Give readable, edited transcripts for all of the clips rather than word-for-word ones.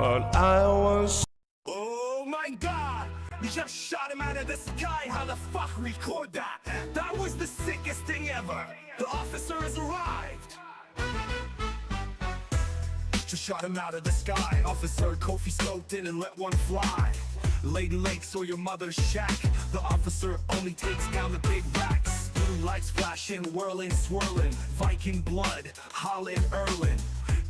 But I was. Oh my god! You just shot him out of the sky. How the fuck record that? That was the sickest thing ever. The officer has arrived. Just shot him out of the sky. Officer Kofi scoped in and let one fly. Lady Lakes or your mother's shack. The officer only takes down the big racks. Blue lights flashing, whirling, swirling. Viking blood, Holland Erlin.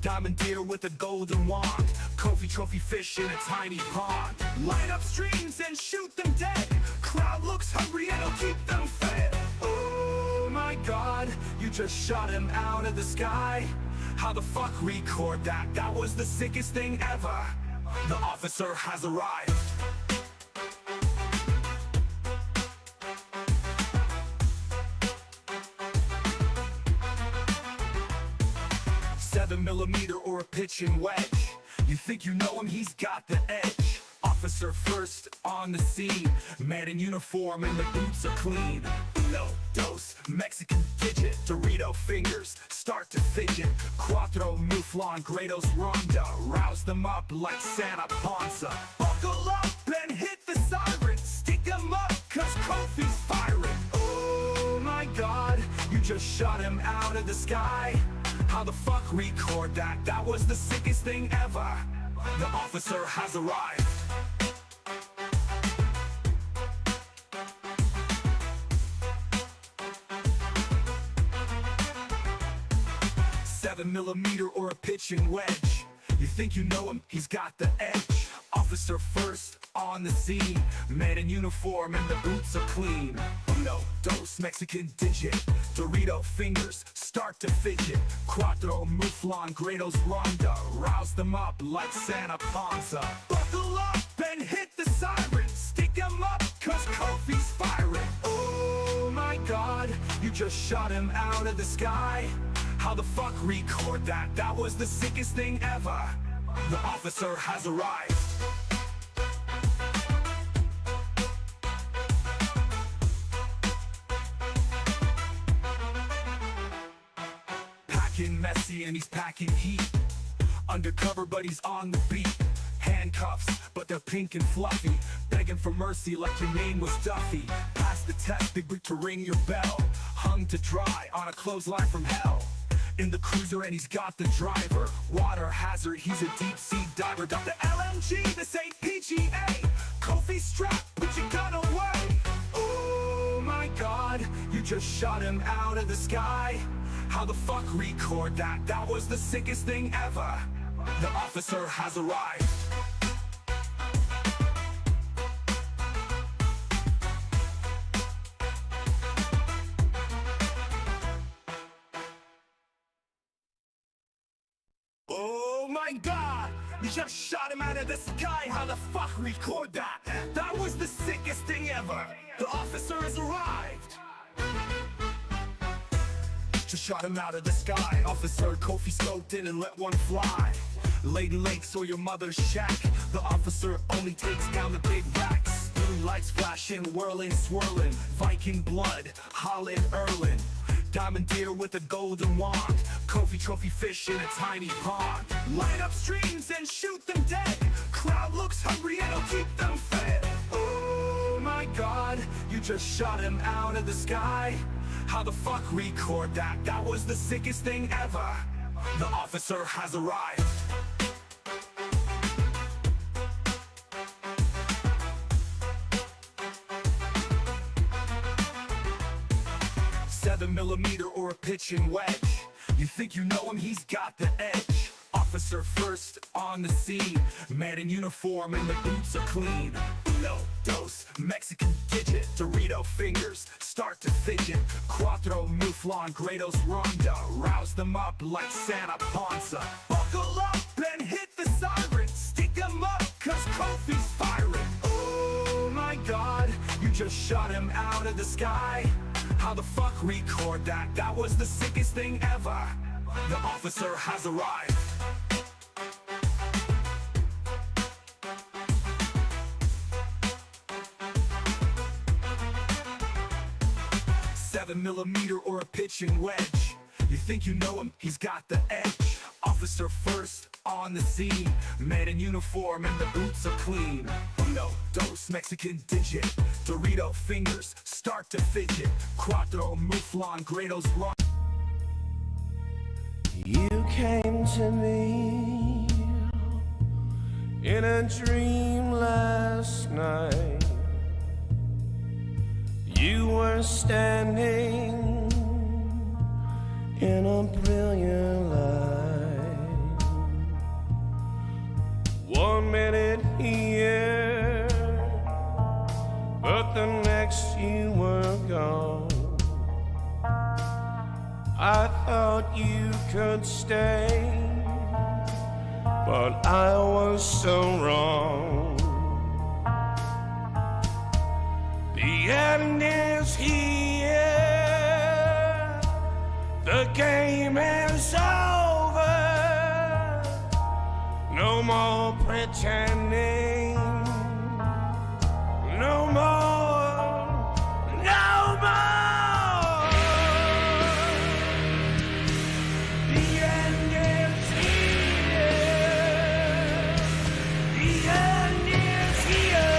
Diamond deer with a golden wand. Kofi trophy fish in a tiny pond. Light up streams and shoot them dead. Crowd looks hungry and it'll keep them fed. Oh my god, you just shot him out of the sky. How the fuck record that? That was the sickest thing ever. The officer has arrived. Millimeter or a pitching wedge. You think you know him, he's got the edge. Officer first on the scene. Man in uniform and the boots are clean. No dose, Mexican digit. Dorito fingers start to fidget. Cuatro, Muflon, Grados, Ronda. Rouse them up like Santa Panza. Buckle up and hit the siren. Stick 'em up, cause Kofi's firing. Oh my god, you just shot him out of the sky. How the fuck record that? That was the sickest thing ever. The officer has arrived. Millimeter or a pitching wedge. You think you know him, he's got the edge. Officer first on the scene. Man in uniform and the boots are clean. No dose, Mexican digit. Dorito fingers start to fidget. Cuatro, Muflon, Grados, Ronda. Rouse them up like Santa Panza. Buckle up and hit the siren. Stick 'em up, cause Kofi's firing. Oh my god, you just shot him out of the sky. How the fuck record that? That was the sickest thing ever. The officer has arrived. Packing messy and he's packing heat. Undercover but he's on the beat. Handcuffs, but they're pink and fluffy. Begging for mercy like your name was Duffy. Pass the test, big brick to ring your bell. Hung to dry on a clothesline from hell. In the cruiser and he's got the driver. Water hazard, he's a deep sea diver. Got the LMG, this ain't PGA. Kofi strapped, put your gun away. Oh my god, you just shot him out of the sky. How the fuck record that? That was the sickest thing ever. The officer has arrived. Oh my god! You just shot him out of the sky. How the fuck record that? That was the sickest thing ever. The officer has arrived. Just shot him out of the sky. Officer Kofi scoped in and let one fly. Lady Lakes or your mother's shack. The officer only takes down the big racks. Blue lights flashing, whirling, swirling. Viking blood, Holland Erlin. Diamond deer with a golden wand. Kofi trophy fish in a tiny pond. Light up streams and shoot them dead. Crowd looks hungry and it'll keep them fed. Oh my god, you just shot him out of the sky. How the fuck record that? That was the sickest thing ever. The officer has arrived. Millimeter or a pitching wedge. You think you know him, he's got the edge. Officer first on the scene. Man in uniform and the boots are clean. No dose, Mexican digit. Dorito fingers start to fidget. Cuatro, Muflon, Grados, Ronda. Rouse them up like Santa Panza. Buckle up and hit the siren. Stick 'em up, cause Kofi's firing. Oh my god, you just shot him out of the sky. How the fuck record that? That was the sickest thing ever. The officer has arrived. Millimeter or a pitching wedge. You think you know him, he's got the edge. Officer first on the scene. Men in uniform and the boots are clean. Uno, dos, Mexican digit. Dorito fingers start to fidget. Cuatro, Mouflon, Grados run. You came to me in a dream last night. You were standing in a brilliant light. 1 minute here, but the next you were gone. I thought you could stay, but I was so wrong. The end is here, the game is over. No more pretending, no more, no more. The end is here, the end is here,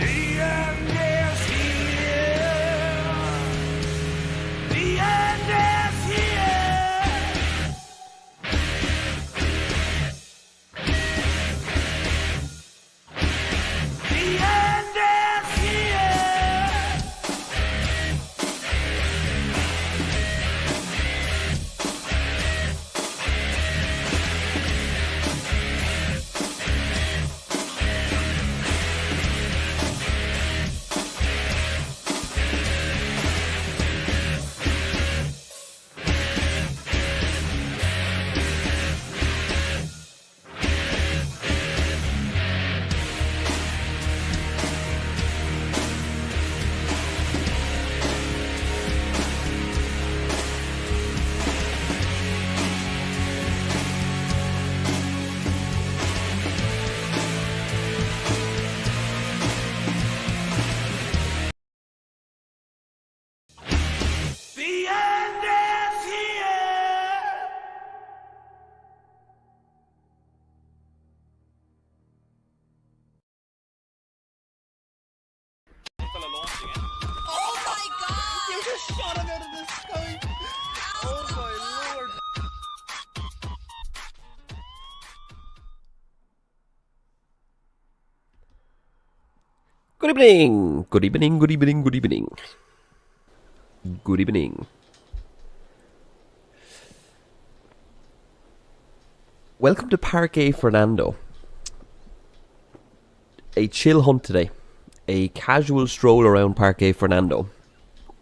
the end is here, the end is here. The end is here. The end is here. Oh my god! You just shot him out of the sky! Oh my lord! Good evening! Good evening, good evening, good evening. Good evening. Welcome to Parque Fernando. A chill hunt today. A casual stroll around Parque Fernando.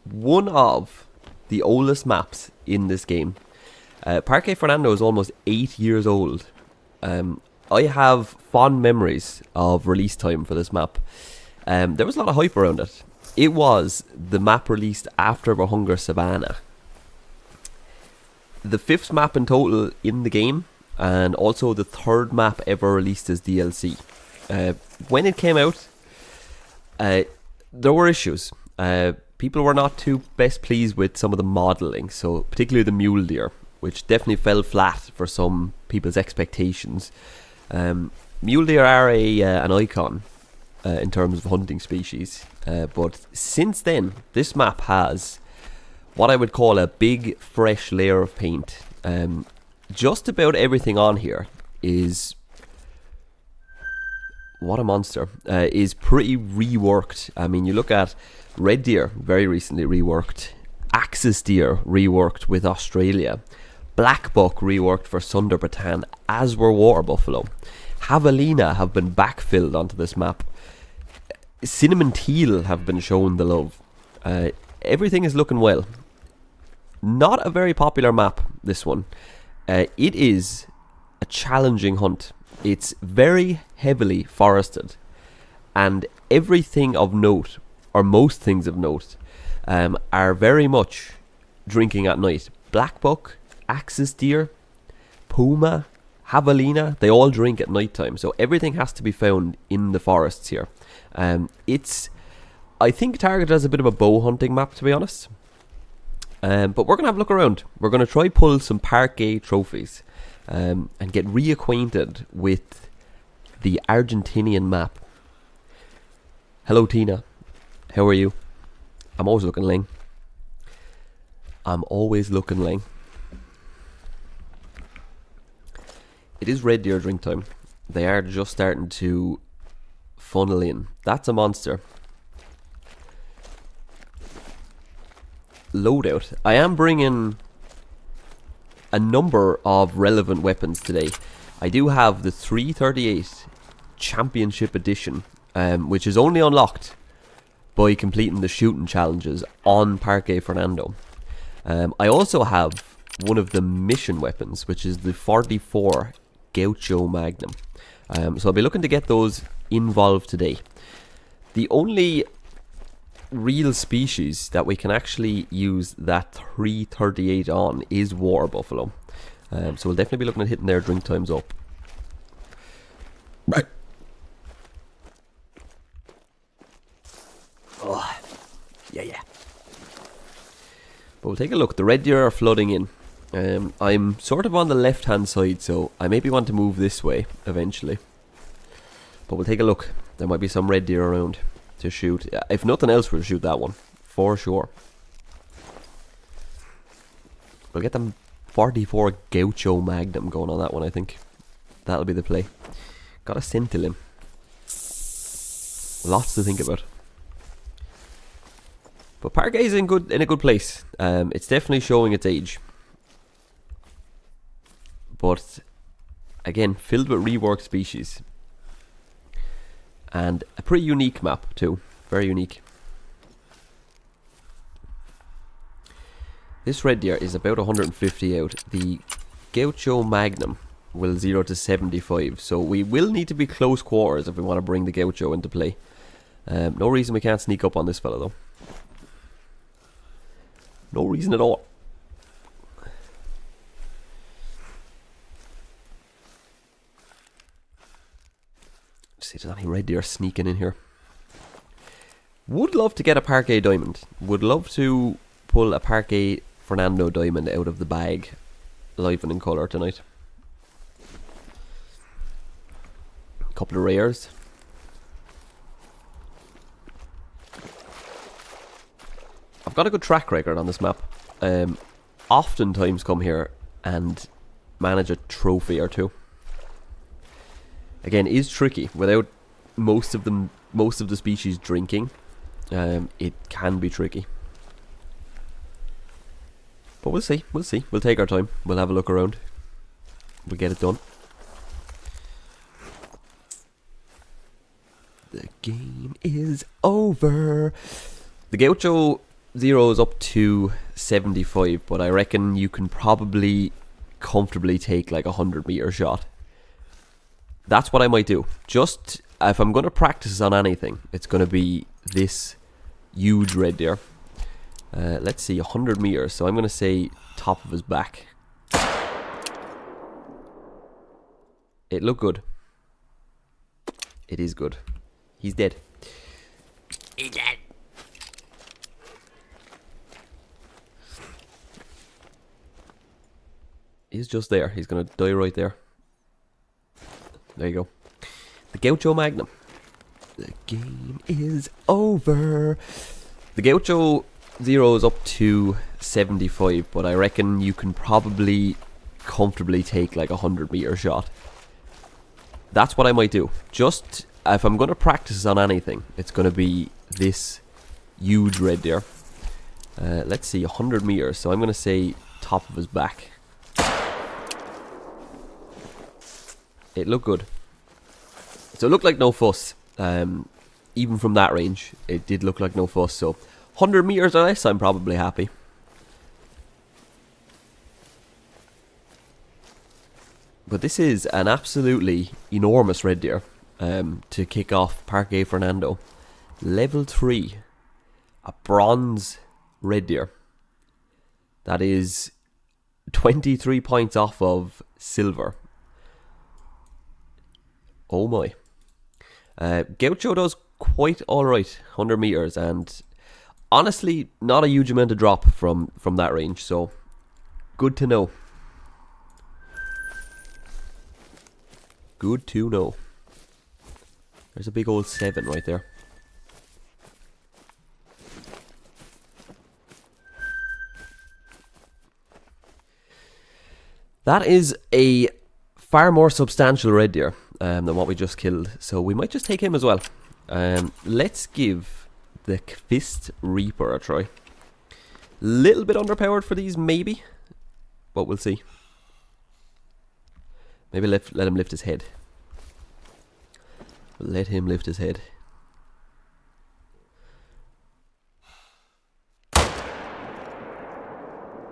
One of the oldest maps in this game. Parque Fernando is almost 8 years old. I have fond memories of release time for this map. There was a lot of hype around it. It was the map released after Hunger Savannah. The 5th map in total in the game, and also the 3rd map ever released as DLC. When it came out, there were issues. People were not too best pleased with some of the modelling, so particularly the mule deer, which definitely fell flat for some people's expectations. Mule deer are an icon in terms of hunting species, but since then this map has what I would call a big fresh layer of paint. Just about everything on here is, what a monster, is pretty reworked. I mean, you look at red deer, very recently reworked, axis deer reworked with Australia, black buck reworked for Sunderbertan, as were water buffalo. Javelina have been backfilled onto this map. Cinnamon teal have been shown the love. Everything is looking well. Not a very popular map, this one. It is a challenging hunt. It's very heavily forested, and everything of note, or most things of note, are very much drinking at night. Black buck, axis deer, puma, javelina, they all drink at night time, so everything has to be found in the forests here. It's, I think, targeted as a bit of a bow hunting map, to be honest. But we're going to have a look around. We're going to try pull some Parque trophies and get reacquainted with the Argentinian map. Hello, Tina. How are you? I'm always looking Ling. I'm always looking Ling. It is red deer drink time. They are just starting to funnel in. That's a monster. Loadout. I am bringing a number of relevant weapons today. I do have the 338 Championship Edition, which is only unlocked by completing the shooting challenges on Parque Fernando. I also have one of the mission weapons, which is the 44 Gaucho Magnum. So I'll be looking to get those involved today. The only real species that we can actually use that 338 on is War Buffalo. So we'll definitely be looking at hitting their drink times up. Right. Oh, yeah. But we'll take a look. The red deer are flooding in. I'm sort of on the left hand side, so I maybe want to move this way eventually. But we'll take a look. There might be some red deer around to shoot. If nothing else, we'll shoot that one for sure. We'll get them 44 Gaucho Magnum going on that one. I think that'll be the play. Got a Sentinel in. Lots to think about. But Parque is in a good place. It's definitely showing its age. But again, filled with reworked species. And a pretty unique map too. Very unique. This red deer is about 150 out. The Gaucho Magnum will 0 to 75. So we will need to be close quarters if we want to bring the Gaucho into play. No reason we can't sneak up on this fella though. No reason at all. See if there's any red deer sneaking in here. Would love to get a Parque Diamond. Would love to pull a Parque Fernando Diamond out of the bag. Live and in colour tonight. A couple of rares. I've got a good track record on this map. Oftentimes come here and manage a trophy or two. Again, it is tricky without most of the species drinking. It can be tricky, but we'll see. We'll take our time. We'll have a look around. We'll get it done. The game is over. The Gaucho 0 is up to 75, but I reckon you can probably comfortably take like a 100-meter shot. That's what I might do. Just if I'm going to practice on anything, it's going to be this huge red deer. Let's see, 100 meters. So I'm going to say top of his back. It looked good. It is good. He's dead. He's dead. He's just there. He's going to die right there. There you go. The Gaucho Magnum. The game is over. The Gaucho 0 is up to 75, but I reckon you can probably comfortably take like a 100-meter shot. That's what I might do. Just if I'm going to practice on anything, it's going to be this huge red deer. Let's see, 100 meters. So I'm going to say top of his back. It looked good. So it looked like no fuss. Even from that range, it did look like no fuss. So 100 meters or less, I'm probably happy. But this is an absolutely enormous red deer to kick off Parque Fernando. Level 3. A bronze red deer. That is 23 points off of silver. Oh my. Gaucho does quite alright, 100 meters, and Honestly, not a huge amount of drop from that range, so good to know. Good to know. There's a big old 7 right there. That is a far more substantial red deer than what we just killed, so we might just take him as well. Let's give the Kvist Reaper a try. Little bit underpowered for these, maybe, but we'll see. Maybe let him lift his head. Let him lift his head.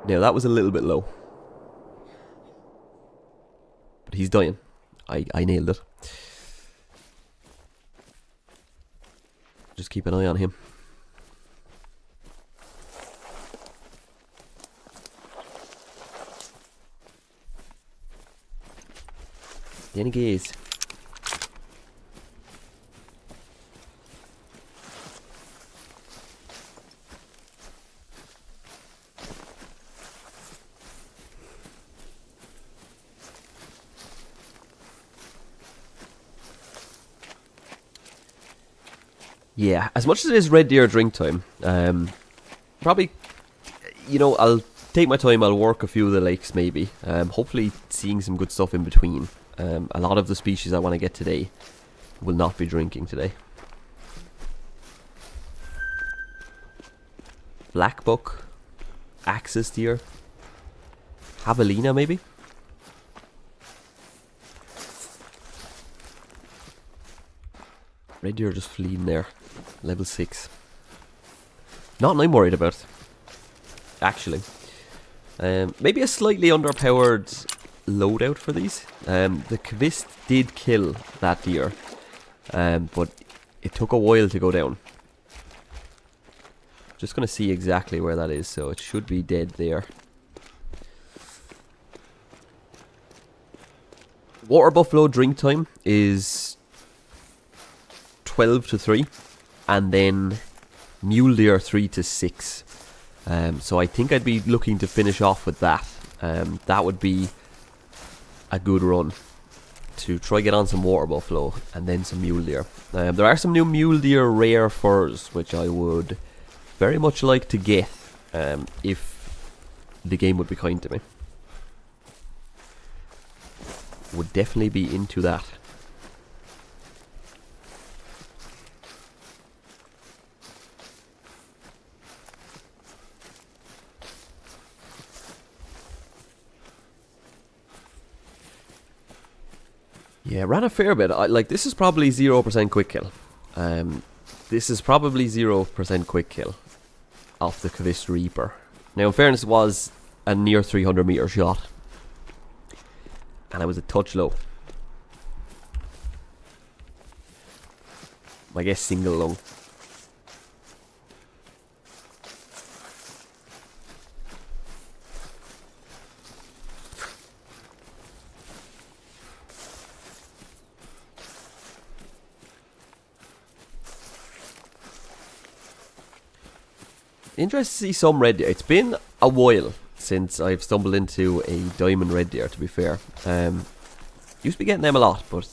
Now that was a little bit low. But he's dying. I nailed it. Just keep an eye on him. Any gaze. Yeah, as much as it is red deer drink time, probably, you know, I'll take my time, I'll work a few of the lakes maybe, hopefully seeing some good stuff in between. A lot of the species I want to get today will not be drinking today. Black buck, axis deer, javelina maybe? Red deer just fleeing there. Level 6. Not I'm worried about, actually. Maybe a slightly underpowered loadout for these. The Kvist did kill that deer, but it took a while to go down. Just going to see exactly where that is, so it should be dead there. Water buffalo drink time is 12 to 3, and then mule deer 3 to 6. So I think I'd be looking to finish off with that. That would be a good run to try get on some water buffalo and then some mule deer. There are some new mule deer rare furs which I would very much like to get if the game would be kind to me. Would definitely be into that. Yeah, ran a fair bit. Like, this is probably 0% quick kill. This is probably 0% quick kill off the Kvist Reaper. Now, in fairness, it was a near 300 meter shot, and I was a touch low. I guess single lung. Interested to see some red deer. It's been a while since I've stumbled into a diamond red deer, to be fair. Used to be getting them a lot, but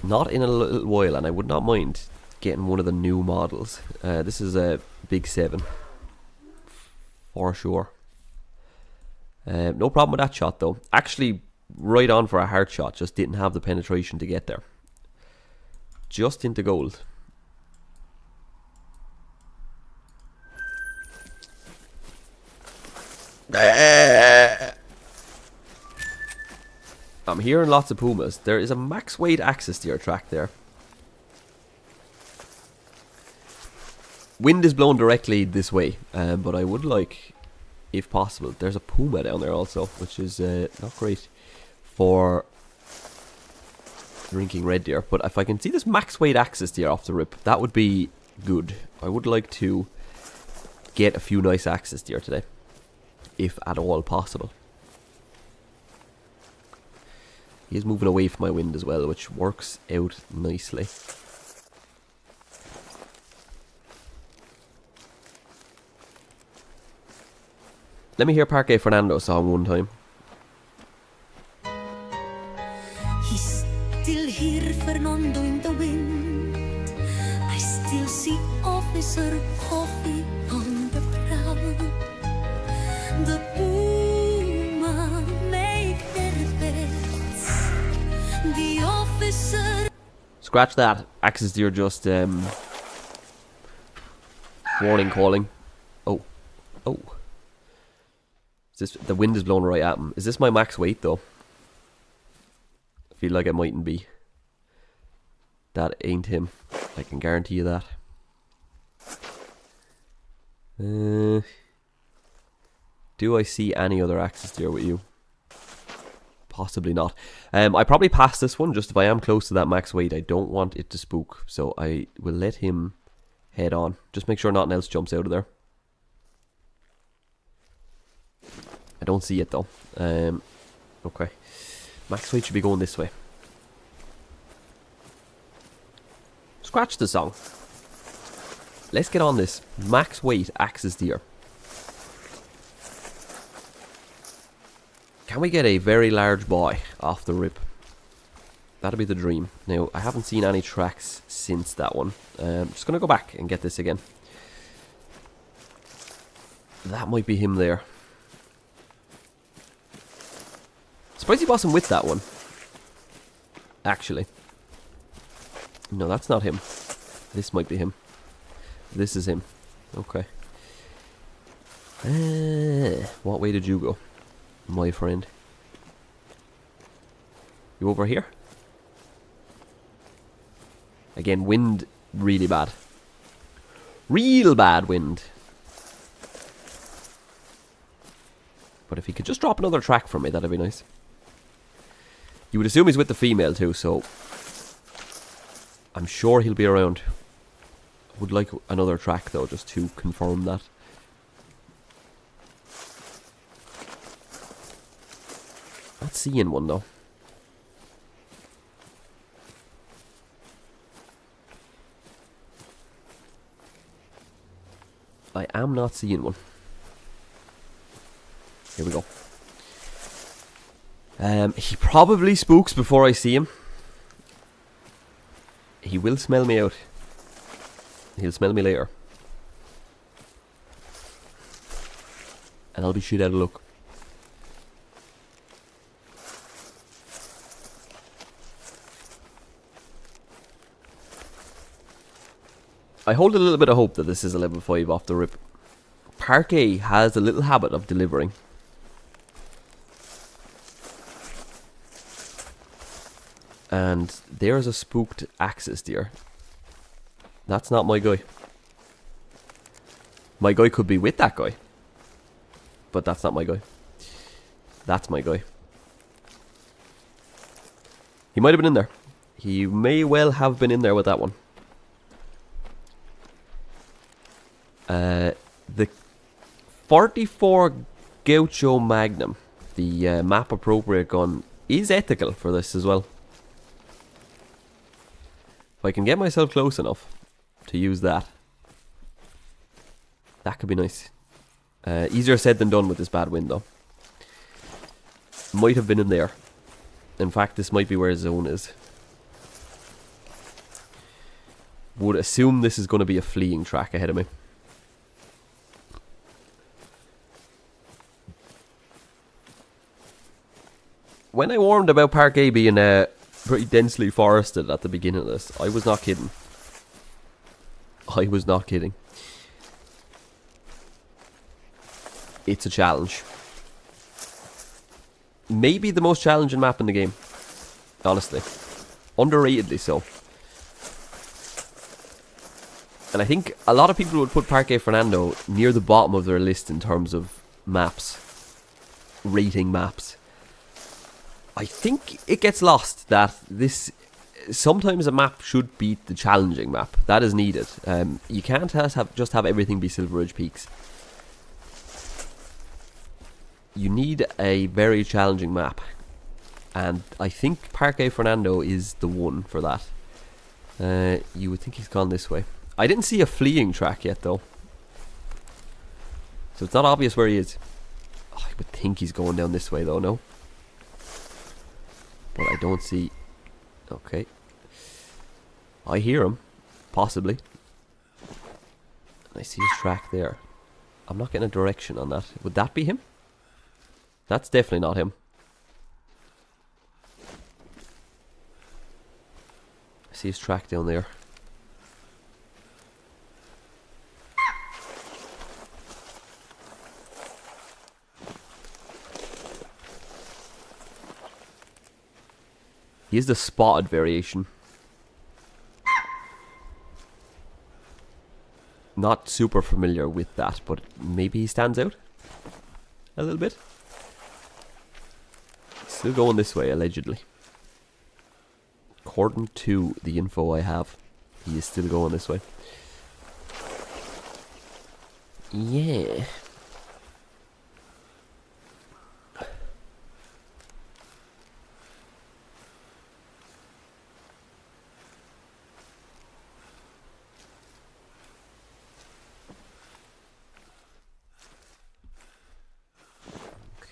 not in a little while, and I would not mind getting one of the new models. This is a big 7 for sure. No problem with that shot though. Actually, right on for a hard shot, just didn't have the penetration to get there. Just into gold. I'm hearing lots of pumas. There is a max weight axis deer track there. Wind is blowing directly this way, but I would like, if possible, there's a puma down there also, which is not great for drinking red deer. But if I can see this max weight axis deer off the rip, that would be good. I would like to get a few nice axis deer today, if at all possible. He is moving away from my wind as well, which works out nicely. Let me hear Parque Fernando song one time. He's still here, Fernando in the wind. I still see Officer Coffee on the prow. The Puma make their beds. The officer. Scratch that. Axis deer just warning calling. Oh. Oh. Is this, the wind is blowing right at him. Is this my max weight though? I feel like it mightn't be. That ain't him. I can guarantee you that. Do I see any other axis deer with you? Possibly not. I probably passed this one just if I am close to that max weight. I don't want it to spook, so I will let him head on. Just make sure nothing else jumps out of there. I don't see it though. Okay. Max weight should be going this way. Scratch the song. Let's get on this. Max weight axis deer. Can we get a very large boy off the rip? That'll be the dream. Now, I haven't seen any tracks since that one. Just gonna go back and get this again. That might be him there. Surprised he wasn't with that one. Actually. No, that's not him. This might be him. This is him. Okay. What way did you go, my friend? You over here? Again, wind really bad. Real bad wind. But if he could just drop another track for me, that'd be nice. You would assume he's with the female too, so I'm sure he'll be around. Would like another track though, just to confirm that. Not seeing one though. I am not seeing one. Here we go. He probably spooks before I see him. He will smell me out. He'll smell me later. And I'll be shit out of luck. I hold a little bit of hope that this is a level 5 off the rip. Parque has a little habit of delivering. And there's a spooked axis deer. That's not my guy. My guy could be with that guy. But that's not my guy. That's my guy. He might have been in there. He may well have been in there with that one. The 44 Gaucho Magnum, the map appropriate gun, is ethical for this as well. If I can get myself close enough to use that, that could be nice. Easier said than done with this bad wind though. Might have been in there. In fact, this might be where his zone is. Would assume this is going to be a fleeing track ahead of me. When I warned about Park A being pretty densely forested at the beginning of this, I was not kidding. I was not kidding. It's a challenge. Maybe the most challenging map in the game. Honestly. Underratedly so. And I think a lot of people would put Parque Fernando near the bottom of their list in terms of maps. Rating maps. I think it gets lost that this... Sometimes a map should beat the challenging map. That is needed. You can't just have everything be Silver Ridge Peaks. You need a very challenging map. And I think Parque Fernando is the one for that. You would think he's gone this way. I didn't see a fleeing track yet though. So it's not obvious where he is. I would think he's going down this way though, no? But I don't see... Okay. I hear him. Possibly. I see his track there. I'm not getting a direction on that. Would that be him? That's definitely not him. I see his track down there. He is the spotted variation. Not super familiar with that, but maybe he stands out a little bit. Still going this way, allegedly. According to the info I have, he is still going this way. Yeah.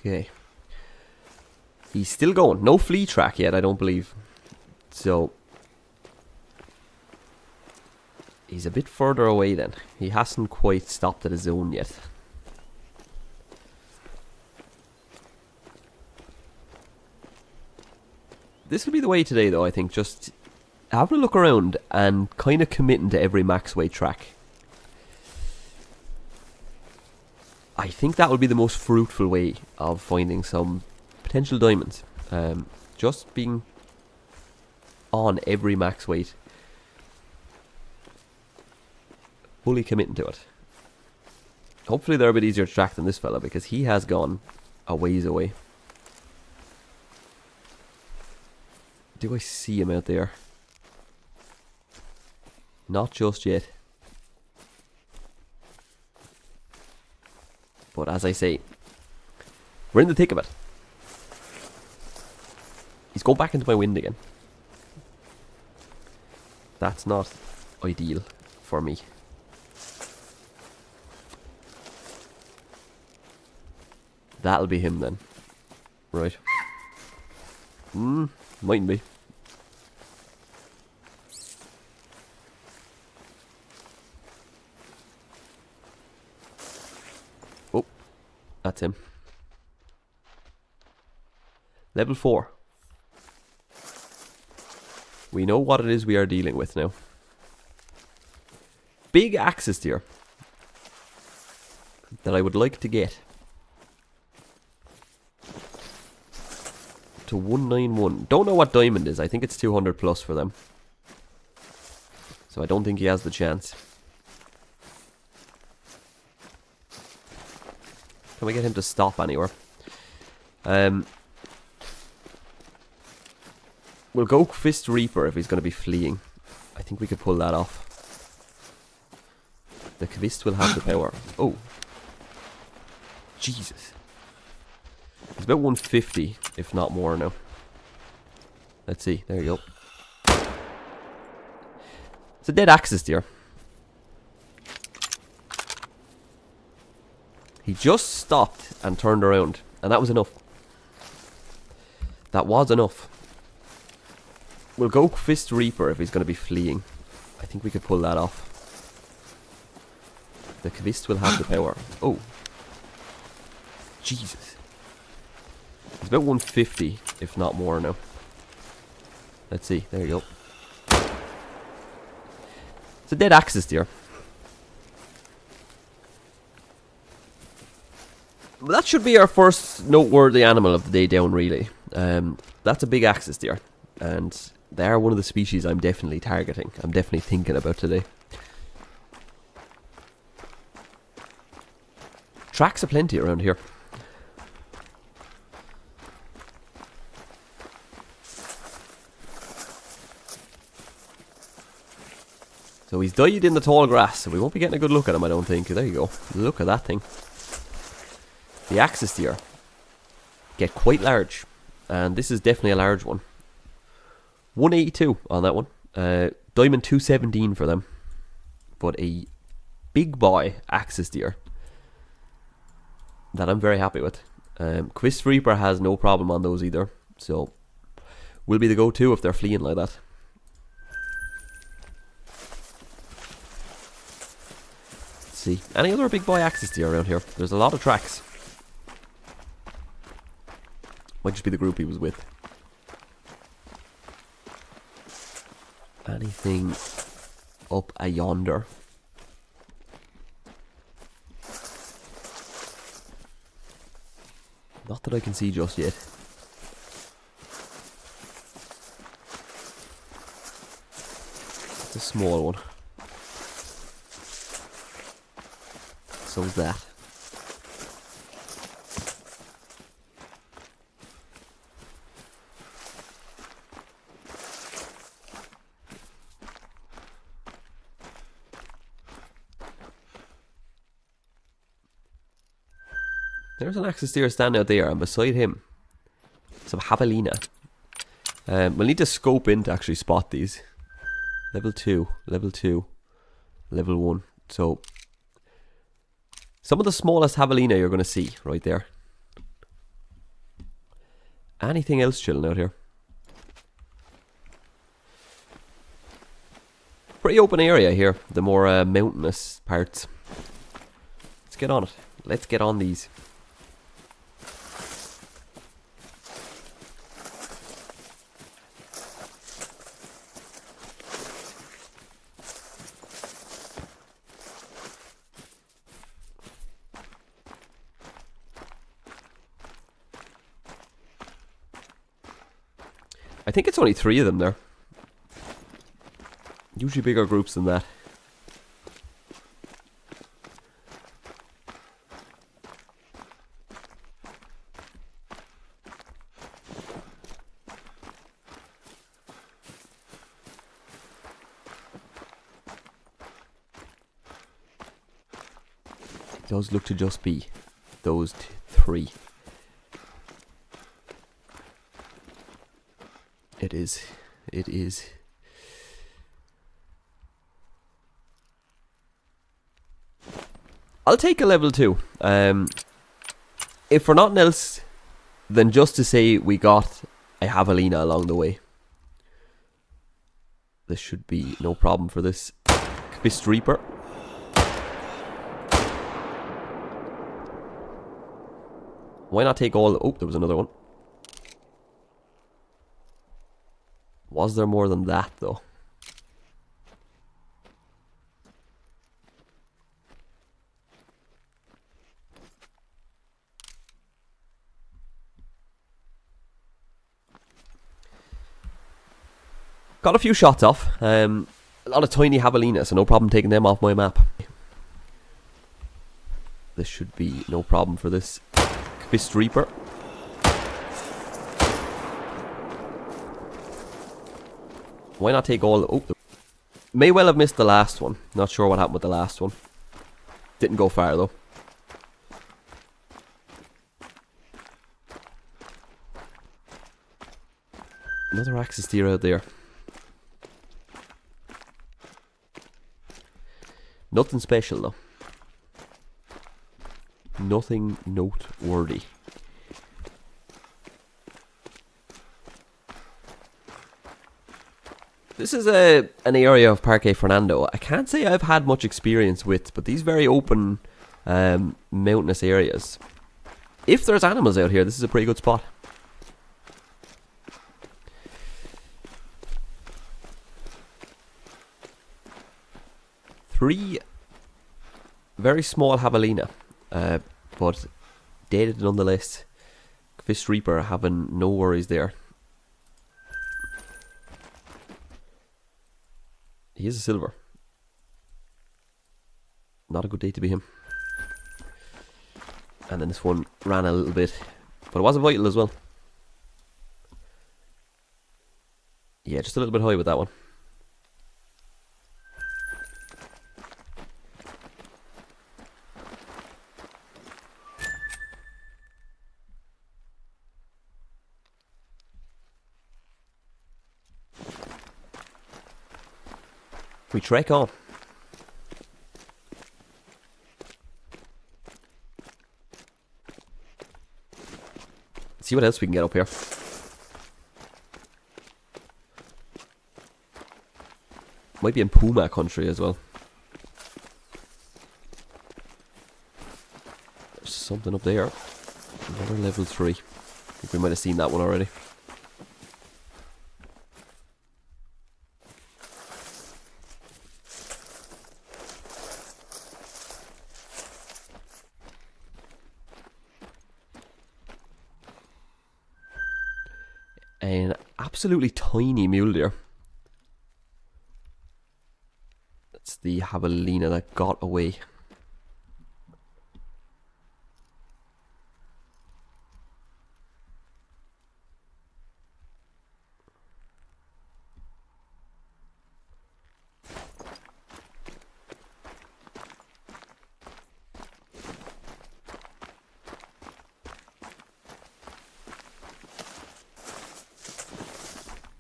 Okay. He's still going. No flea track yet, I don't believe. So he's a bit further away then. He hasn't quite stopped at a zone yet. This will be the way today though, I think. Just having a look around and kind of committing to every max weight track. I think that would be the most fruitful way of finding some potential diamonds. Just being on every max weight. Fully committing to it. Hopefully they're a bit easier to track than this fella, because he has gone a ways away. Do I see him out there? Not just yet. But as I say, we're in the thick of it. He's going back into my wind again. That's not ideal for me. That'll be him then. Right. Mightn't be. Oh, that's him. Level 4. We know what it is we are dealing with now. Big axis deer that I would like to get to 191. Don't know what diamond is. I think it's 200 plus for them. So I don't think he has the chance. Can we get him to stop anywhere? We'll go Fist Reaper if he's going to be fleeing. I think we could pull that off. The Kvist will have the power. Oh. Jesus. It's about 150, if not more now. Let's see. There you go. It's a dead axis deer. He just stopped and turned around. And that was enough. That was enough. We'll go Fist Reaper if he's going to be fleeing. I think we could pull that off. The Kvist will have the power. Oh. Jesus. It's about 150, if not more now. Let's see. There you go. It's a dead axis deer. That should be our first noteworthy animal of the day down, really. That's a big axis deer. And they are one of the species I'm definitely targeting. I'm definitely thinking about today. Tracks are plenty around here. So he's died in the tall grass, so we won't be getting a good look at him, I don't think. There you go. Look at that thing. The axis deer get quite large. And this is definitely a large one. 182 on that one. Diamond 217 for them. But a big boy axis deer that I'm very happy with. Quist Reaper has no problem on those either, so will be the go-to if they're fleeing like that. Let's see, any other big boy axis deer around here? There's a lot of tracks. Might just be the group he was with. Anything up a yonder? Not that I can see just yet. It's a small one. So's that. There's an axis deer standing out there, and beside him, some javelina. We'll need to scope in to actually spot these. Level 2, level 2, level 1. So, some of the smallest javelina you're going to see right there. Anything else chilling out here? Pretty open area here, the more mountainous parts. Let's get on it. Let's get on these. I think it's only 3 of them there. Usually bigger groups than that. It does look to just be those 3. It is. It is. I'll take a level 2. If for nothing else, then just to say we got a javelina along the way. This should be no problem for this Quist Reaper. Why not take all... Oh, there was another one. Was there more than that, though? Got a few shots off. A lot of tiny javelinas, so no problem taking them off my map. This should be no problem for this Quist Reaper. Why not take all... Oh, may well have missed the last one. Not sure what happened with the last one. Didn't go far, though. Another axis deer out there. Nothing special, though. Nothing noteworthy. This is an area of Parque Fernando I can't say I've had much experience with, but these very open mountainous areas. If there's animals out here, this is a pretty good spot. Three very small javelina, but dated nonetheless. Quist Reaper having no worries there. He is a silver. Not a good day to be him. And then this one ran a little bit, but it was a vital as well. Yeah, just a little bit high with that one. We trek on. see what else we can get up here. Might be in Puma country as well. There's something up there. Another level 3. I think we might have seen that one already. An absolutely tiny mule deer. That's the javelina that got away.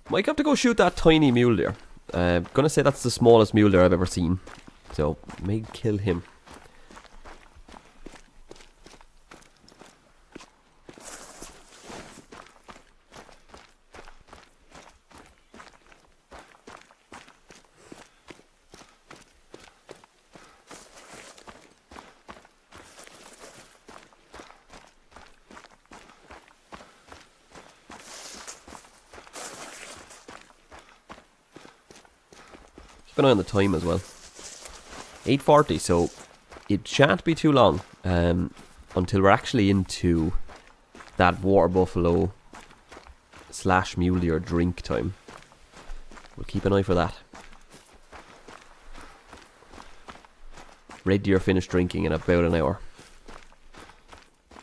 Might have to go shoot that tiny mule deer. Gonna say that's the smallest mule deer I've ever seen. So, may kill him. Keep an eye on the time as well. 8:40, so it shan't be too long until we're actually into that water buffalo / mule deer drink time. We'll keep an eye for that. Red deer finished drinking in about an hour.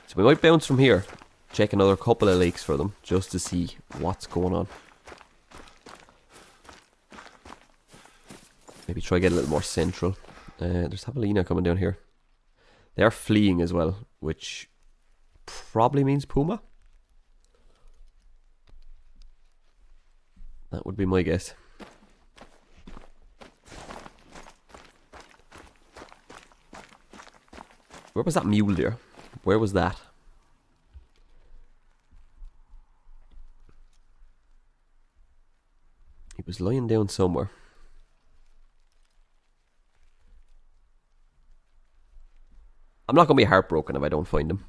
So we might bounce from here, check another couple of lakes for them, just to see what's going on. Maybe try to get a little more central. There's javelina coming down here. They are fleeing as well, which probably means puma. That would be my guess. Where was that mule deer? Where was that? He was lying down somewhere. I'm not going to be heartbroken if I don't find him.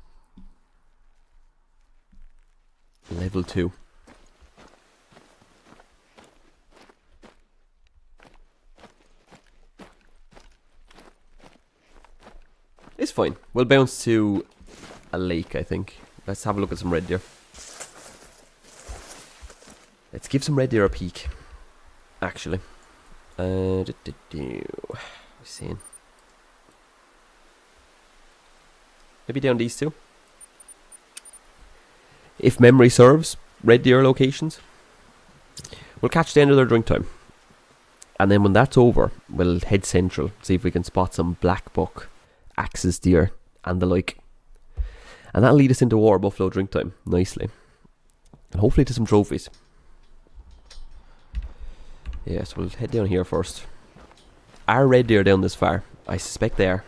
Level 2. It's fine. We'll bounce to a lake, I think. Let's have a look at some red deer. Let's give some red deer a peek. Actually. What's he saying? Maybe down these two. If memory serves, red deer locations. We'll catch the end of their drink time. And then when that's over, we'll head central. See if we can spot some black buck, axis deer, and the like. And that'll lead us into water buffalo drink time, nicely. And hopefully to some trophies. Yeah, so we'll head down here first. Are red deer down this far? I suspect they are.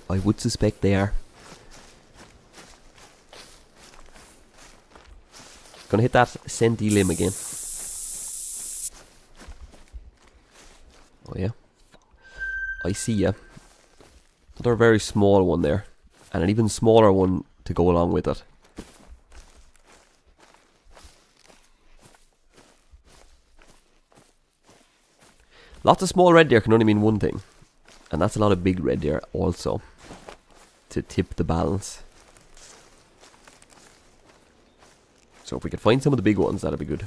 I would suspect they are. Gonna hit that scenty limb again. Oh yeah. I see ya. Another very small one there. And an even smaller one to go along with it. Lots of small red deer can only mean one thing. And that's a lot of big red deer also. To tip the balance. So if we could find some of the big ones, that'd be good.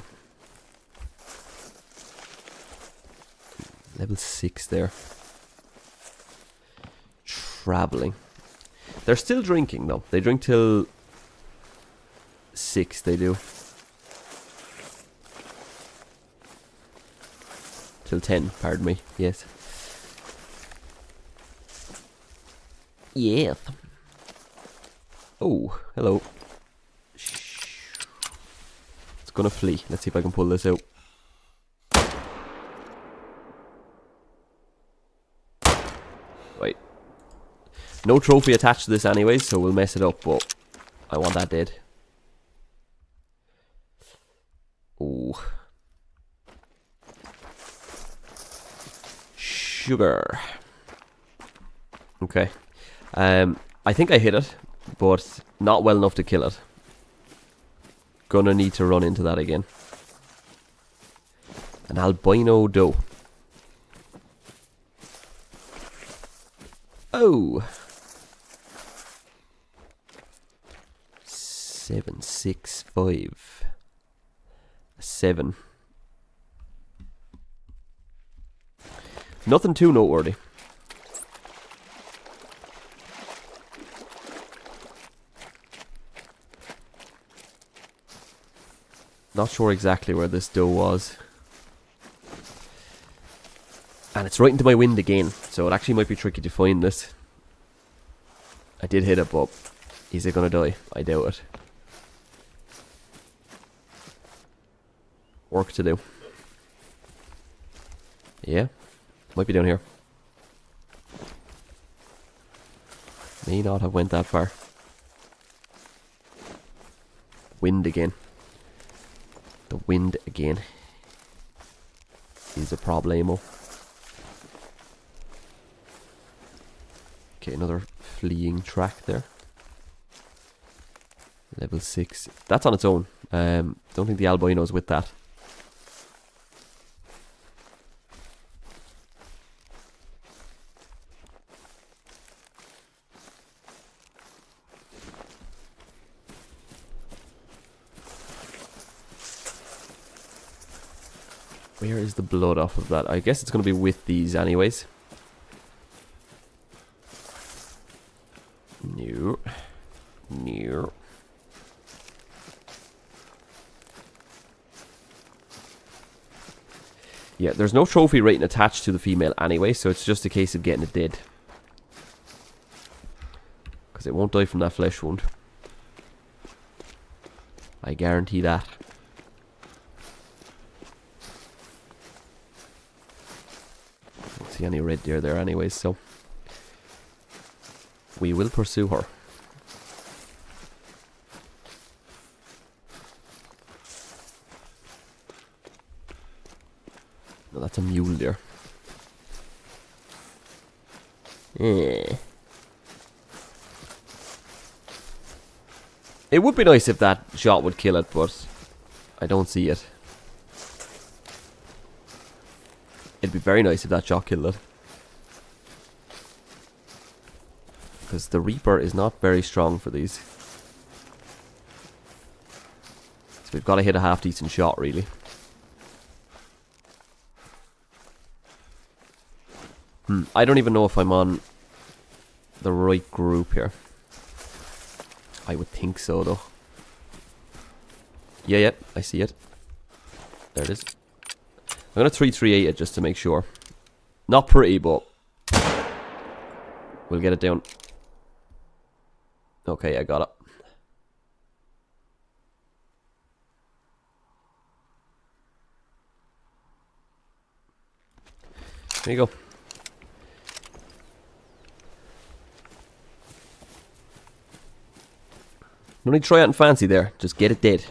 Level 6 there. Traveling. They're still drinking though. They drink till 6, they do. Till 10, pardon me. Yes. Yeah. Oh, hello. It's gonna flee. Let's see if I can pull this out. Right. No trophy attached to this anyway, so we'll mess it up, but I want that dead. Oh. Sugar. Okay. I think I hit it, but not well enough to kill it. Gonna need to run into that again. An albino doe. Oh. 7, 6, 5. 7. Nothing too noteworthy. Not sure exactly where this doe was. And it's right into my wind again, so it actually might be tricky to find this. I did hit it, but is it gonna die? I doubt it. Work to do. Yeah, might be down here. May not have went that far. Wind again. The wind again is a problemo. Okay, another fleeing track there. Level 6. That's on its own. Don't think the albino's with that. Where is the blood off of that? I guess it's going to be with these anyways. No. No. Yeah, there's no trophy rating attached to the female anyway, so it's just a case of getting it dead. Because it won't die from that flesh wound. I guarantee that. Don't see any red deer there anyways, so we will pursue her. No, that's a mule deer. It would be nice if that shot would kill it, but I don't see it. It'd be very nice if that shot killed it. Because the Reaper is not very strong for these. So we've got to hit a half decent shot, really. I don't even know if I'm on the right group here. I would think so, though. Yeah, I see it. There it is. I'm going to 338 it just to make sure. Not pretty, but we'll get it down. Okay, I got it. There you go. No need to try out and fancy there. Just get it dead.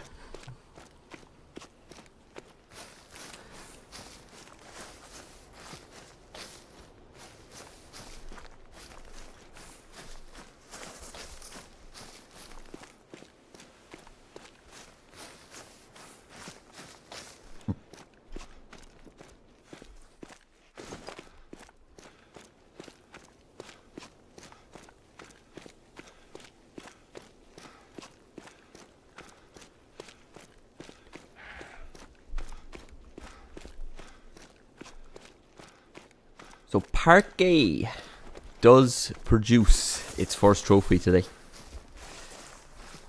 So Parque does produce its first trophy today.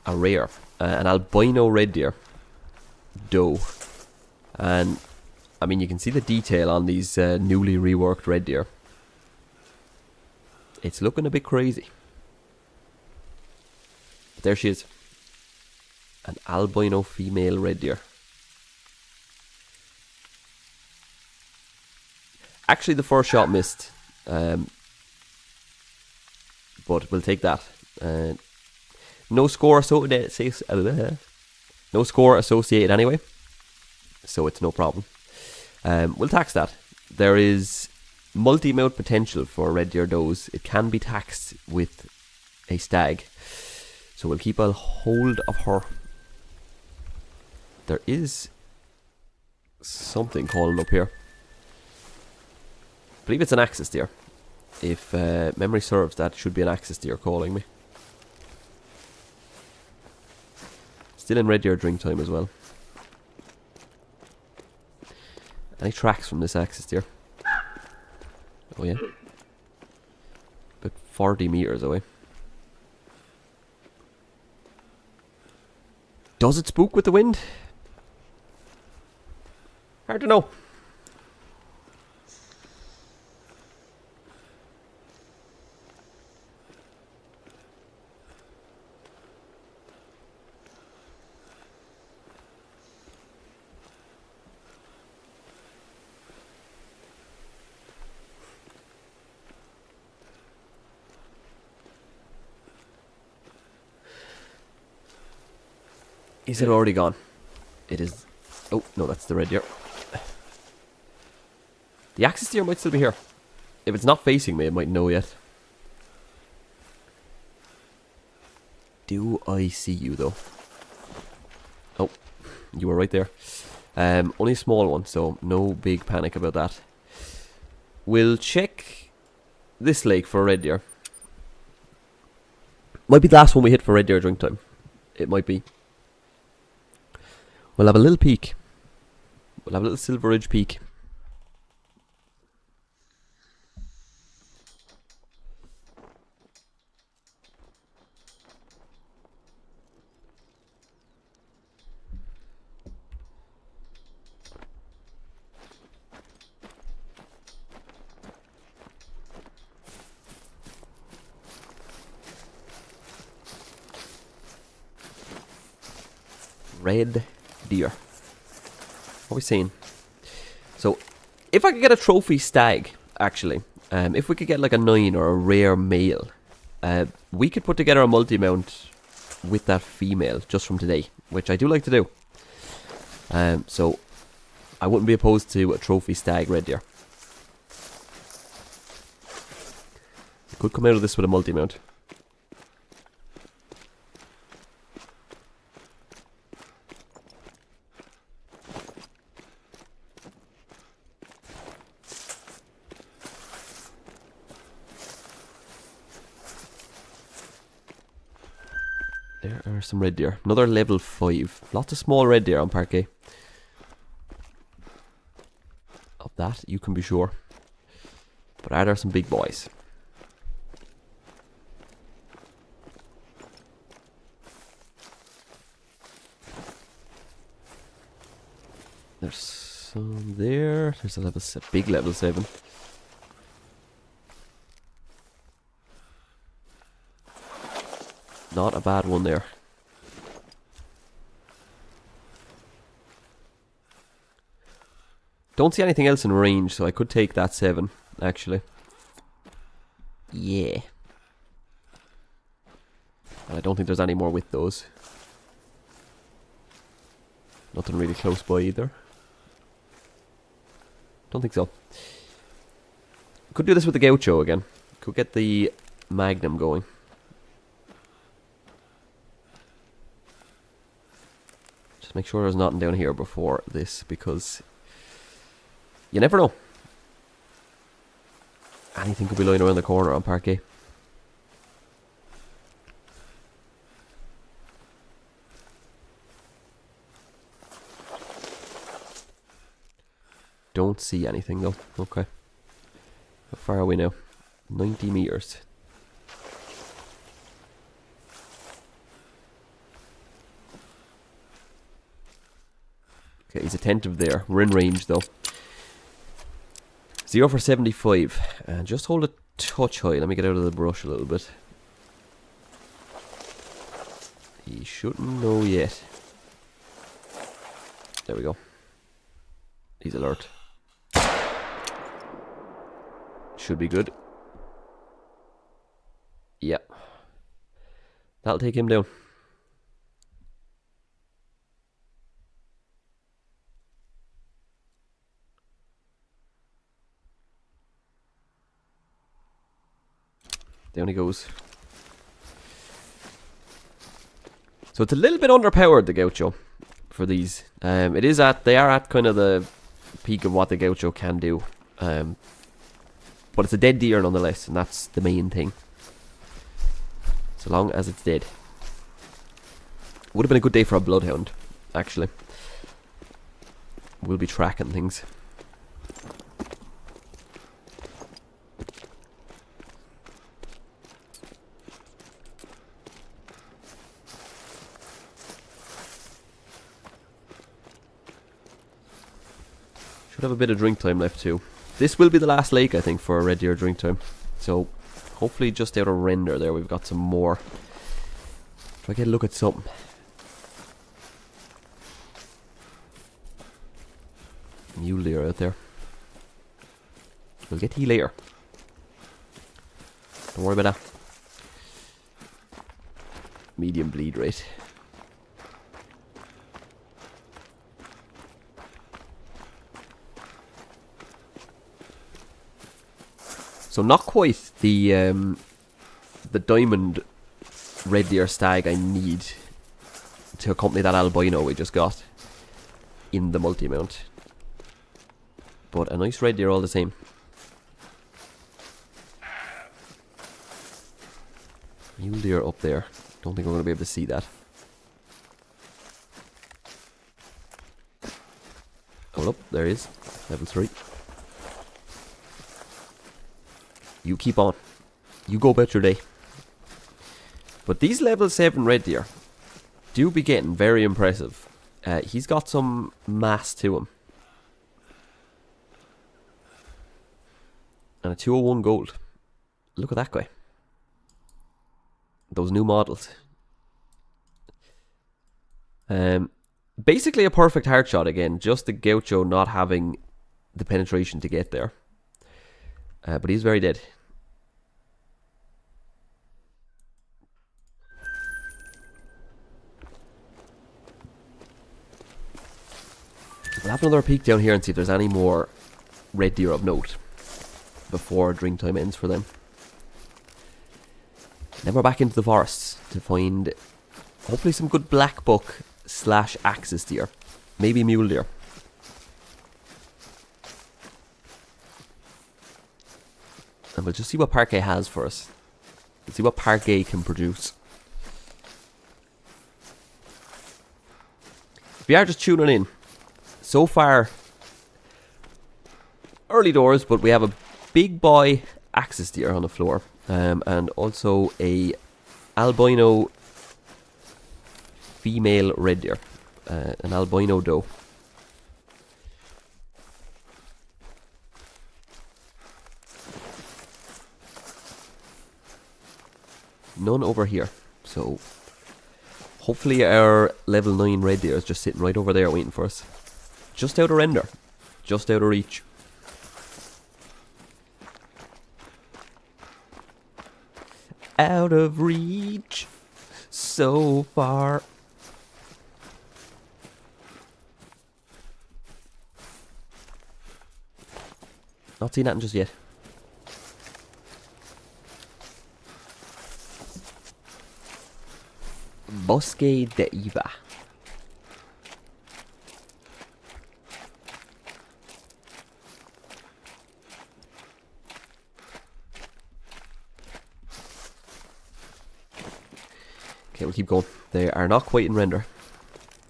A rare, an albino red deer doe. And I mean, you can see the detail on these newly reworked red deer. It's looking a bit crazy. But there she is. An albino female red deer. Actually, the first shot missed. But but we'll take that. No score no score associated anyway, so it's no problem. We'll tax that. There is multi-mount potential for red deer does. It can be taxed with a stag, so we'll keep a hold of her. There is something calling up here. I believe it's an axis deer. If memory serves, that should be an axis deer calling me. Still in red deer drink time as well. Any tracks from this axis deer? Oh yeah. About 40 meters away. Does it spook with the wind? Hard to know. Is it already gone? It is. Oh, no, that's the red deer. The axis deer might still be here. If it's not facing me, it might know yet. Do I see you, though? Oh, you were right there. Only a small one, so no big panic about that. We'll check this lake for a red deer. Might be the last one we hit for red deer drink time. It might be. We'll have a little peek. We'll have a little Silver Ridge peek. Red deer. What are we seeing? So, if I could get a trophy stag, actually, if we could get like a 9 or a rare male, we could put together a multi-mount with that female just from today, which I do like to do. So, I wouldn't be opposed to a trophy stag red deer. Could come out of this with a multi-mount. There are some red deer. Another level 5. Lots of small red deer on Parque. Of that, you can be sure. But are there some big boys? There's some there. There's a big level 7. Not a bad one there. Don't see anything else in range, so I could take that 7, actually. Yeah. And I don't think there's any more with those. Nothing really close by either. Don't think so. Could do this with the Gaucho again. Could get the Magnum going. Just make sure there's nothing down here before this, because you never know. Anything could be lying around the corner on Parque. Don't see anything though. Okay. How far are we now? 90 meters. Okay, he's attentive there. We're in range though. 0 for 75. And just hold a touch high. Let me get out of the brush a little bit. He shouldn't know yet. There we go. He's alert. Should be good. Yep. That'll take him down. Down he goes. So it's a little bit underpowered, the Gaucho, for these. They are at kind of the peak of what the Gaucho can do. But it's a dead deer nonetheless, and that's the main thing. So long as it's dead. Would have been a good day for a bloodhound, actually. We'll be tracking things. Should have a bit of drink time left too. This will be the last lake, I think, for a red deer drink time. So hopefully just out of render there we've got some more. Try to get a look at something. Mule deer out there. We'll get to you later. Don't worry about that. Medium bleed rate. So not quite the diamond red deer stag I need to accompany that albino we just got in the multi-mount. But a nice red deer all the same. Mule deer up there. Don't think we're going to be able to see that. Oh look, there he is. Level 3. You keep on. You go about your day. But these level 7 red deer do be getting very impressive. He's got some mass to him. And a 201 gold. Look at that guy. Those new models. Basically a perfect heart shot again. Just the Gaucho not having the penetration to get there. But he's very dead. We'll have another peek down here and see if there's any more red deer of note before drink time ends for them. Then we're back into the forests to find hopefully some good black buck / axis deer. Maybe mule deer. And we'll just see what Parque has for us. Let's see what Parque can produce. If you are just tuning in, so far, early doors, but we have a big boy axis deer on the floor. And also a albino female red deer. An albino doe. None over here. So hopefully our level 9 red deer is just sitting right over there waiting for us. Just out of render. Just out of reach. Out of reach. So far. Not seen nothing just yet. Bosque de Iva. Okay, we'll keep going. They are not quite in render.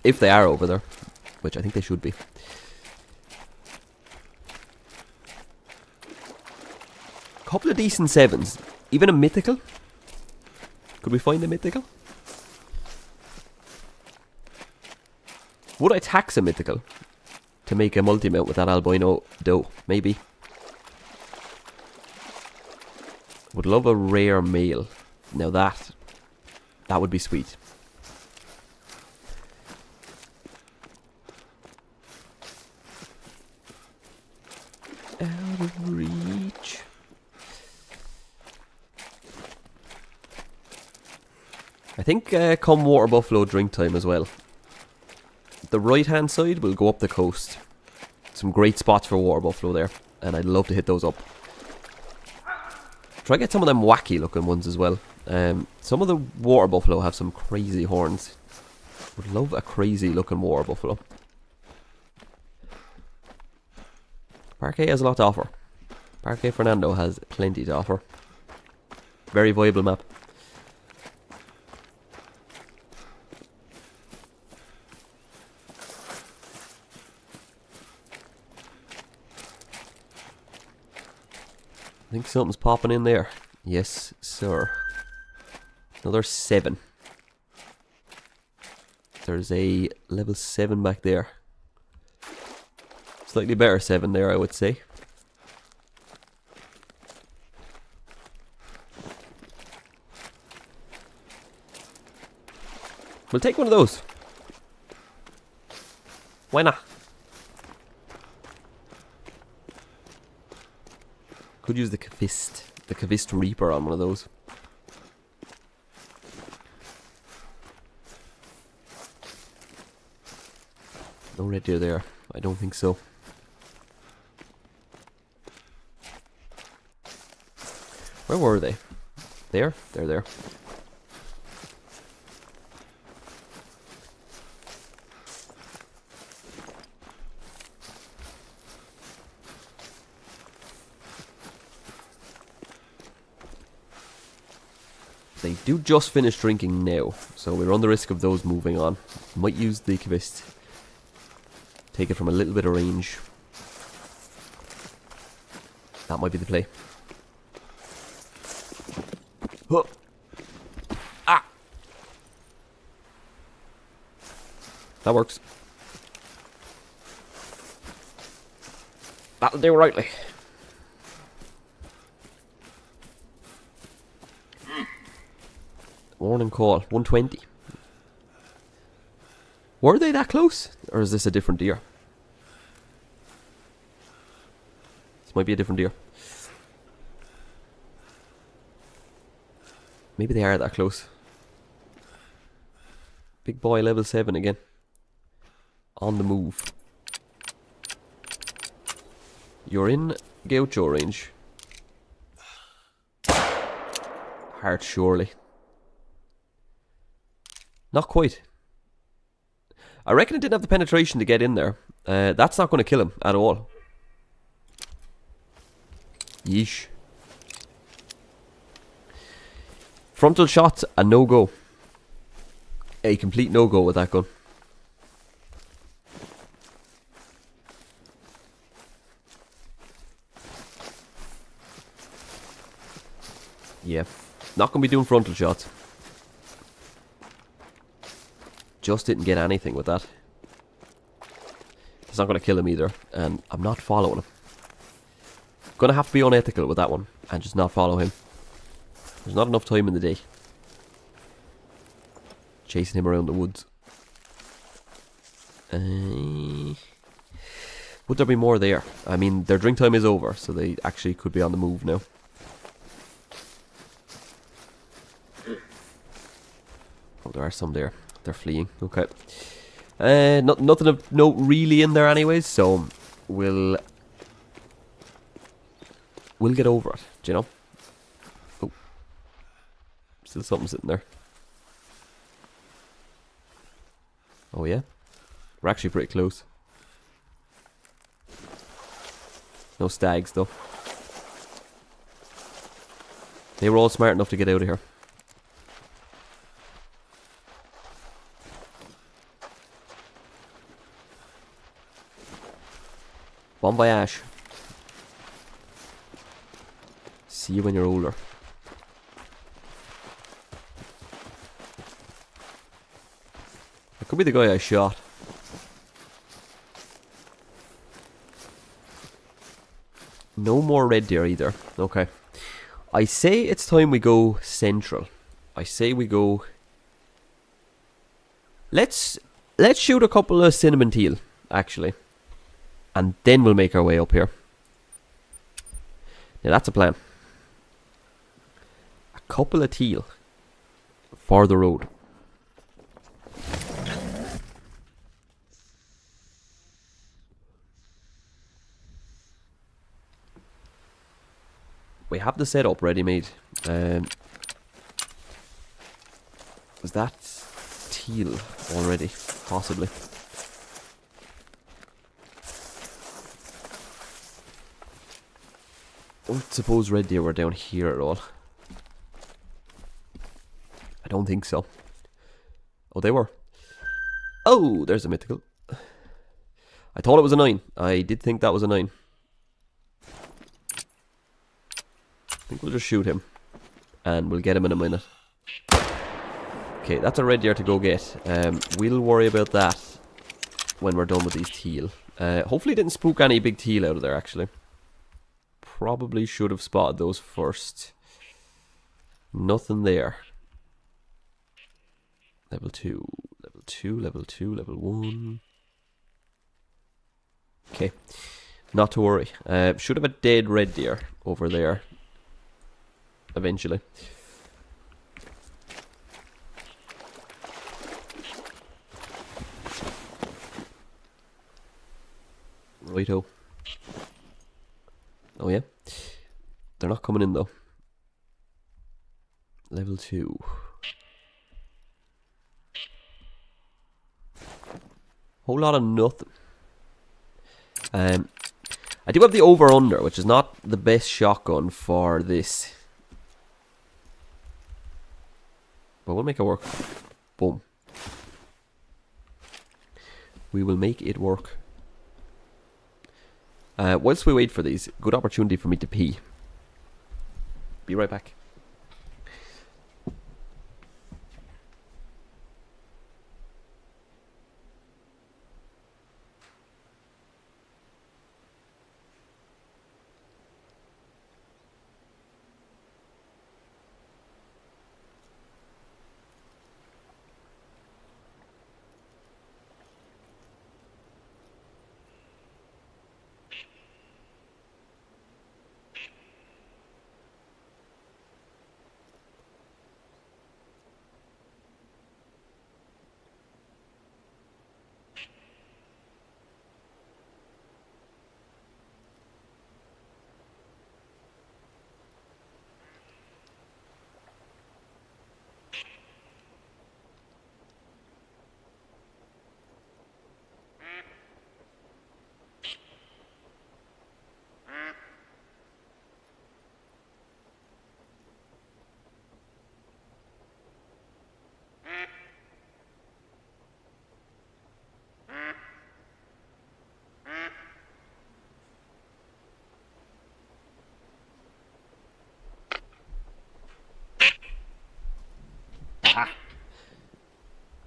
If they are over there, which I think they should be. Couple of decent 7s. Even a mythical. Could we find a mythical? Would I tax a mythical to make a multi-mount with that albino doe? Maybe. Would love a rare male. Now that would be sweet. Out of reach. I think come water buffalo drink time as well. The right hand side will go up the coast. Some great spots for water buffalo there, and I'd love to hit those up. Try to get some of them wacky looking ones as well. Some of the water buffalo have some crazy horns. Would love a crazy looking water buffalo. Parque has a lot to offer. Parque Fernando has plenty to offer. Very viable map. I think something's popping in there. Yes, sir. Another 7. There's a level 7 back there. Slightly better 7 there, I would say. We'll take one of those. Why not? Could use the Cavist Reaper on one of those. No red deer there. I don't think so. Where were they? There? They're there. They do just finish drinking now, so we run the risk of those moving on. Might use the Cavist. Take it from a little bit of range. That might be the play. Huh. Ah! That works. That'll do rightly. Warning call, 120. Were they that close? Or is this a different deer? This might be a different deer. Maybe they are that close. Big boy level 7 again. On the move. You're in Gaucho range. Hard surely. Not quite. I reckon it didn't have the penetration to get in there. That's not going to kill him at all. Yeesh. Frontal shot, a no-go. A complete no-go with that gun. Yeah. Not going to be doing frontal shots. Just didn't get anything with that. It's not going to kill him either, and I'm not following him. Gonna have to be unethical with that one and just not follow him. There's not enough time in the day. Chasing him around the woods. Would there be more there? I mean, their drink time is over, so they actually could be on the move now. Oh, there are some there. They're fleeing. Okay. Nothing of note really in there anyways, so we'll get over it, do you know? Oh. Still something sitting there. Oh yeah? We're actually pretty close. No stags though. They were all smart enough to get out of here. Bon voyage. See you when you're older. That could be the guy I shot. No more red deer either. Okay. I say it's time we go central. I say we go... Let's shoot a couple of cinnamon teal, actually. And then we'll make our way up here. Now that's a plan. A couple of teal. for the road. We have the setup ready-made. Is that teal already? Possibly. Don't suppose red deer were down here at all. I don't think so. Oh, they were. Oh, there's a mythical. I thought it was a 9. I did think that was a 9. I think we'll just shoot him. And we'll get him in a minute. Okay, that's a red deer to go get. We'll worry about that when we're done with these teal. Hopefully didn't spook any big teal out of there, actually. Probably should have spotted those first. Nothing there. Level 2, level 2, level 2, level 1. Okay, not to worry. Should have a dead red deer over there. Eventually. Righto. Oh yeah. They're not coming in though. Level 2. Whole lot of nothing. I do have the over-under, which is not the best shotgun for this. But we'll make it work. Boom. We will make it work. Whilst we wait for these, good opportunity for me to pee. Be right back.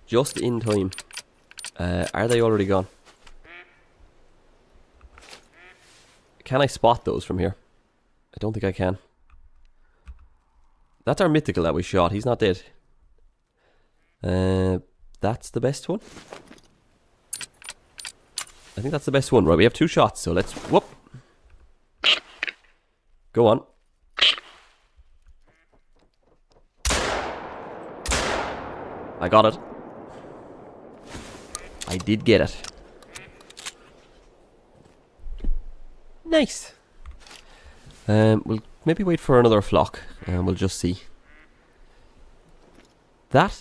Just in time. Are they already gone? Can I spot those from here? I don't think I can. That's our mythical that we shot. He's not dead. That's the best one. I think that's the best one. Right, we have 2 shots, so let's... Whoop! Go on. I got it. I did get it. Nice. We'll maybe wait for another flock and we'll just see. That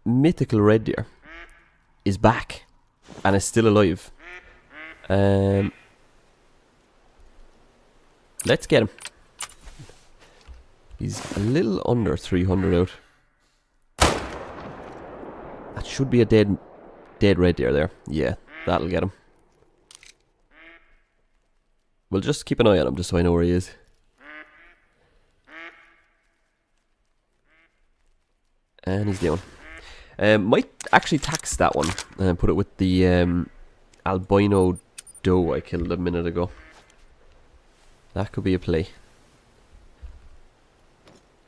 mythical red deer is back and is still alive. Let's get him. He's a little under 300 out. That should be a dead red deer there. Yeah, that'll get him. We'll just keep an eye on him just so I know where he is. And he's down. Might actually tax that one and put it with the albino doe I killed a minute ago. That could be a play.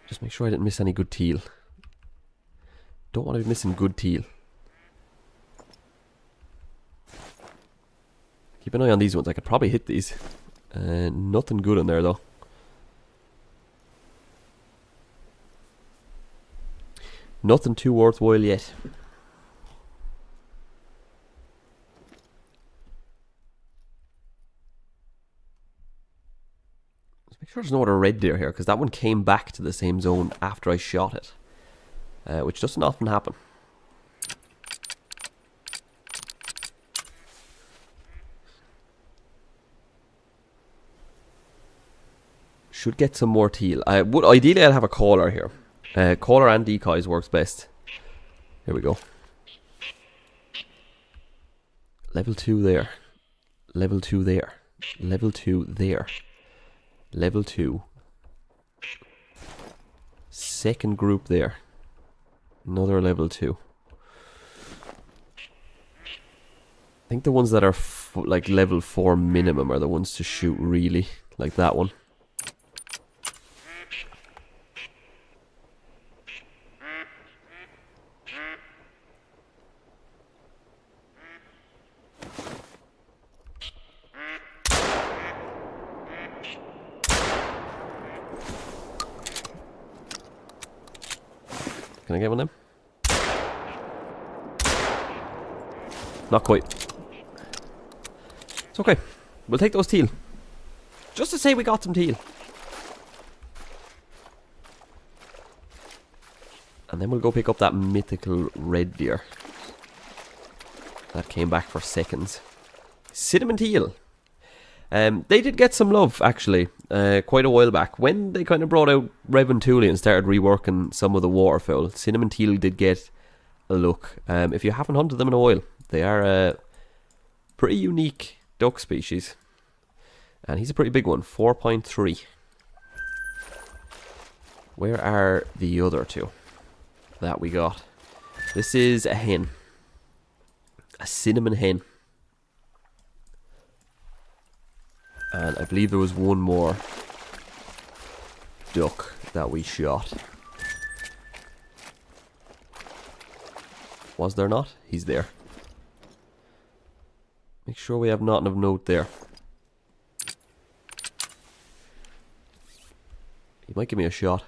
Just make sure I didn't miss any good teal. Don't want to be missing good teal. Keep an eye on these ones. I could probably hit these. Nothing good in there though. Nothing too worthwhile yet. Let's make sure there's no other red deer here, because that one came back to the same zone after I shot it. Which doesn't often happen. Should get some more teal. Ideally I'd have a caller here. Caller and decoys works best. Here we go. Level 2 there. Level 2 there. Level 2 there. Level 2. Second group there. Another level 2. I think the ones that are like level 4 minimum are the ones to shoot really. Like that one. Can I get one of them? Not quite. It's okay. We'll take those teal. Just to say we got some teal. And then we'll go pick up that mythical red deer. That came back for seconds. Cinnamon teal. They did get some love, actually, quite a while back. When they kind of brought out Revan Thule and started reworking some of the waterfowl, cinnamon teal did get a look. If you haven't hunted them in a while, they are a pretty unique duck species. And he's a pretty big one, 4.3. Where are the other two that we got? This is a hen. A cinnamon hen. And I believe there was one more duck that we shot. Was there not? He's there. Make sure we have nothing of note there. He might give me a shot.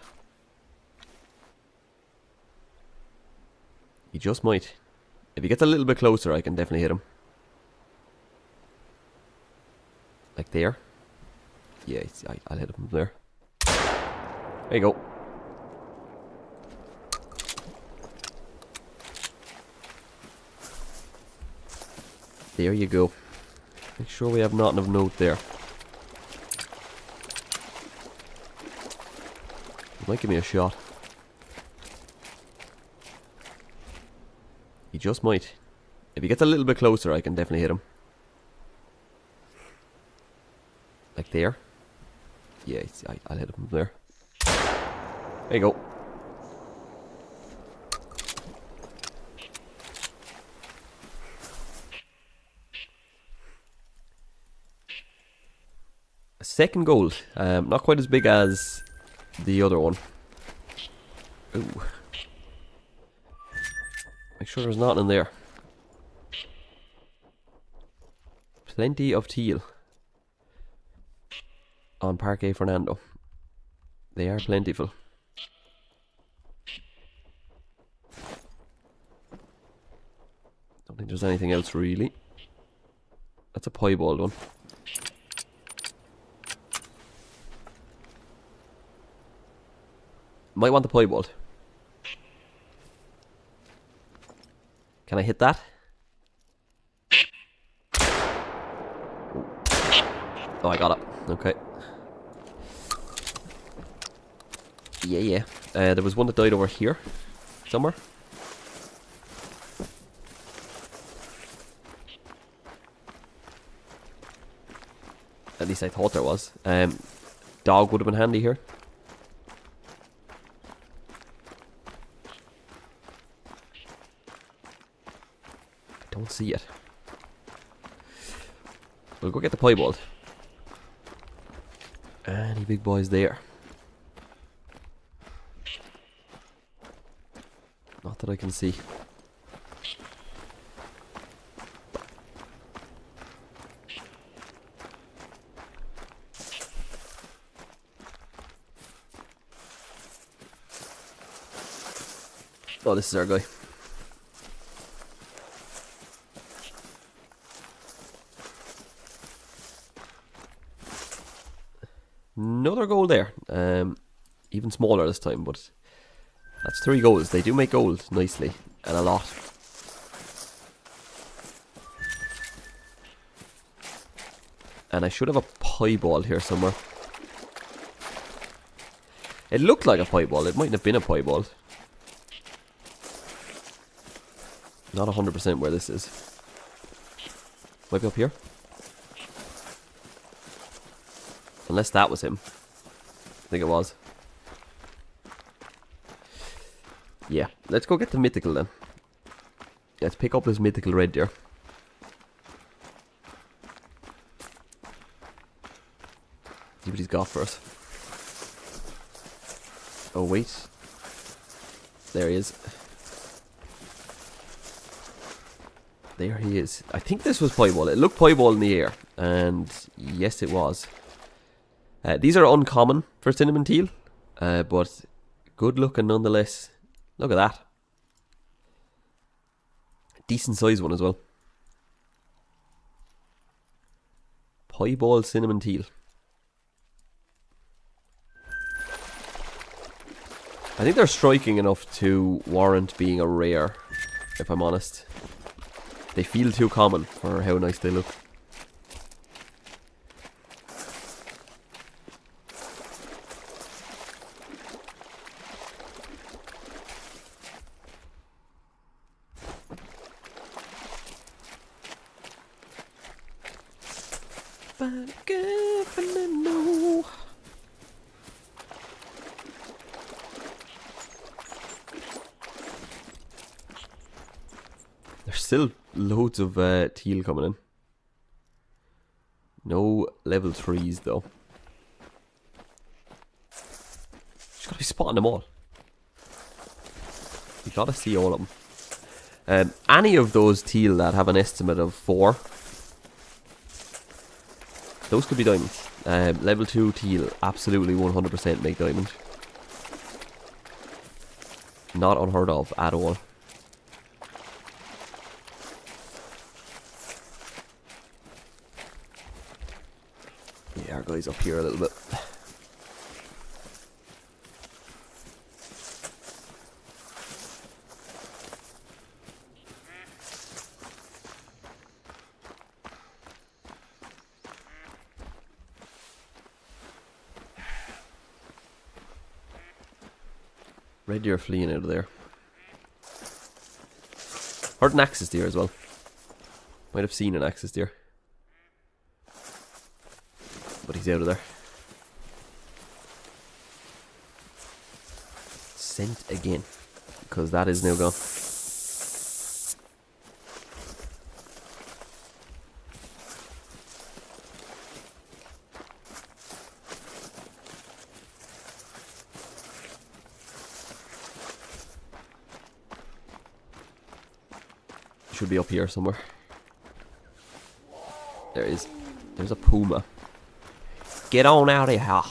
He just might. If he gets a little bit closer, I can definitely hit him. Like there. Yeah, I'll hit him from there. There you go. There you go. Make sure we have nothing of note there. He might give me a shot. He just might. If he gets a little bit closer, I can definitely hit him. Like there. Yeah, I'll hit him from there. There you go. A second gold. Not quite as big as the other one. Ooh. Make sure there's nothing in there. Plenty of teal on Parque Fernando. They are plentiful. Don't think there's anything else really. That's a piebald one. Might want the piebald. Can I hit that? Oh, I got it. Okay. Yeah. There was one that died over here. Somewhere. At least I thought there was. Dog would have been handy here. Don't see it. We'll go get the piebald. Any big boys there? Not that I can see. Oh, this is our guy. Another goal there. Even smaller this time, but that's 3 goals. They do make goals nicely, and a lot. And I should have a pie ball here somewhere. It looked like a pie ball. It mightn't have been a pie ball. Not 100% where this is. Might be up here. Unless that was him. I think it was. Yeah, let's go get the mythical then. Let's pick up this mythical red deer. See what he's got for us. Oh wait. There he is. There he is. I think this was pieball. It looked pieball in the air. And yes it was. These are uncommon for cinnamon teal. But good looking nonetheless. Look at that. Decent size one as well. Pieball cinnamon teal. I think they're striking enough to warrant being a rare, if I'm honest. They feel too common for how nice they look. Parque Fernando. There's still loads of teal coming in. No level 3s though. Just gotta be spotting them all. You gotta see all of them. Any of those teal that have an estimate of 4, those could be diamonds. Level 2 teal, absolutely 100% make diamond. Not unheard of at all. Yeah, our guy's up here a little bit. Red deer fleeing out of there. Heard an axis deer as well. Might have seen an axis deer. But he's out of there. Scent again. Because that is now gone. Should be up here somewhere. There is. There's a puma. Get on out of here.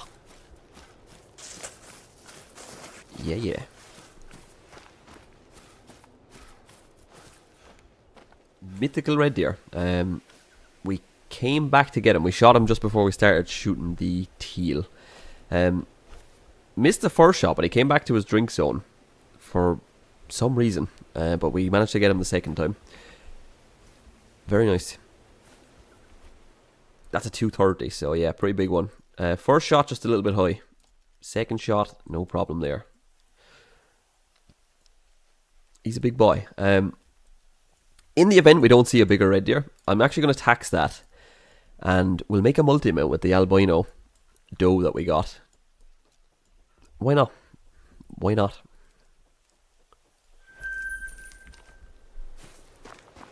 Yeah, yeah. Mythical red deer. We came back to get him. We shot him just before we started shooting the teal. Missed the first shot, but he came back to his drink zone for some reason. But we managed to get him the second time. Very nice. That's a 230, so yeah, pretty big one. First shot, just a little bit high. Second shot, no problem there. He's a big boy. In the event we don't see a bigger red deer, I'm actually going to tax that. And we'll make a multi-mount with the albino doe that we got. Why not? Why not?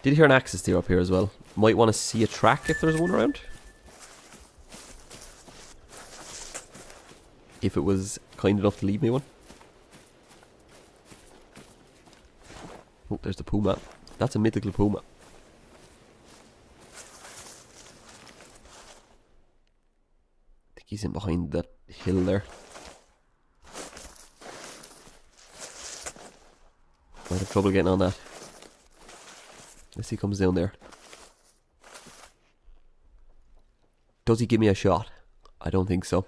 Did hear an axis deer up here as well. Might want to see a track if there's one around. If it was kind enough to leave me one. Oh, there's the puma. That's a mythical puma. I think he's in behind that hill there. Might have trouble getting on that. Unless he comes down there. Does he give me a shot? I don't think so.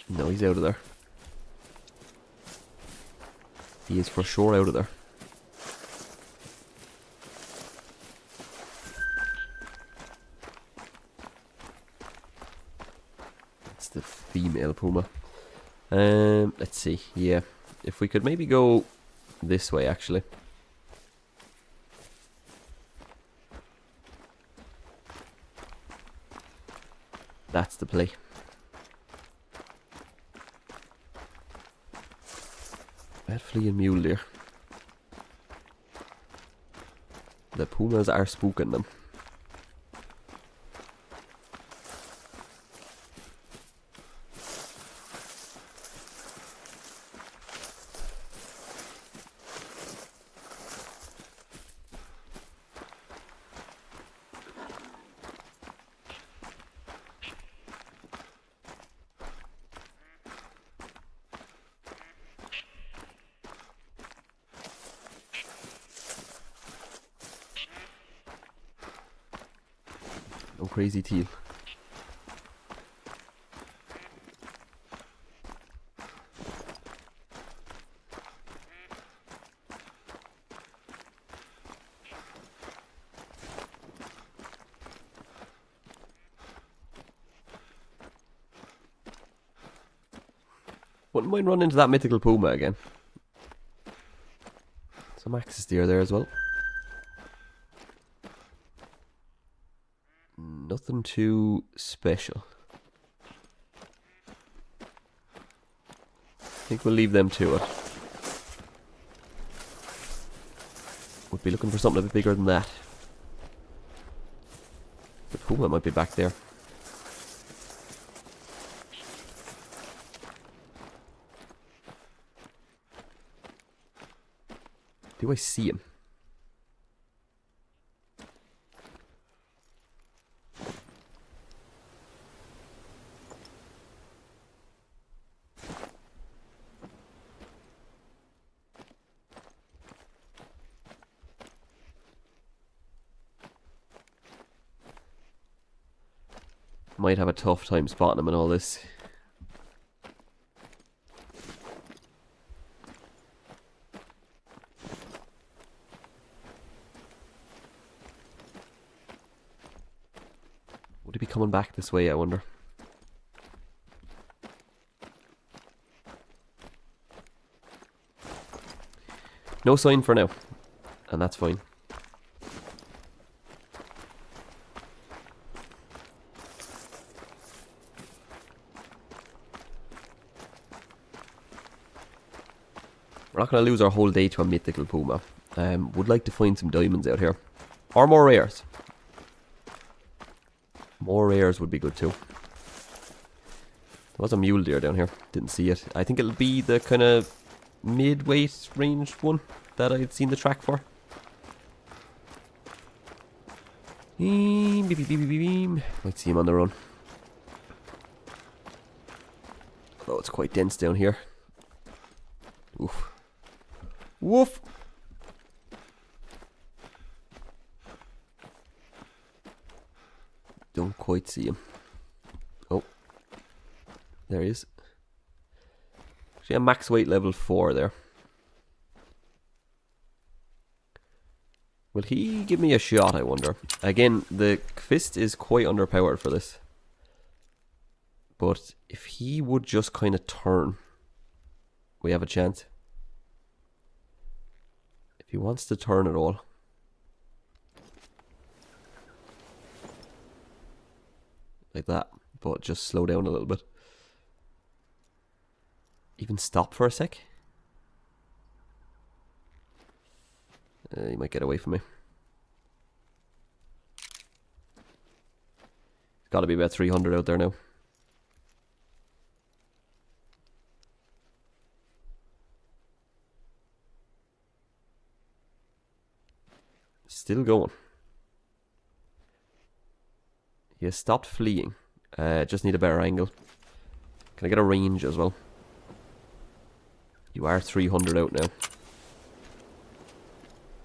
No, he's out of there. He is for sure out of there. It's the female puma. Let's see. Yeah, if we could maybe go this way, actually. That's the play. That fleeing mule deer. The pumas are spooking them. No crazy teal. Wouldn't mind running into that mythical puma again. Some axis deer there as well. Nothing too special. I think we'll leave them to it. Would be looking for something a bit bigger than that. The puma might be back there. Do I see him? Might have a tough time spotting him in all this. Would he be coming back this way, I wonder? No sign for now. And that's fine. We're not going to lose our whole day to a mythical puma. Would like to find some diamonds out here. Or more rares. More rares would be good too. There was a mule deer down here. Didn't see it. I think it'll be the kind of mid-weight ranged one that I'd seen the track for. Beam, beep, beep, beep, beep, beep. Might see him on the run. Although it's quite dense down here. Oof. Woof! Don't quite see him. Oh. There he is. Actually a max weight level 4 there. Will he give me a shot, I wonder? Again, the fist is quite underpowered for this. But if he would just kind of turn, we have a chance. If he wants to turn at all. Like that, but just slow down a little bit. Even stop for a sec. He might get away from me. It's got to be about 300 out there now. Still going. He has stopped fleeing. Just need a better angle. Can I get a range as well? You are 300 out now.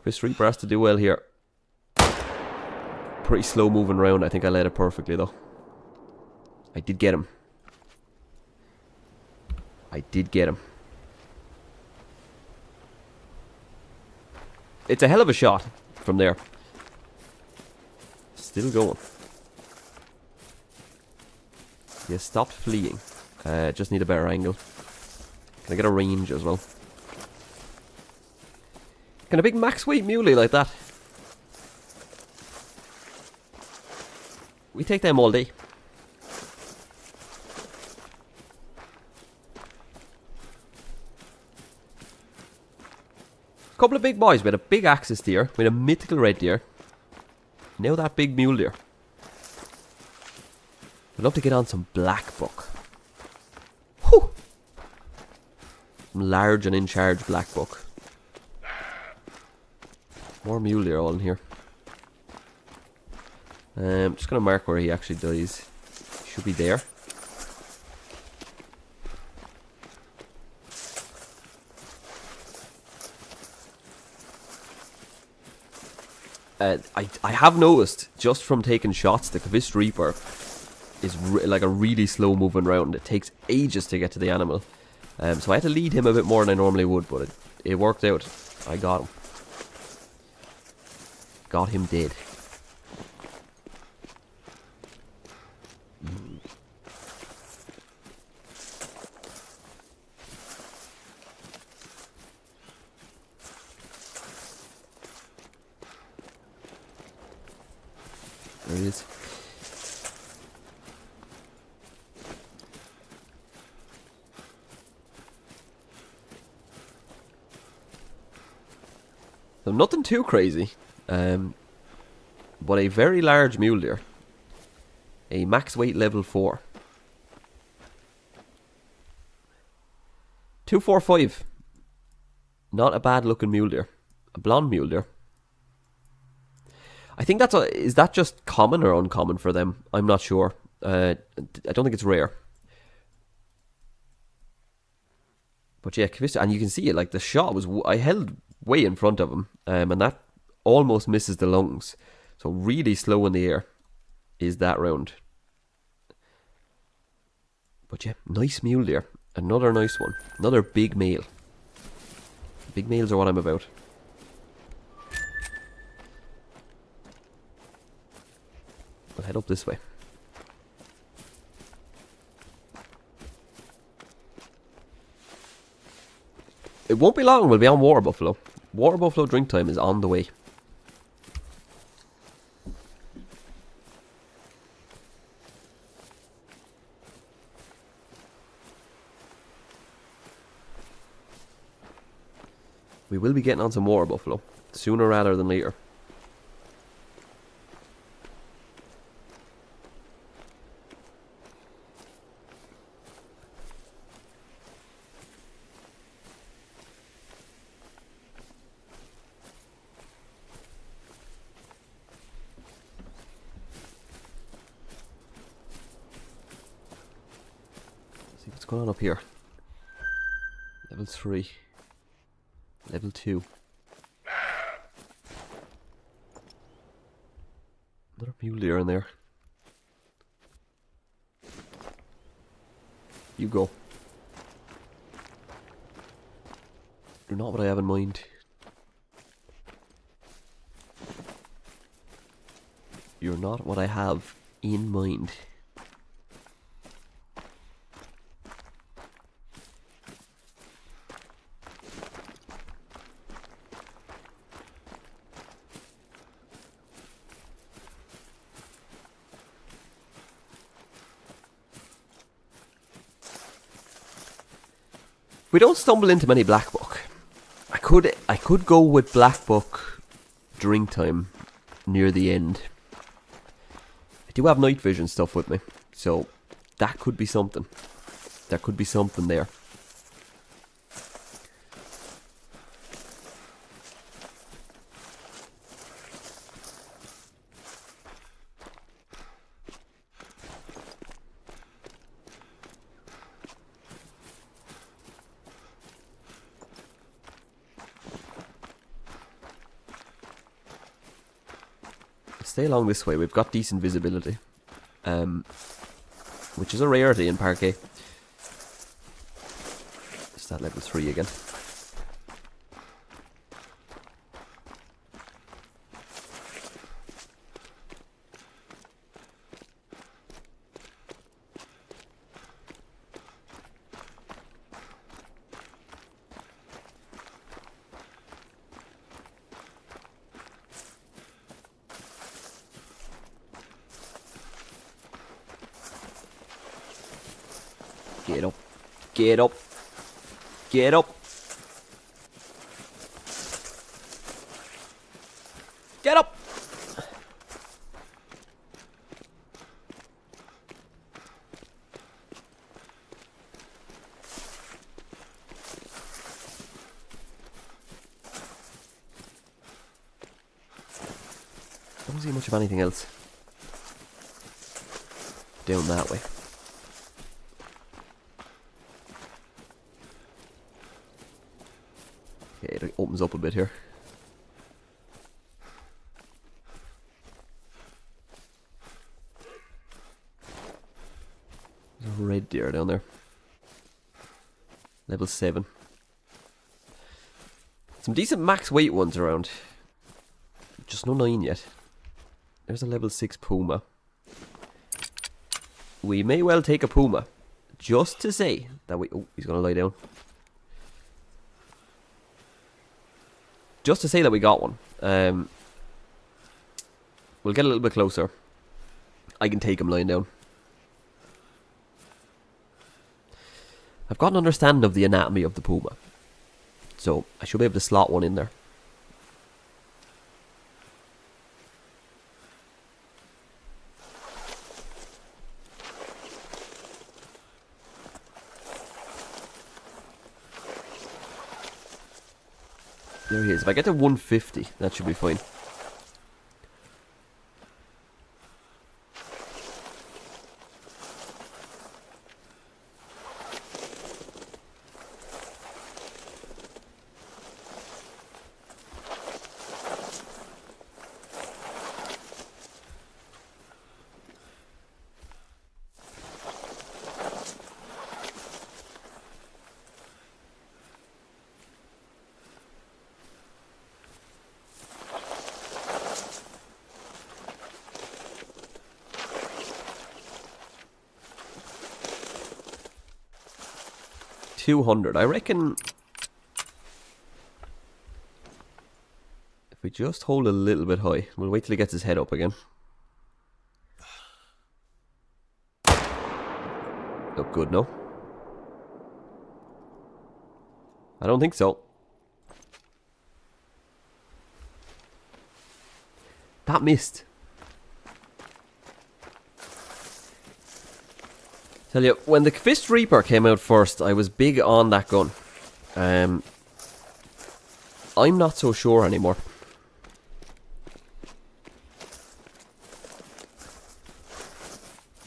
Chris Reaper has to do well here. Pretty slow moving around. I think I led it perfectly though. I did get him. I did get him. It's a hell of a shot from there. Still going. He has stopped fleeing. Just need a better angle. Can I get a range as well? Can a big max weight muley like that? We take them all day. Couple of big boys. We had a big axis deer. We had a mythical red deer. Now that big mule deer. I'd love to get on some black buck. Whew! Some large and in charge black buck. More mule deer all in here. I'm just gonna mark where he actually dies. Should be there. I have noticed just from taking shots, the Kvist Reaper is like a really slow moving round. It takes ages to get to the animal. So I had to lead him a bit more than I normally would, but it worked out. I got him. Got him dead. There he is. So nothing too crazy, but a very large mule deer. A max weight level 4. 245. Not a bad looking mule deer. A blonde mule deer. I think that's is that just common or uncommon for them? I'm not sure. I don't think it's rare. But yeah, Kvist, and you can see it, like the shot was, I held way in front of him, and that almost misses the lungs. So really slow in the air is that round. But yeah, nice mule deer. Another nice one. Another big male. Big males are what I'm about. I'll head up this way. It won't be long, we'll be on Water Buffalo. Water Buffalo drink time is on the way. We will be getting on some Water Buffalo, sooner rather than later. See what's going on up here. Level 3. Level 2. Another mule deer in there. You go. You're not what I have in mind. You're not what I have in mind. We don't stumble into many black buck. I could go with black buck drink time near the end. I do have night vision stuff with me, so that could be something. There could be something there. Stay along this way. We've got decent visibility, which is a rarity in Parque. It's that level 3 again. Get up. Get up. Get up. Get up. Don't see much of anything else down that way. Okay, it opens up a bit here. There's a red deer down there. Level 7. Some decent max weight ones around. Just no 9 yet. There's a level 6 puma. We may well take a puma. Just to say that we... Oh, he's going to lie down. Just to say that we got one. We'll get a little bit closer. I can take him lying down. I've got an understanding of the anatomy of the puma, so I should be able to slot one in there. There he is. If I get to 150, that should be fine. $200. I reckon if we just hold a little bit high, we'll wait till he gets his head up again. Look good, no? I don't think so. That missed. Tell you, when the Fist Reaper came out first, I was big on that gun. I'm not so sure anymore.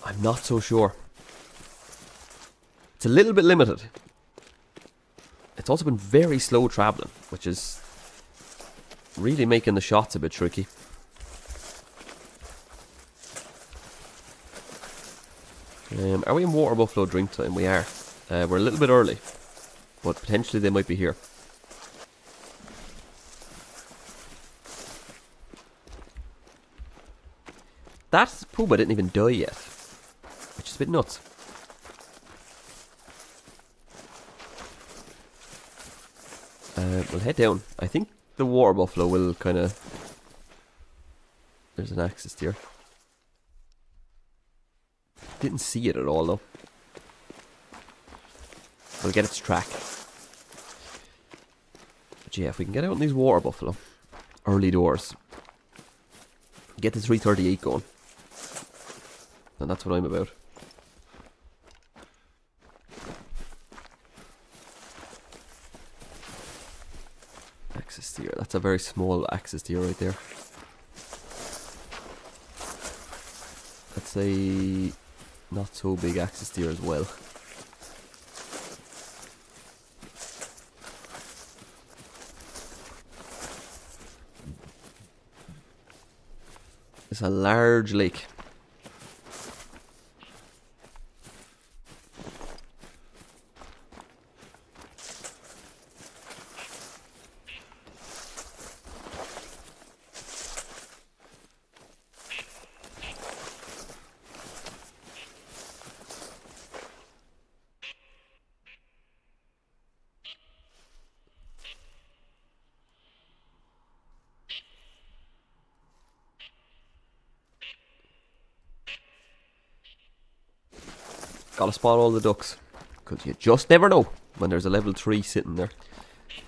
I'm not so sure. It's a little bit limited. It's also been very slow travelling, which is really making the shots a bit tricky. Are we in water buffalo drink time? We are. We're a little bit early, but potentially they might be here. That puma didn't even die yet, which is a bit nuts. We'll head down. I think the water buffalo will kind of... There's an axis here. Didn't see it at all though. We'll get its track. But yeah, if we can get out on these water buffalo early doors, get the 338 going, and that's what I'm about. Axis deer. That's a very small axis deer right there. That's a not so big axis deer as well. It's a large lake. Gotta spot all the ducks, because you just never know when there's a level 3 sitting there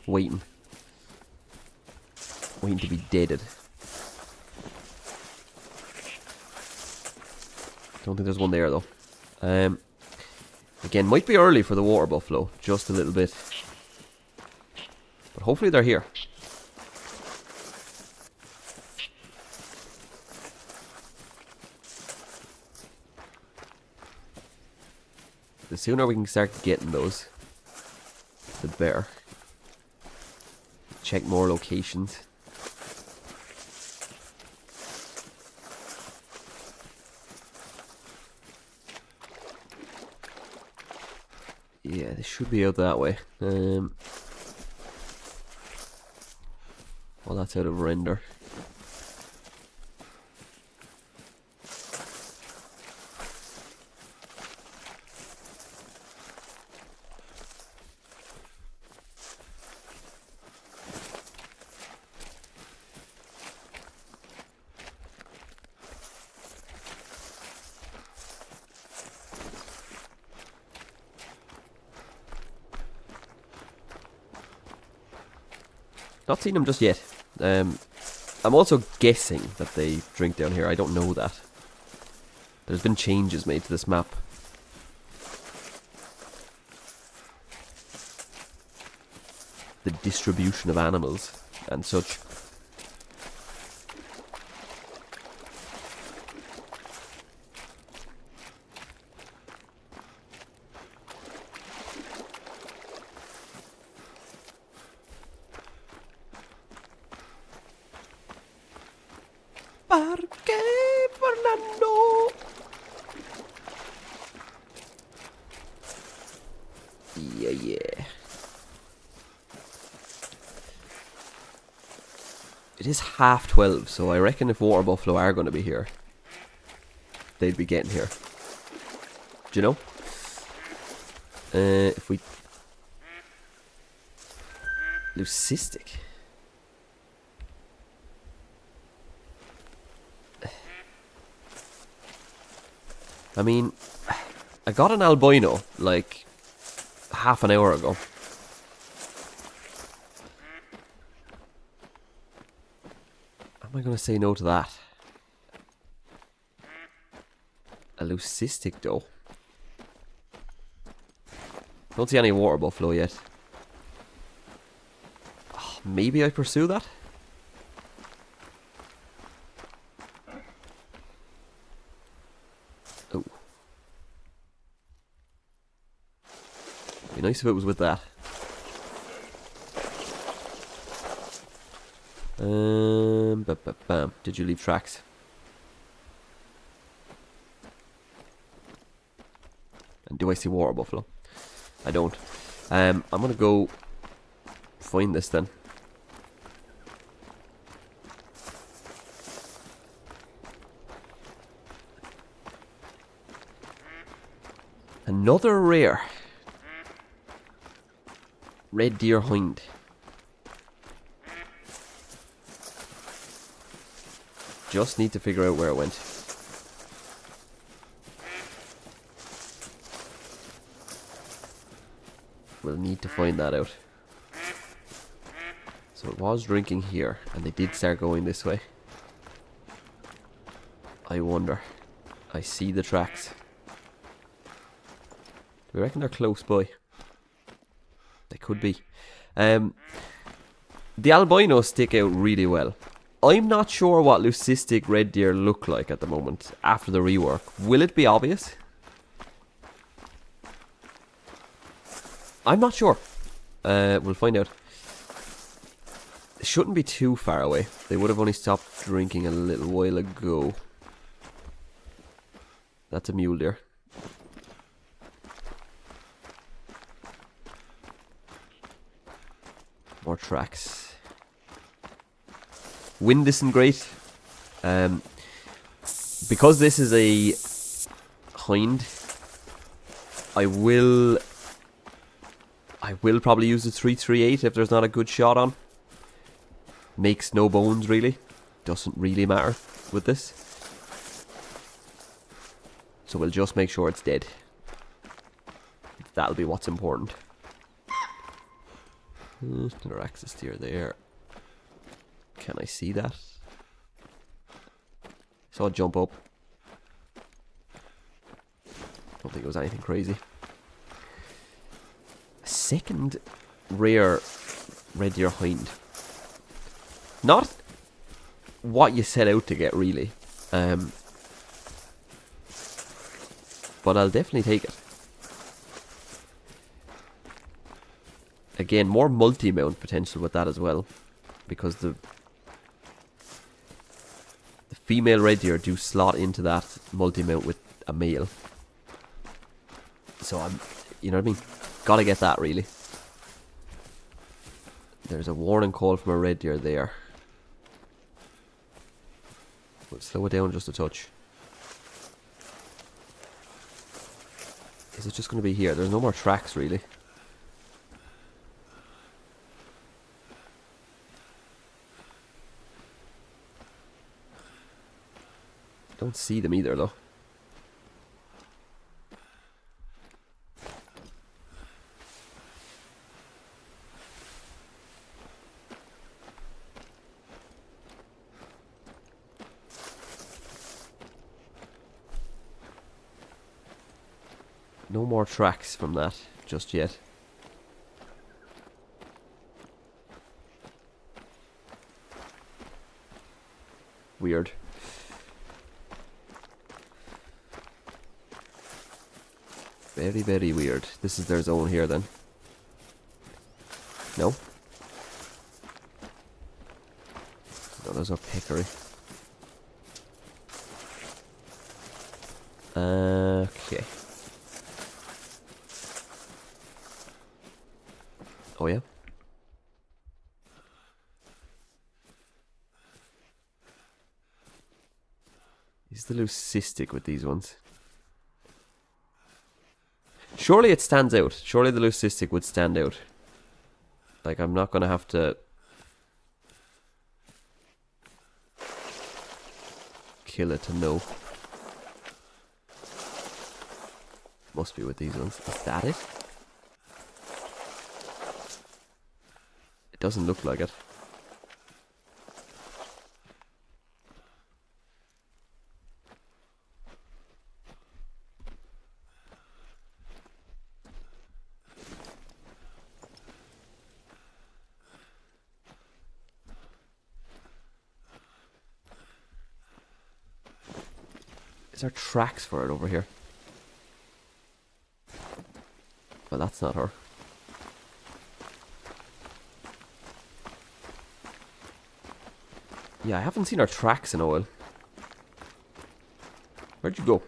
waiting to be deaded. Don't think there's one there though. Again, might be early for the water buffalo, just a little bit, but hopefully they're here. The sooner we can start getting those, the better. Check more locations. Yeah, they should be out that way. Well, that's out of render. Not seen them just yet. I'm also guessing that they drink down here. I don't know that. There's been changes made to this map. The distribution of animals and such. Parque Fernando. Yeah. It is 12:30, so I reckon if water buffalo are going to be here, they'd be getting here. Do you know? If we... Leucistic. I mean, I got an albino like half an hour ago. Am I going to say no to that? A leucistic though. Don't see any water buffalo yet. Oh, maybe I pursue that? Oh. Be nice if it was with that. Bam. Did you leave tracks? And do I see water buffalo? I don't. I'm gonna go find this then. Another rare red deer hind. Just need to figure out where it went. We'll need to find that out. So it was drinking here, and they did start going this way. I wonder. I see the tracks. Do we reckon they're close by? They could be. The albinos stick out really well. I'm not sure what leucistic red deer look like at the moment after the rework. Will it be obvious? I'm not sure. We'll find out. shouldn't be too far away. They would have only stopped drinking a little while ago. That's a mule deer. More tracks. Wind isn't great. Because this is a hind, I will probably use the 338 if there's not a good shot on. Makes no bones really. Doesn't really matter with this. So we'll just make sure it's dead. That'll be what's important. Another axis steer there. Can I see that? Saw it jump up. Don't think it was anything crazy. Second rare red deer hind. Not what you set out to get really. But I'll definitely take it. Again, more multi-mount potential with that as well. Because the female red deer do slot into that multi-mount with a male. So you know what I mean? Gotta get that really. There's a warning call from a red deer there. We'll slow it down just a touch. Is it just going to be here? There's no more tracks really. Don't see them either though. No more tracks from that just yet. Weird. Very, very weird. This is their zone here then. No? No, those are peccary. Okay. Oh yeah? Is the leucistic with these ones? Surely it stands out. Surely the leucistic would stand out. Like, I'm not going to have to kill it to know. Must be with these ones. Is that it? It doesn't look like it. Is there tracks for it over here? Well, that's not her. Yeah, I haven't seen her tracks in a while. Where'd you go?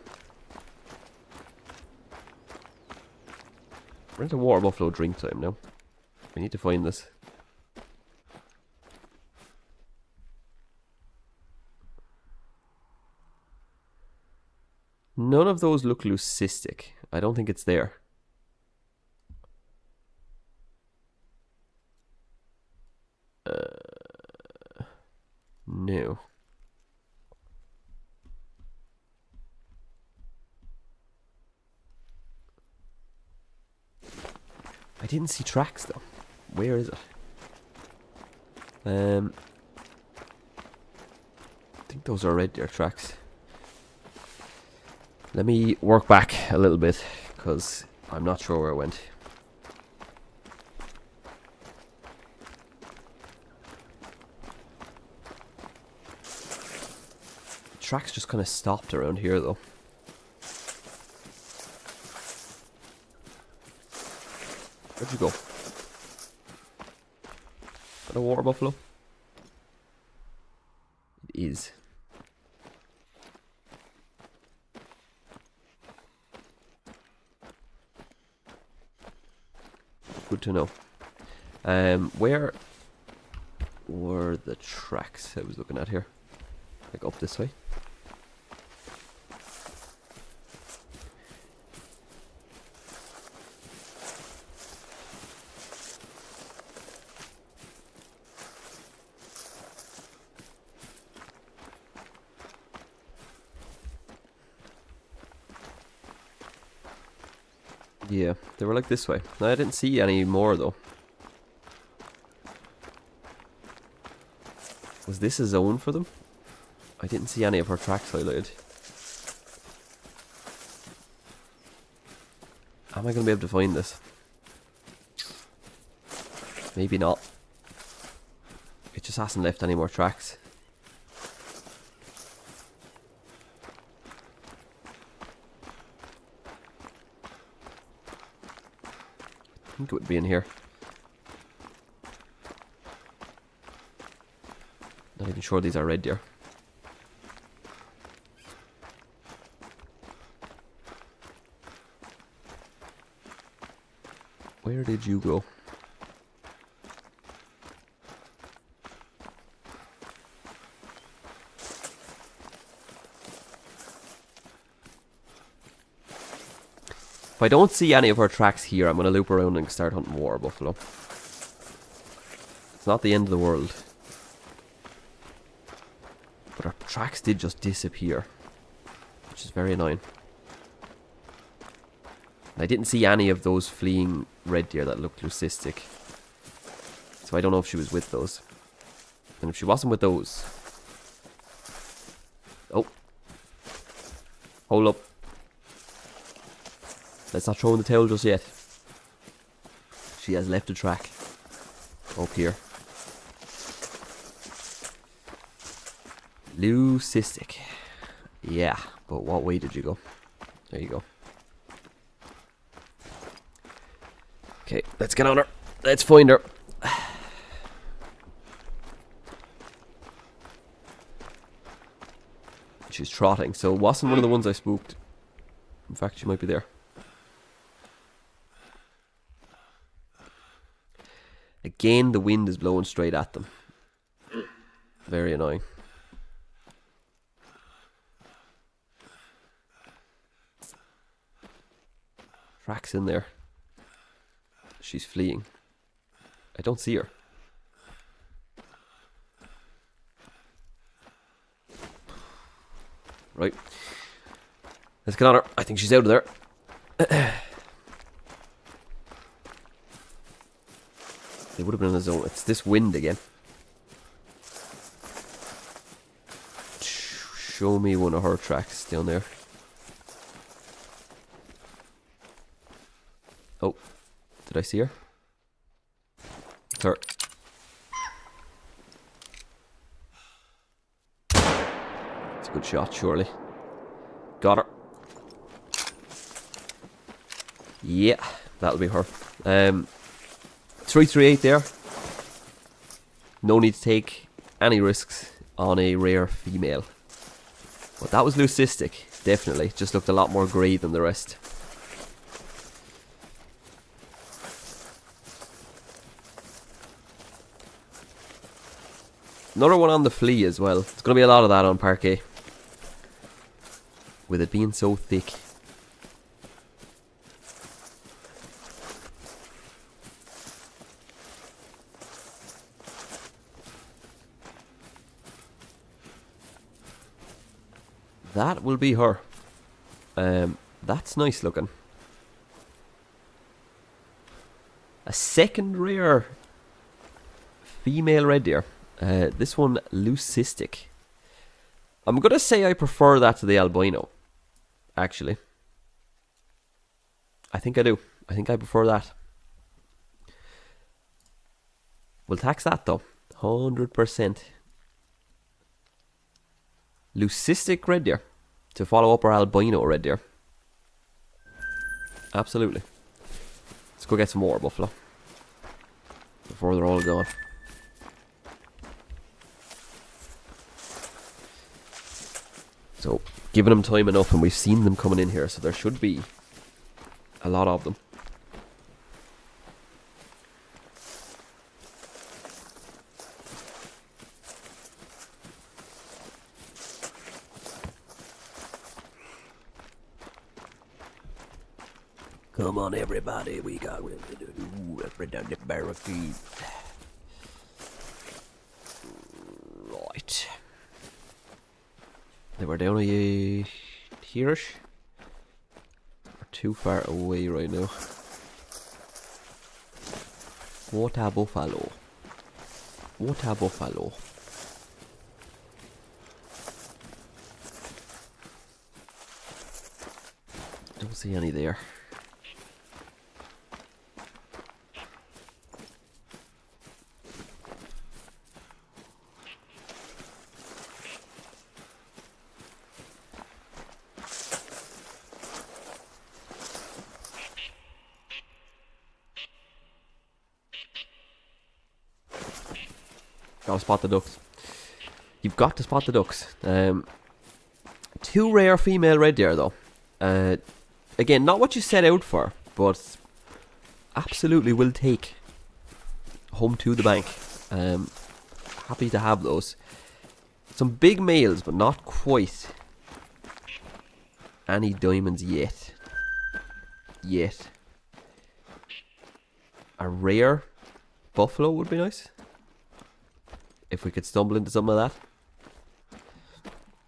We're into water buffalo drink time now. We need to find this. None of those look leucistic. I don't think it's there. No. I didn't see tracks though. Where is it? I think those are red deer tracks. Let me work back a little bit because I'm not sure where it went. Tracks just kind of stopped around here though. Where'd you go? Got a water buffalo? is. Good to know. Where were the tracks I was looking at here? Like up this way. Yeah, they were like this way. No, I didn't see any more though. Was this a zone for them? I didn't see any of her tracks highlighted. Am I going to be able to find this? Maybe not. It just hasn't left any more tracks. I think it would be in here. Not even sure these are red deer. Where did you go? If I don't see any of her tracks here, I'm going to loop around and start hunting more buffalo. It's not the end of the world. But her tracks did just disappear, which is very annoying. And I didn't see any of those fleeing red deer that looked leucistic. So I don't know if she was with those. And if she wasn't with those... Oh. Hold up. Let's not throw in the towel just yet. She has left a track. Up here. Leucistic. Yeah, but what way did you go? There you go. Okay, let's get on her. Let's find her. She's trotting, so it wasn't one of the ones I spooked. In fact, she might be there. Again, the wind is blowing straight at them. Very annoying. Tracks in there. She's fleeing. I don't see her. Right. Let's get on her. I think she's out of there. They would have been in the zone. It's this wind again. Show me one of her tracks down there. Oh. Did I see her? It's her. It's a good shot, surely. Got her. Yeah, that'll be her. 338 there. No need to take any risks on a rare female. But that was leucistic, definitely. Just looked a lot more grey than the rest. Another one on the flea as well. There's going to be a lot of that on Parque. With it being so thick. That will be her. That's nice looking. A second rare female red deer. This one, leucistic. I'm going to say I prefer that to the albino. Actually. I think I do. I think I prefer that. We'll tax that though. 100%. Leucistic red deer. To follow up our albino red deer. Absolutely. Let's go get some more buffalo. Before they're all gone. So, giving them time enough, and we've seen them coming in here, so there should be a lot of them. Come on, everybody, we got right down the barricade. Right. They were down here-ish. We're too far away right now. What a buffalo. What a buffalo. Don't see any there. Gotta spot the ducks. You've got to spot the ducks. 2 rare female red deer though. Again, not what you set out for, but absolutely will take home to the bank. Happy to have those. Some big males, but not quite any diamonds yet. A rare buffalo would be nice. If we could stumble into something like that.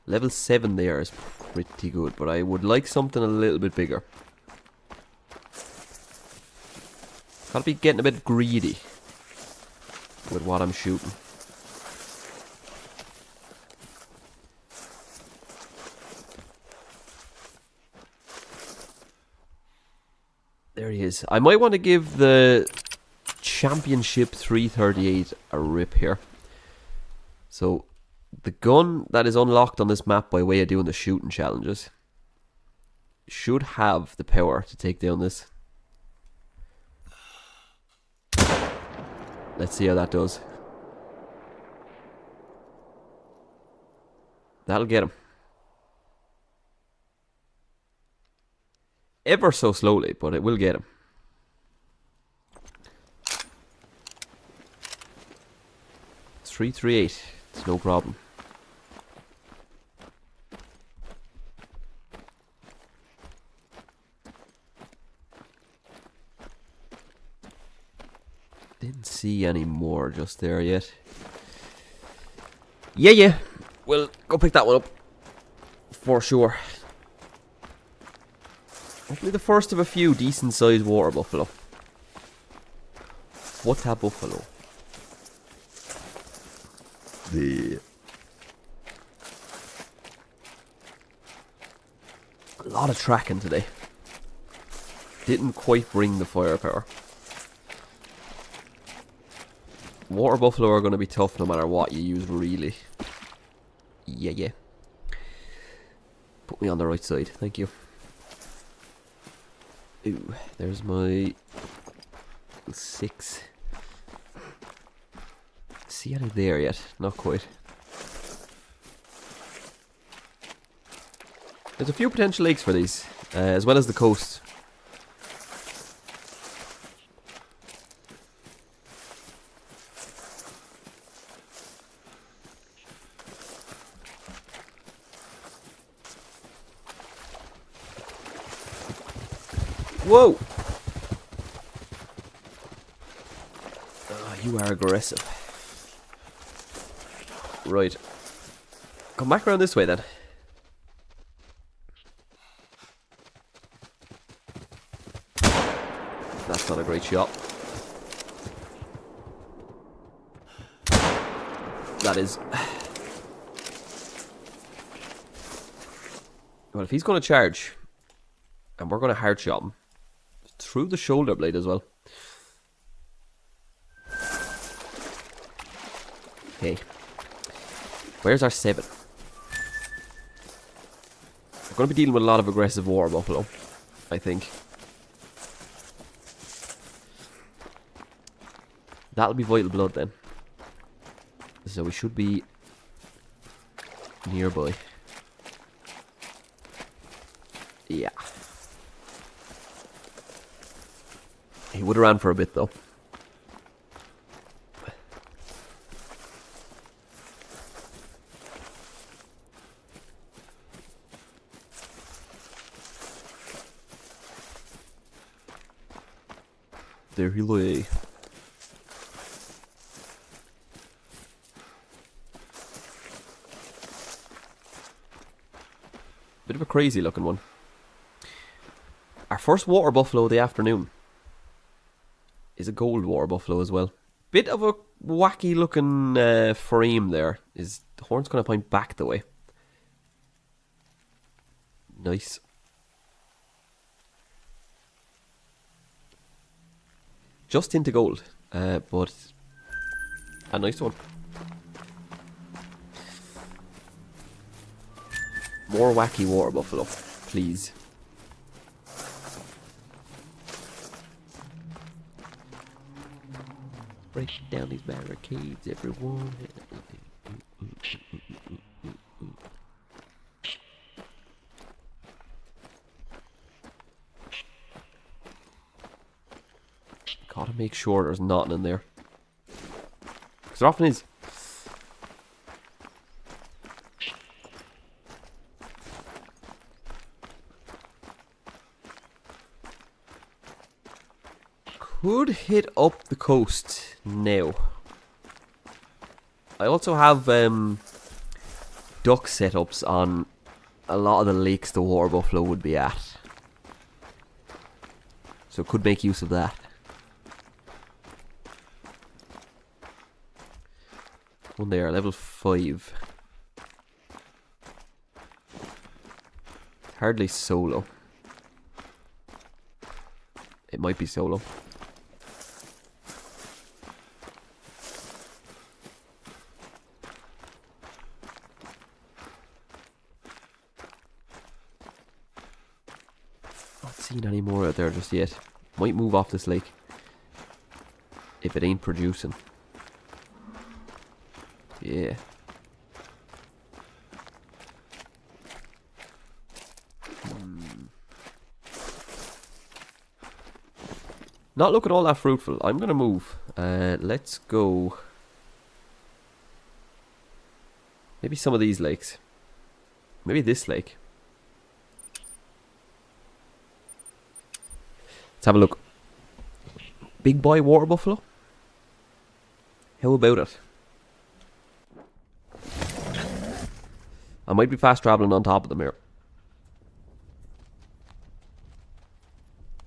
Level 7 there is pretty good, but I would like something a little bit bigger. Gotta be getting a bit greedy with what I'm shooting. There he is. I might want to give the Championship 338 a rip here. So, the gun that is unlocked on this map by way of doing the shooting challenges should have the power to take down this. Let's see how that does. That'll get him. Ever so slowly, but it will get him. It's 338. It's no problem. Didn't see any more just there yet. Yeah. We'll go pick that one up. For sure. Hopefully the first of a few decent sized water buffalo. What a buffalo. A lot of tracking today. Didn't quite bring the firepower. Water buffalo are going to be tough no matter what you use, really. Yeah. Put me on the right side, thank you. Ooh, there's my 6. See any there yet? Not quite. There's a few potential lakes for these, as well as the coast. Whoa! Oh, you are aggressive. Right. Come back around this way then. That's not a great shot. That is. Well, if he's going to charge, and we're going to hard shot him through the shoulder blade as well. Okay. Where's our 7? We're going to be dealing with a lot of aggressive water buffalo, I think. That'll be vital blood then. So we should be nearby. Yeah. He would have ran for a bit though. There he lay. Bit of a crazy looking one. Our first water buffalo of the afternoon is a gold water buffalo as well. Bit of a wacky looking frame there. The horn's going to point back the way. Nice. Just into gold, but a nice one. More wacky water buffalo, please. Breaking down these barricades, everyone. Gotta make sure there's nothing in there. Because there often is. Could hit up the coast now. I also have duck setups on a lot of the lakes the water buffalo would be at. So could make use of that. One there, level 5. Hardly solo. It might be solo. Not seeing any more out there just yet. Might move off this lake if it ain't producing. Yeah. Not looking all that fruitful. I'm gonna move. Let's go. Maybe some of these lakes. Maybe this lake. Let's have a look. Big boy water buffalo. How about it? I might be fast traveling on top of them here.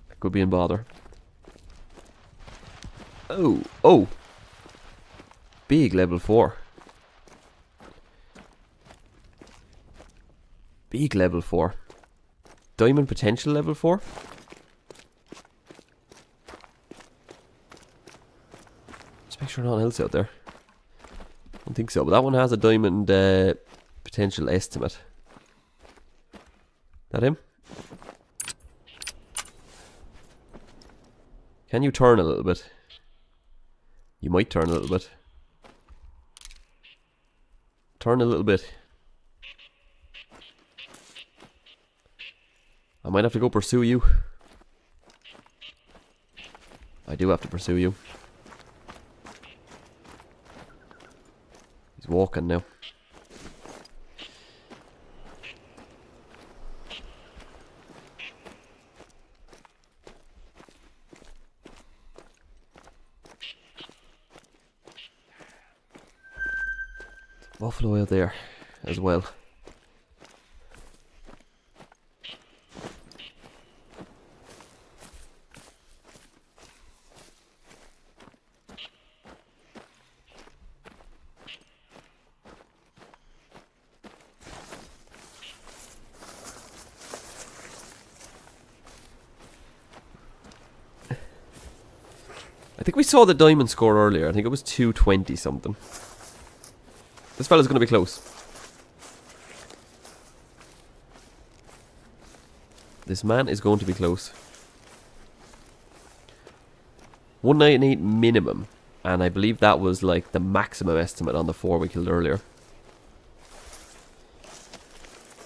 I could be in bother. Oh. Big level 4. Big level 4. Diamond potential level 4. Let's make sure nothing else out there. I don't think so, but that one has a diamond potential estimate. That him? Can you turn a little bit? You might turn a little bit. Turn a little bit. I might have to go pursue you. I do have to pursue you. He's walking now. Buffalo out there as well. I think we saw the diamond score earlier. I think it was 220 something. This fella's going to be close. This man is going to be close. 198 minimum. And I believe that was like the maximum estimate on the 4 we killed earlier.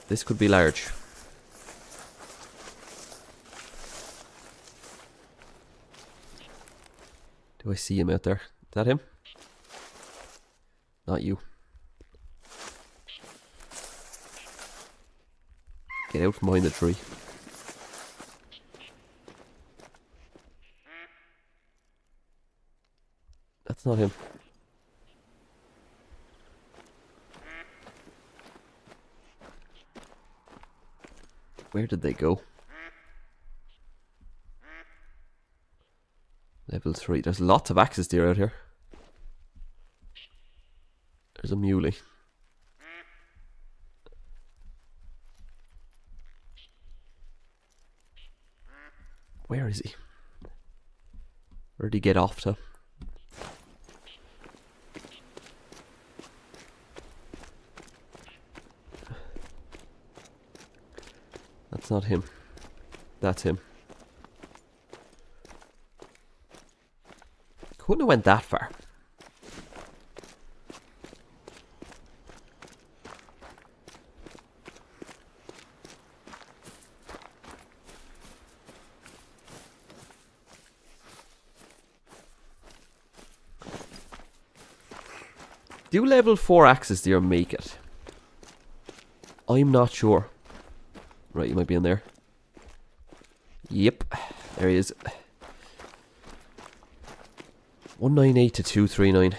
This could be large. Do I see him out there? Is that him? Not you. Get out from behind the tree. That's not him. Where did they go? Level 3. There's lots of axis deer out here. There's a muley. Where is he? Where did he get off to? That's not him. That's him. Couldn't have went that far. Do level 4 axis deer make it? I'm not sure. Right, you might be in there. Yep, there he is. 198 to 239.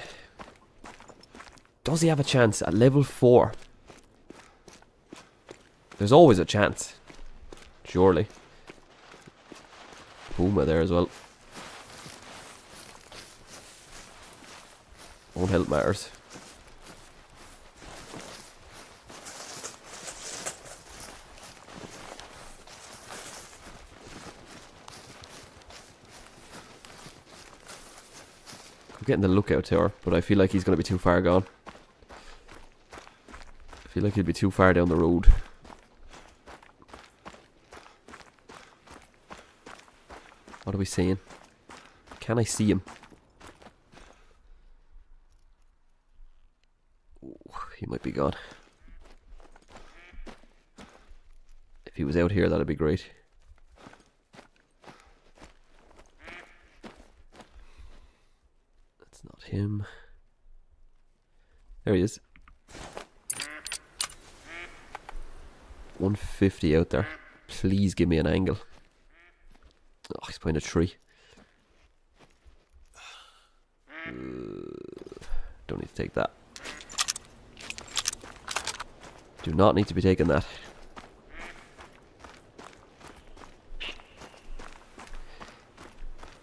Does he have a chance at level 4? There's always a chance. Surely. Puma there as well. Won't help matters. Getting the lookout tower, but I feel like he's going to be too far gone. I feel like he'll be too far down the road. What are we seeing? Can I see him? Ooh, he might be gone. If he was out here, that'd be great. Not him. There he is. 150 out there. Please give me an angle. Oh, he's behind a tree. Don't need to take that. Do not need to be taking that.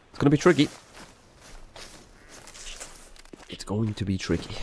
It's going to be tricky. It's going to be tricky.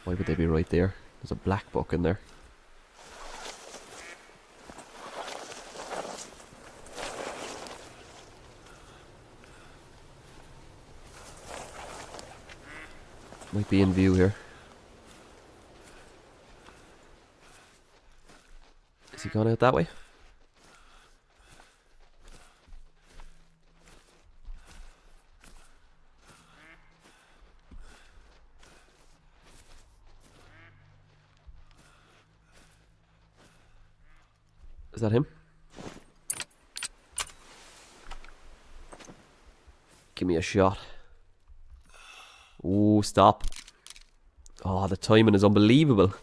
Why would they be right there? There's a black buck in there. Might be in view here. Is he gone out that way? Is that him? Give me a shot. Oh, stop. Oh, the timing is unbelievable.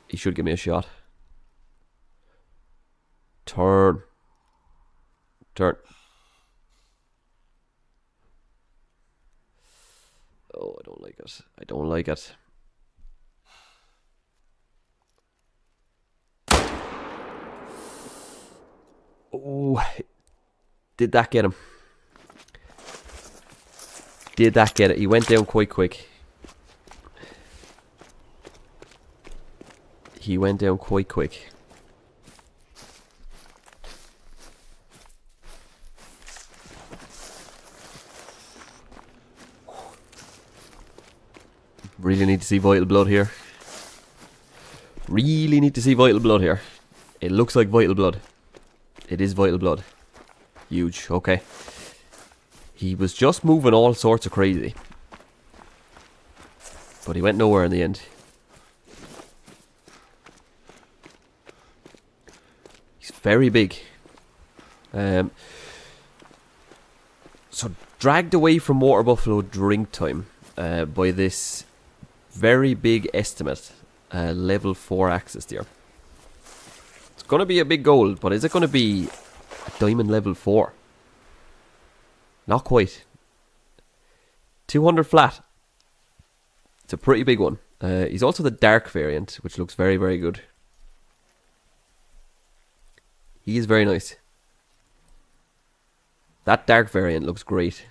He should give me a shot. Turn. Turn. Oh, I don't like it. I don't like it. Oh, did that get him? Did that get it? He went down quite quick. He went down quite quick. Really need to see vital blood here. Really need to see vital blood here. It looks like vital blood. It is vital blood. Huge, okay. He was just moving all sorts of crazy. But he went nowhere in the end. He's very big. So dragged away from water buffalo drink time by this very big estimate level 4 axis deer. It's going to be a big goal, but is it going to be a diamond level 4? Not quite. 200 flat. It's a pretty big one. He's also the dark variant, which looks very, very good. He is very nice. That dark variant looks great.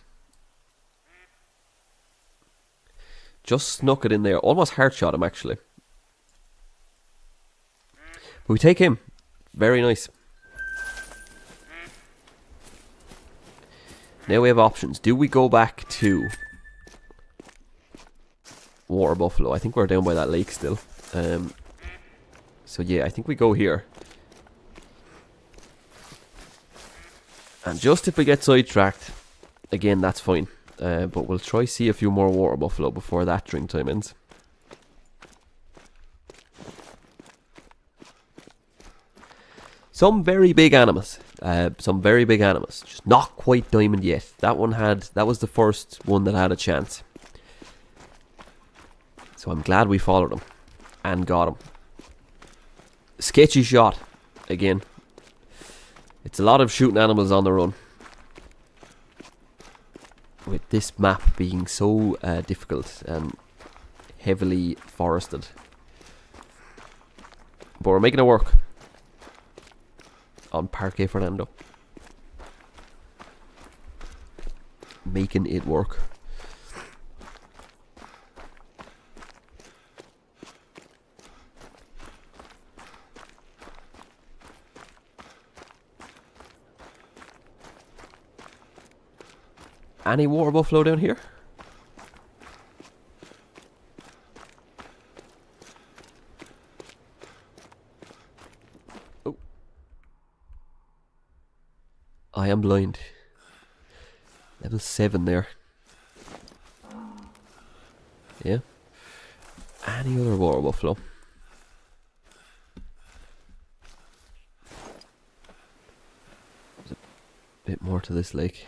Just snuck it in there. Almost heart shot him, actually. But we take him. Very nice. Now we have options. Do we go back to water buffalo? I think we're down by that lake still. So yeah, I think we go here. And just if we get sidetracked, again, that's fine. But we'll try see a few more water buffalo before that drink time ends. Some very big animals. Just not quite diamond yet. That was the first one that had a chance. So I'm glad we followed him and got him. Sketchy shot again. It's a lot of shooting animals on the run. With this map being so difficult and heavily forested. But we're making it work. On Parque Fernando. Making it work. Any water buffalo down here? Oh. I am blind. Level 7 there. Yeah. Any other water buffalo? There's a bit more to this lake.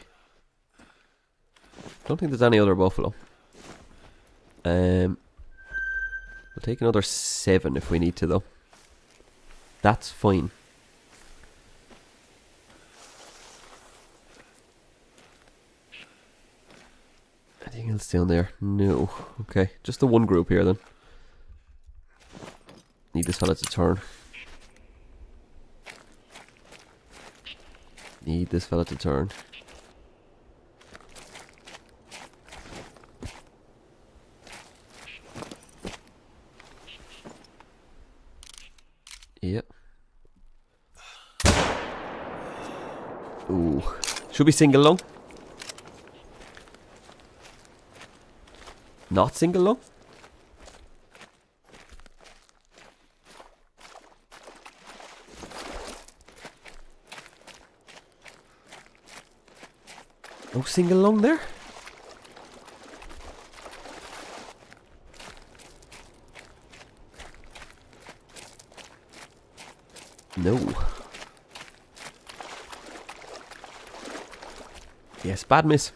Don't think there's any other buffalo. We'll take another 7 if we need to, though. That's fine. Anything else down there? No. Okay, just the one group here then. Need this fella to turn. Need this fella to turn. Yep. Ooh. Should we single long? Not single long? No single long there? No. Yes, bad miss.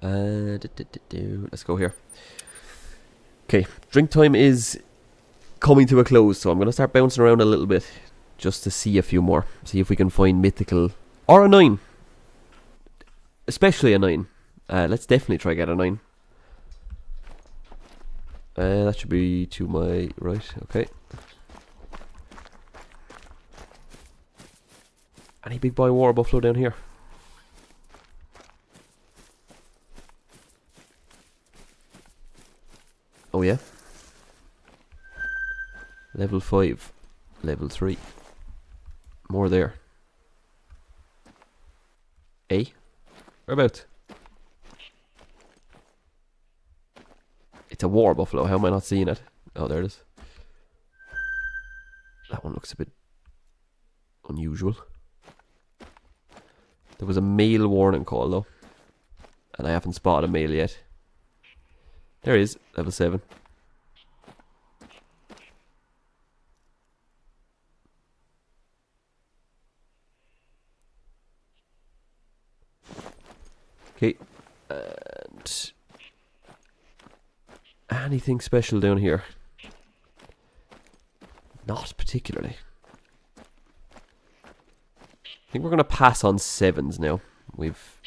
Let's go here. Okay, drink time is coming to a close, so I'm going to start bouncing around a little bit just to see a few more. See if we can find mythical or a 9. Especially a 9. Let's definitely try get a 9. That should be to my right. Okay. Any big boy water buffalo down here? Oh yeah. Level 5. Level 3. More there. A? Whereabouts? It's a war buffalo. How am I not seeing it? Oh, there it is. That one looks a bit unusual. There was a male warning call though. And I haven't spotted a male yet. There he is, level 7. Okay. And anything special down here? Not particularly. I think we're going to pass on 7s now. We've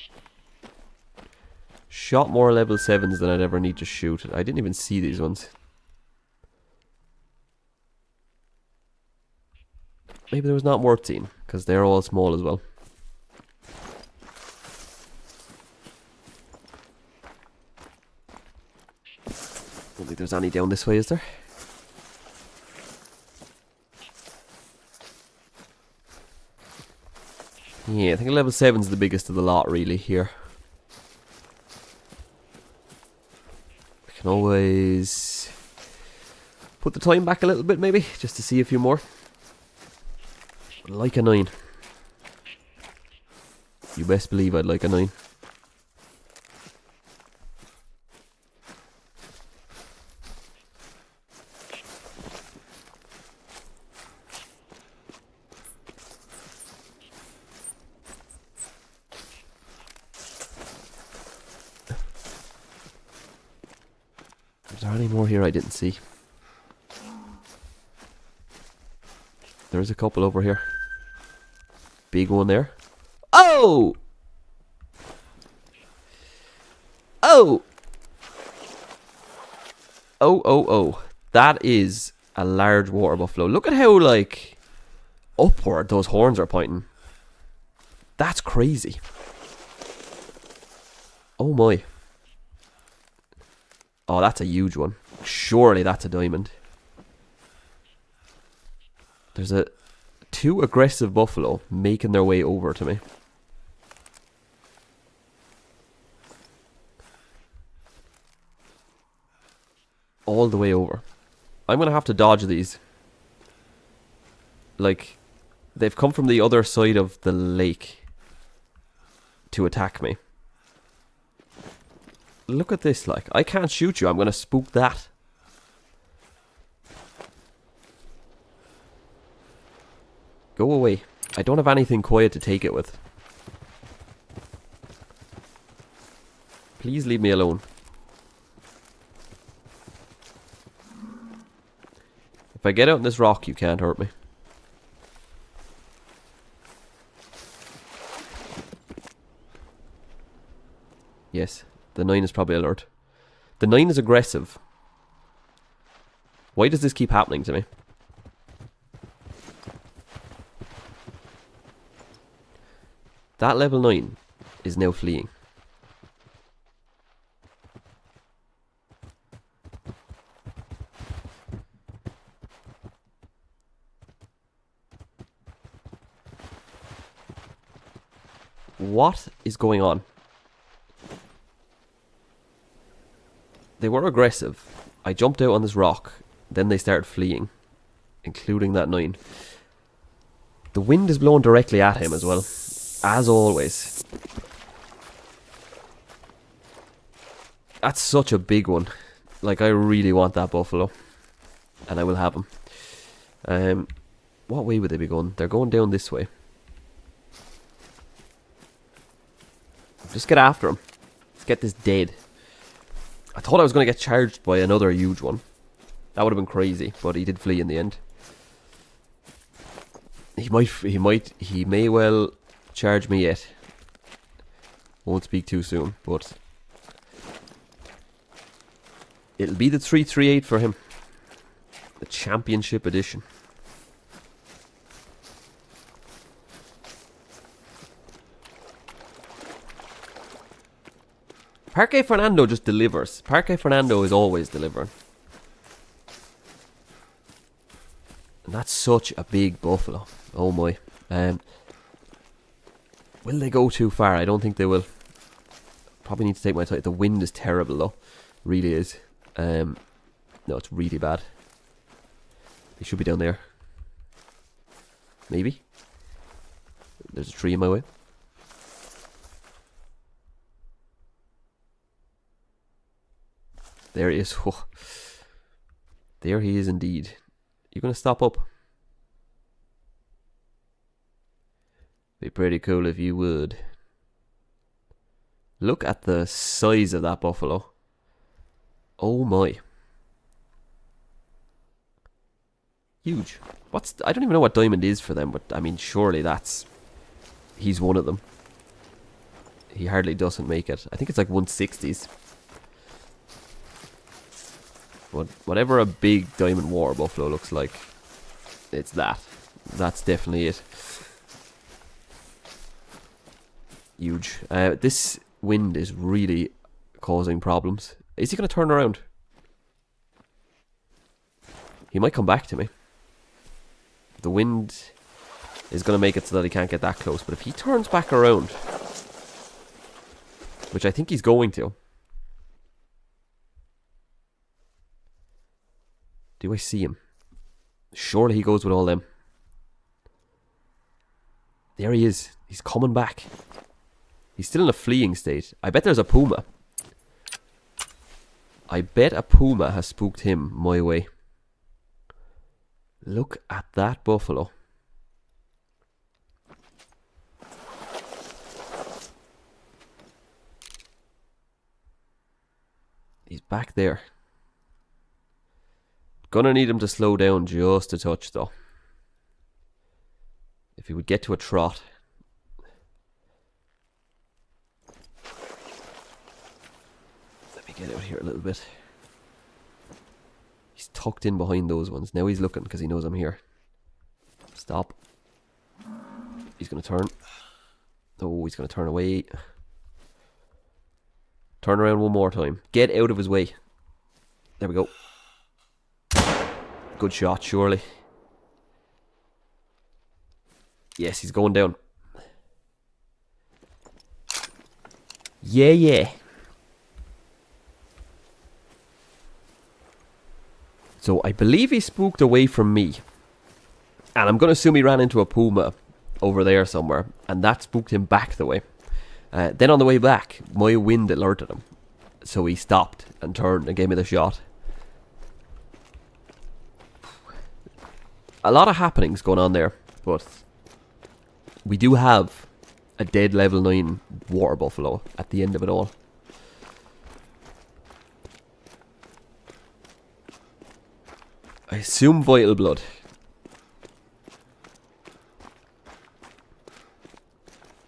shot more level 7s than I'd ever need to shoot. I didn't even see these ones. Maybe there was not worth seeing, because they're all small as well. Don't think there's any down this way, is there? Yeah, I think level 7's the biggest of the lot really here. We can always put the time back a little bit maybe, just to see a few more. I'd like a 9. You best believe I'd like a 9. Is there any more here I didn't see? There's a couple over here. Big one there. Oh! Oh! Oh. That is a large water buffalo. Look at how, like, upward those horns are pointing. That's crazy. Oh my. Oh, that's a huge one. Surely that's a diamond. There's a 2 aggressive buffalo making their way over to me. All the way over. I'm going to have to dodge these. Like, they've come from the other side of the lake to attack me. Look at this, like, I can't shoot you. I'm going to spook that. Go away. I don't have anything quiet to take it with. Please leave me alone. If I get out on this rock, you can't hurt me. Yes, the 9 is probably alert. The 9 is aggressive. Why does this keep happening to me? That level 9 is now fleeing. What is going on? They were aggressive. I jumped out on this rock. Then they started fleeing. Including that 9. The wind is blowing directly at him as well. As always. That's such a big one. Like, I really want that buffalo. And I will have him. What way would they be going? They're going down this way. Just get after him. Let's get this dead. I thought I was going to get charged by another huge one. That would have been crazy, but he did flee in the end. He may well charge me yet. Won't speak too soon, but it'll be the 338 for him. The championship edition. Parque Fernando just delivers. Parque Fernando is always delivering. that's such a big buffalo. Oh my. Will they go too far? I don't think they will. Probably need to take my time. The wind is terrible though. Really is. No, it's really bad. They should be down there. Maybe. There's a tree in my way. There he is. Oh. There he is indeed. You're going to stop up? Be pretty cool if you would. Look at the size of that buffalo. Oh my. Huge. I don't even know what diamond is for them, but I mean, surely he's one of them. He hardly doesn't make it. I think it's like 160s. But whatever a big diamond water buffalo looks like, it's that. That's definitely it. Huge. This wind is really causing problems. Is he going to turn around? He might come back to me. The wind is going to make it so that he can't get that close. But if he turns back around, which I think he's going to. Do I see him? Surely he goes with all them. There he is. He's coming back. He's still in a fleeing state. I bet there's a puma. I bet a puma has spooked him my way. Look at that buffalo. He's back there. Gonna need him to slow down just a touch though. If he would get to a trot. Let me get out here a little bit. He's tucked in behind those ones. Now he's looking because he knows I'm here. Stop. He's going to turn. Oh, he's going to turn away. Turn around one more time. Get out of his way. There we go. Good shot, surely. Yes, he's going down. Yeah, yeah. So I believe he spooked away from me. And I'm going to assume he ran into a puma over there somewhere. And that spooked him back the way. Then on the way back, my wind alerted him. So he stopped and turned and gave me the shot. A lot of happenings going on there. But we do have a dead level 9 water buffalo at the end of it all. I assume vital blood.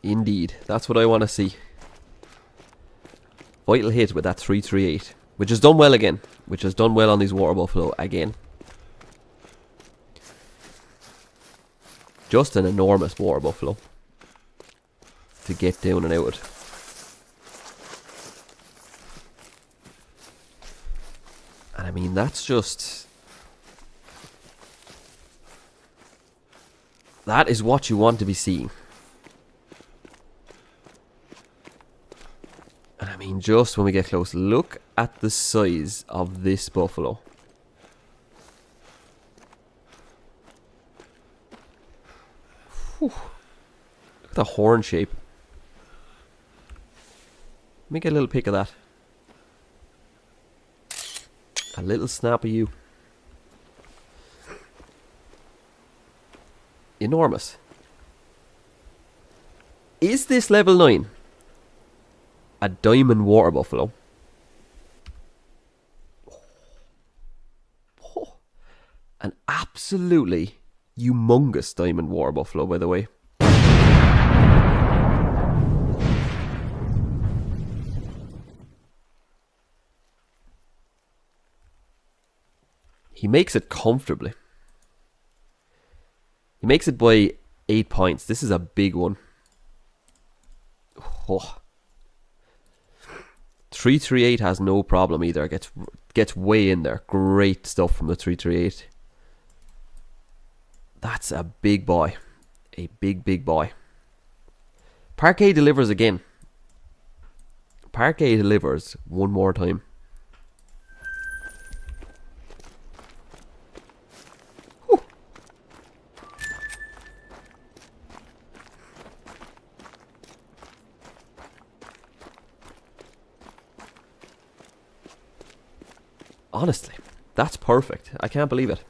Indeed, that's what I want to see. Vital hit with that 338, which has done well again. Which has done well on these water buffalo again. Just an enormous water buffalo to get down and out. And I mean, that's just... that is what you want to be seeing. And I mean, just when we get close, look at the size of this buffalo. Whew. Look at the horn shape. Let me get a little pic of that. A little snap of you. Enormous. Is this level 9 a diamond water buffalo? Oh, an absolutely humongous diamond water buffalo, by the way. He makes it comfortably. He makes it by 8 points. This is a big one. Oh. 338 has no problem either. Gets way in there. Great stuff from the 338. That's a big boy. A big, big boy. Parque delivers again. Parque delivers one more time. Whew. Honestly, that's perfect. I can't believe it.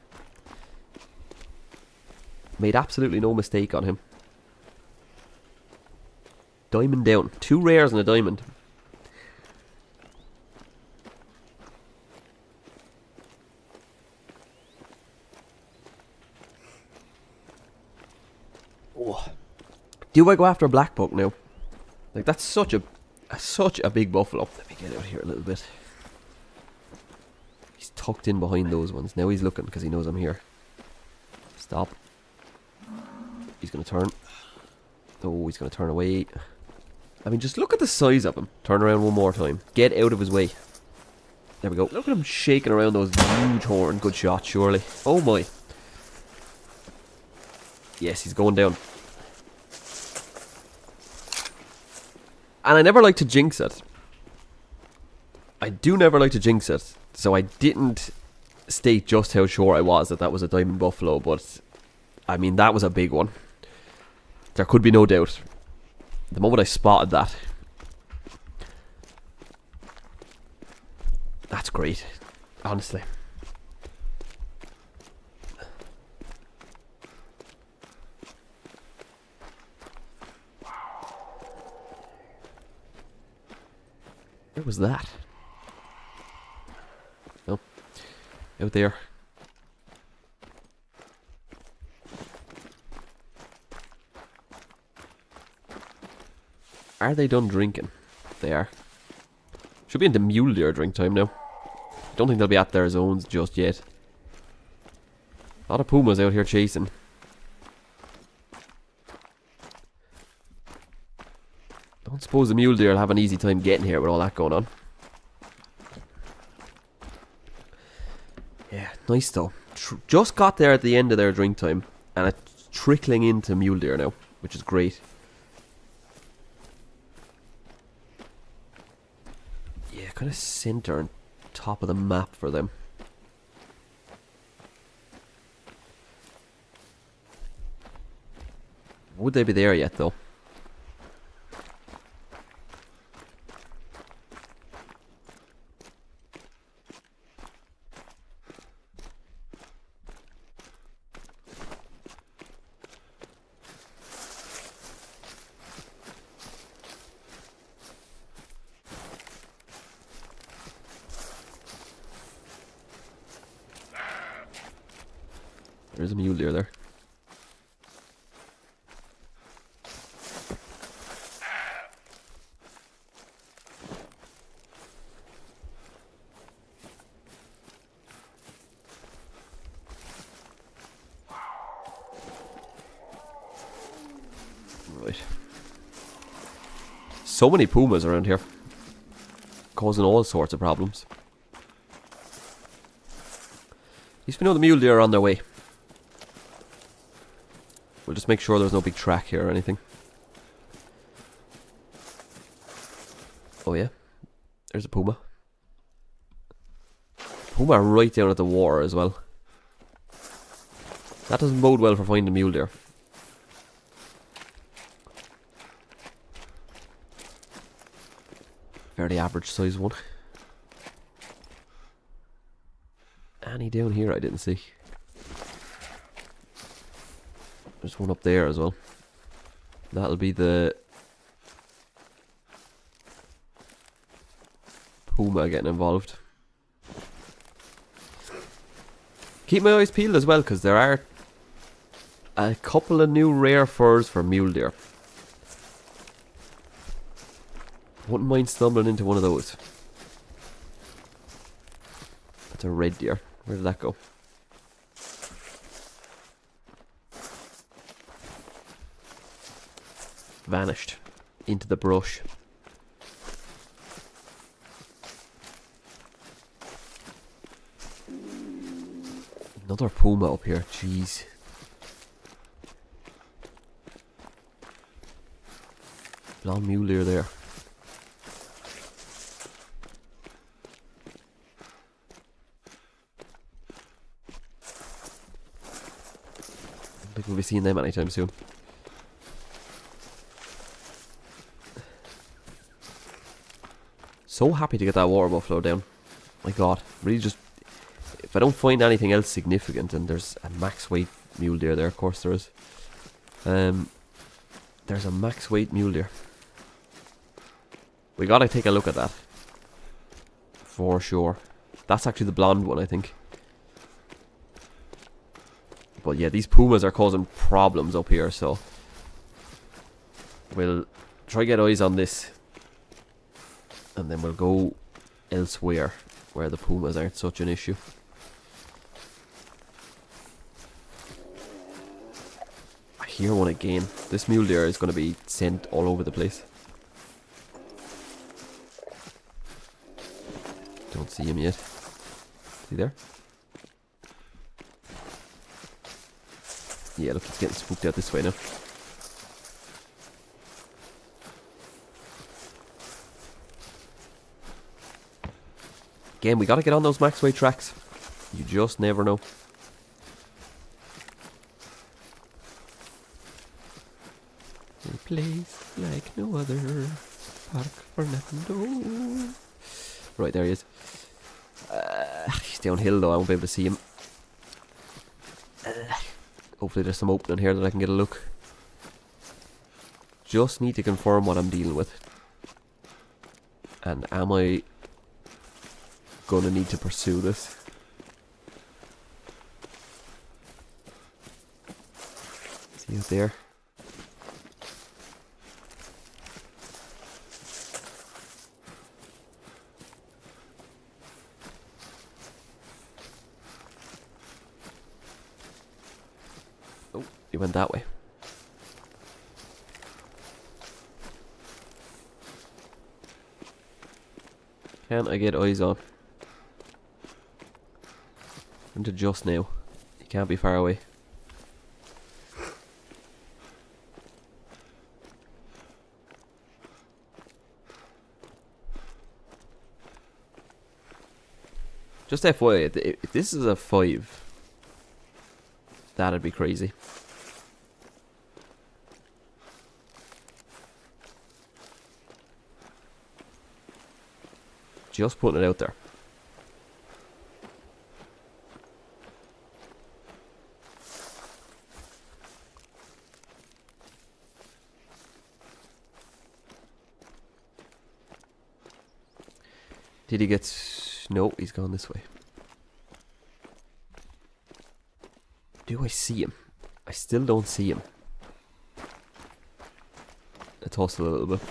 Made absolutely no mistake on him. Diamond down. 2 rares and a diamond. Oh. Do I go after a black buck now? Like, that's such a big buffalo. Let me get out here a little bit. He's tucked in behind those ones. Now he's looking because he knows I'm here. Stop. He's going to turn. Oh, he's going to turn away. I mean, just look at the size of him. Turn around one more time. Get out of his way. There we go. Look at him shaking around those huge horns. Good shot, surely. Oh my. Yes, he's going down. And I never like to jinx it. I do never like to jinx it. So I didn't state just how sure I was that that was a diamond buffalo. But, I mean, that was a big one. There could be no doubt. The moment I spotted that. That's great. Honestly. Where was that? Oh. Out there. Are they done drinking? They are. Should be into mule deer drink time now. Don't think they'll be at their zones just yet. A lot of pumas out here chasing. Don't suppose the mule deer will have an easy time getting here with all that going on. Yeah, nice though. Just got there at the end of their drink time. And it's trickling into mule deer now, which is great. Yeah, kind of center and top of the map for them. Would they be there yet though? There's a mule deer there. Right. So many pumas around here. Causing all sorts of problems. At least we know the mule deer are on their way. We'll just make sure there's no big track here or anything. Oh yeah. There's a puma. Puma right down at the water as well. That doesn't bode well for finding mule deer. Fairly average size one. Any down here I didn't see. There's one up there as well. That'll be the puma getting involved. Keep my eyes peeled as well, because there are a couple of new rare furs for mule deer. Wouldn't mind stumbling into one of those. That's a red deer. Where did that go? Vanished into the brush. Another puma up here, jeez. Blonde mule deer there. I don't think we'll be seeing them anytime soon. So happy to get that water buffalo down. My god, really just... If I don't find anything else significant, and there's a max weight mule deer there, of course there is. There's a max weight mule deer. We gotta take a look at that. For sure. That's actually the blonde one, I think. But yeah, these pumas are causing problems up here, so... We'll try get eyes on this. And then we'll go elsewhere, where the pumas aren't such an issue. I hear one again. This mule deer is going to be sent all over the place. Don't see him yet. Is he there? Yeah, look, he's getting spooked out this way now. Again, we gotta get on those max weight tracks. You just never know. A place like no other. Parque Fernando. Right, there he is. He's downhill though, I won't be able to see him. Hopefully there's some opening here that I can get a look. Just need to confirm what I'm dealing with. And am I gonna need to pursue this? Is he out there? Oh, he went that way. Can't I get eyes on? Into just now. He can't be far away. Just FYI, if this is a 5, that'd be crazy. Just putting it out there. Did he get... No, he's gone this way. Do I see him? I still don't see him. I tossed it a little bit.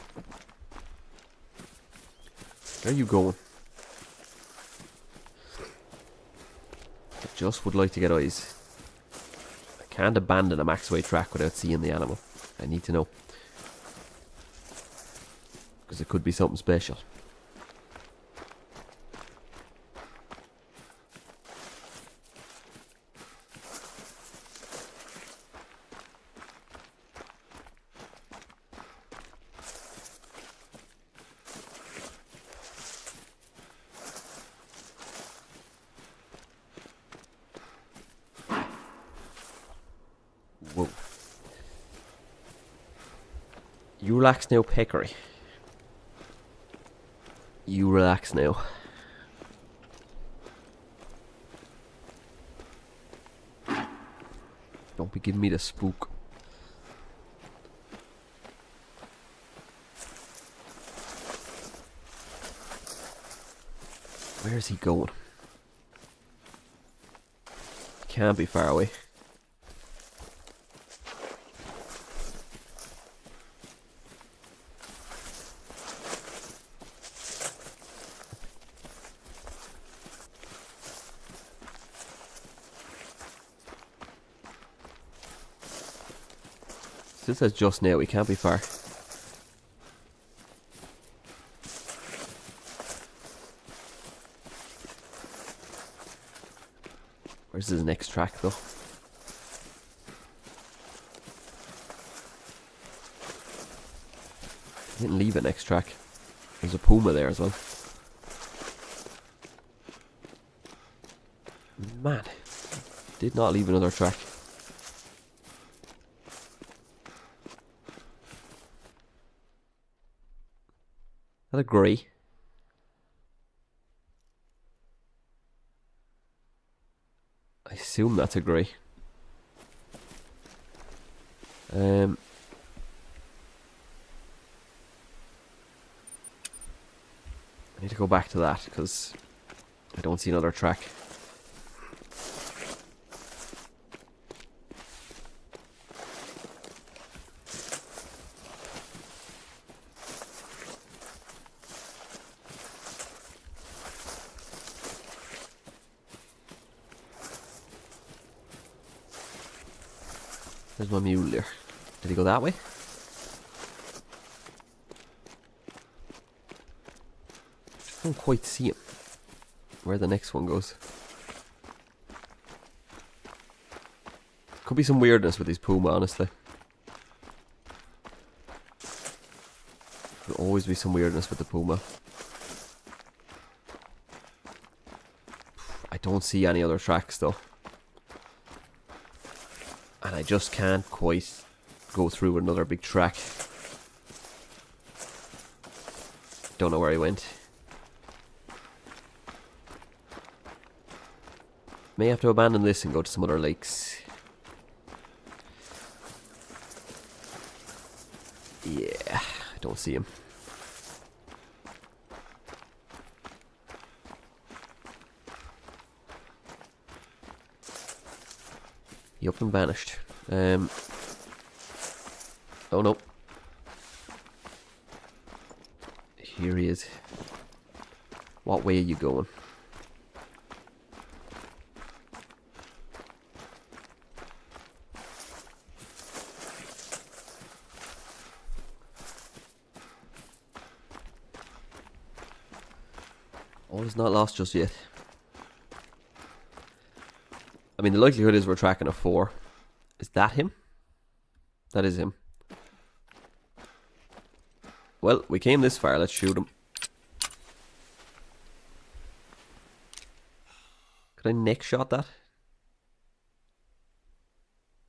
Where are you going? I just would like to get eyes. I can't abandon a max weight track without seeing the animal. I need to know. Because it could be something special. Whoa. You relax now, peccary. You relax now. Don't be giving me the spook. Where is he going? Can't be far away. Still says just now, he can't be far. Where's his next track though? Didn't leave it next track. There's a puma there as well. Man, did not leave another track. That a grey? I assume that's a grey. I need to go back to that because I don't see another track. There's my mule there. Did he go that way? I don't quite see him. Where the next one goes. Could be some weirdness with these puma, honestly. Could always be some weirdness with the puma. I don't see any other tracks though. And I just can't quite go through another big track. Don't know where he went. May have to abandon this and go to some other lakes. Yeah, I don't see him. He up and vanished. Oh no. Here he is. What way are you going? All is not lost just yet. I mean, the likelihood is we're tracking a 4. Is that him? That is him. Well, we came this far. Let's shoot him. Could I neck shot that?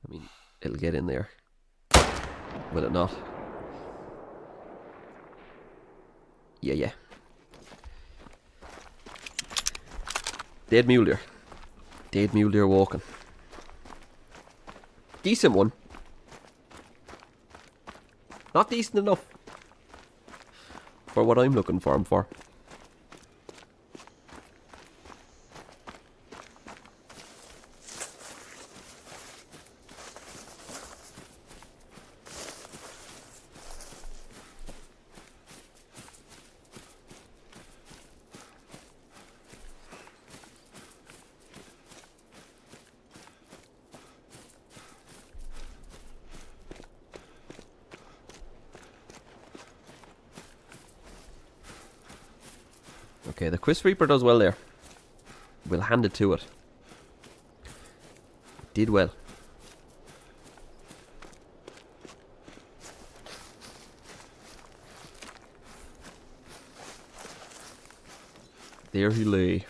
I mean, it'll get in there. Will it not? Yeah. Dead mule deer. Dead mule deer walking. Decent one. Not decent enough for what I'm looking for him for. Okay, the Quiz Reaper does well there. We'll hand it to it. It did well. There he lay.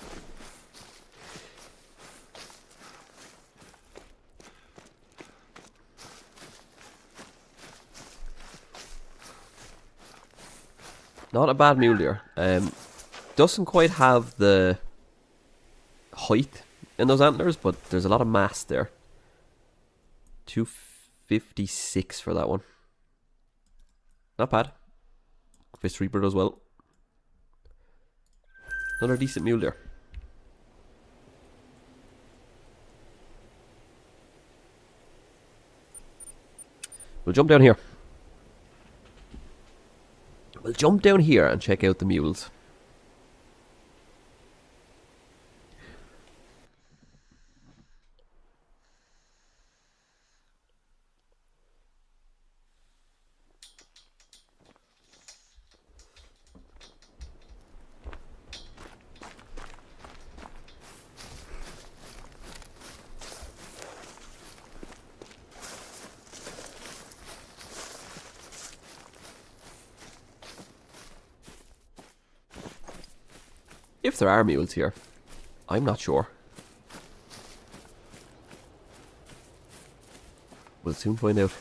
Not a bad mule deer. Doesn't quite have the height in those antlers, but there's a lot of mass there. 256 for that one. Not bad. Fist Reaper does well. Another decent mule deer. We'll jump down here. We'll jump down here and check out the mules. If there are mules here. I'm not sure. We'll soon find out.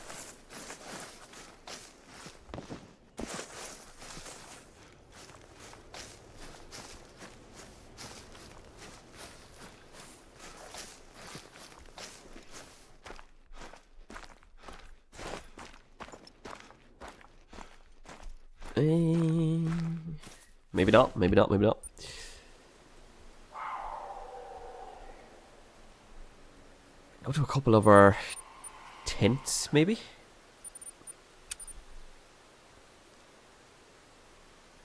Maybe not, maybe not, maybe not. Go to a couple of our tents, maybe?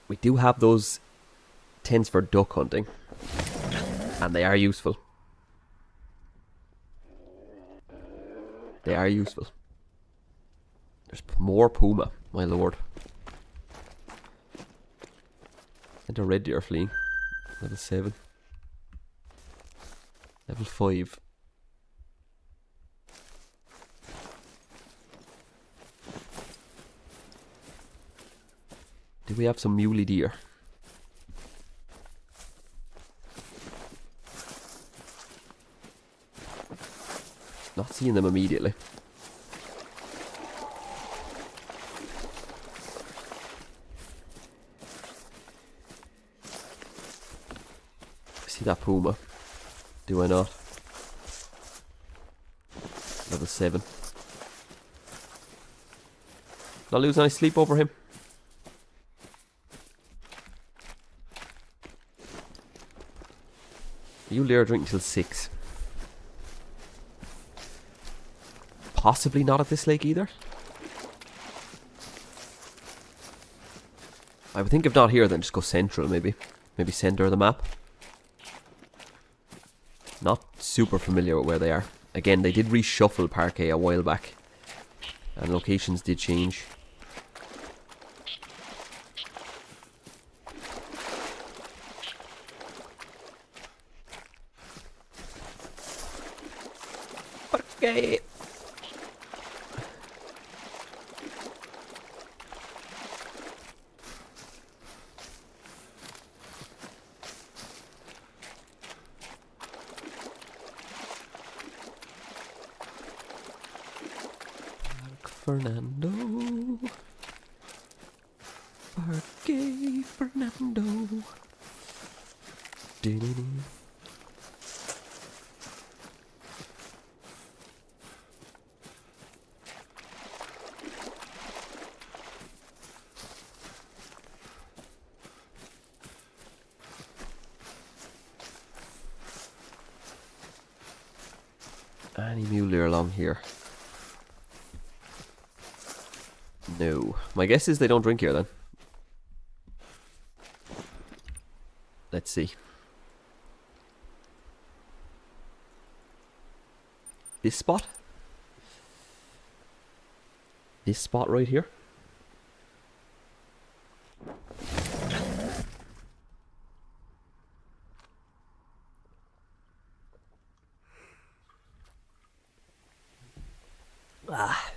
We do have those tents for duck hunting. And they are useful. They are useful. There's more puma, my lord. And a red deer fleeing. Level 7. Level 5. Do we have some muley deer? Not seeing them immediately. See that puma? Do I not? Level 7. Not losing any sleep over him. You lure drink till 6. Possibly not at this lake either. I would think if not here, then just go central maybe. Maybe center of the map. Not super familiar with where they are. Again, they did reshuffle Parque a while back. And locations did change. Parque! Fernando. Parque Fernando. Ding. Any mule deer along here? No. My guess is they don't drink here then. Let's see. This spot? This spot right here? Ah.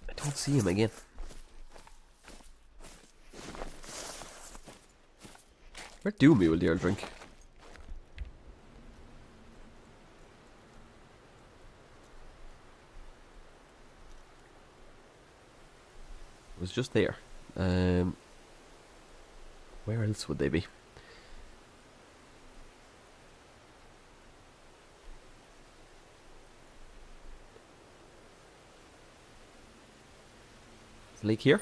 I don't see him again. Where do mule deer drink? It was just there. Where else would they be? Lake here?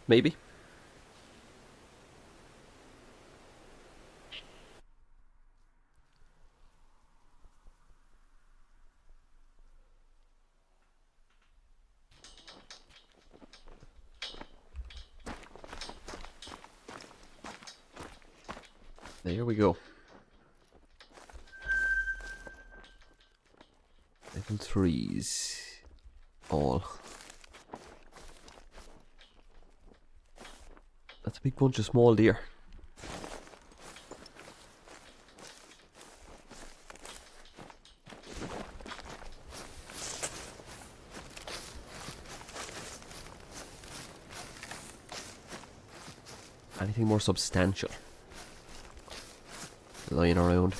Maybe. There we go. Level 3s. All. That's a big bunch of small deer. anything more substantial lying around.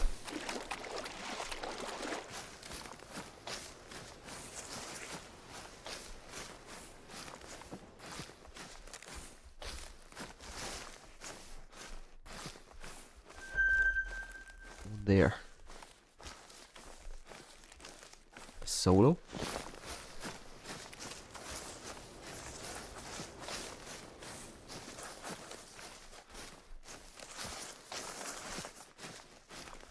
There. Solo.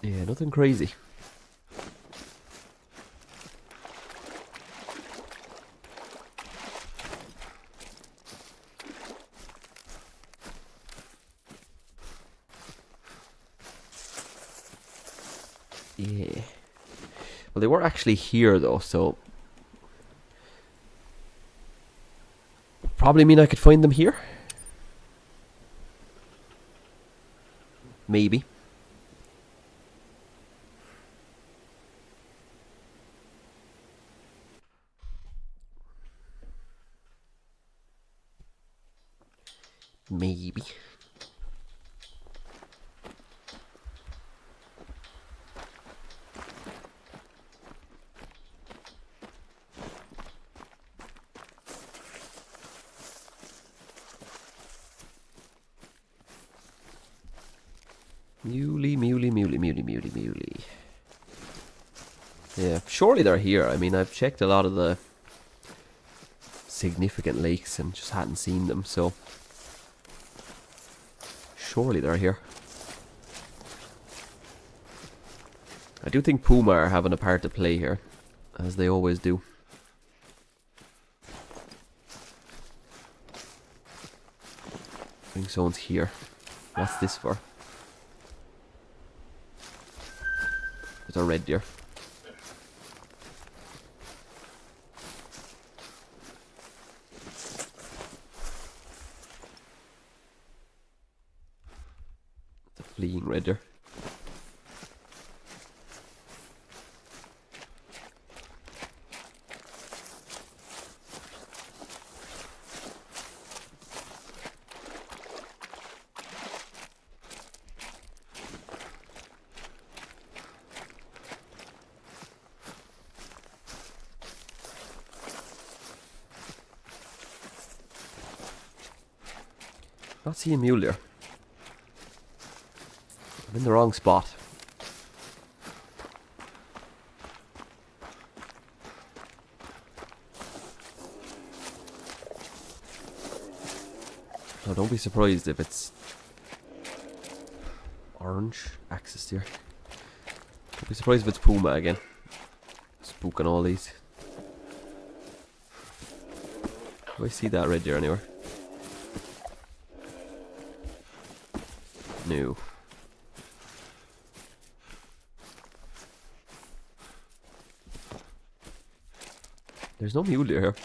Yeah, nothing crazy. Yeah. Well, they were actually here though, so probably mean I could find them here. Maybe. Maybe. Muley. Yeah, surely they're here. I mean, I've checked a lot of the significant lakes and just hadn't seen them, so surely they're here. I do think Puma are having a part to play here, as they always do. I think someone's here. What's this for? There's a red deer. It's a fleeing red deer. Not seeing mule deer. I'm in the wrong spot. Oh, don't be surprised if it's orange axis deer. Don't be surprised if it's Puma again. Spooking all these. Do I see that red deer anywhere? No. There's no mule deer here.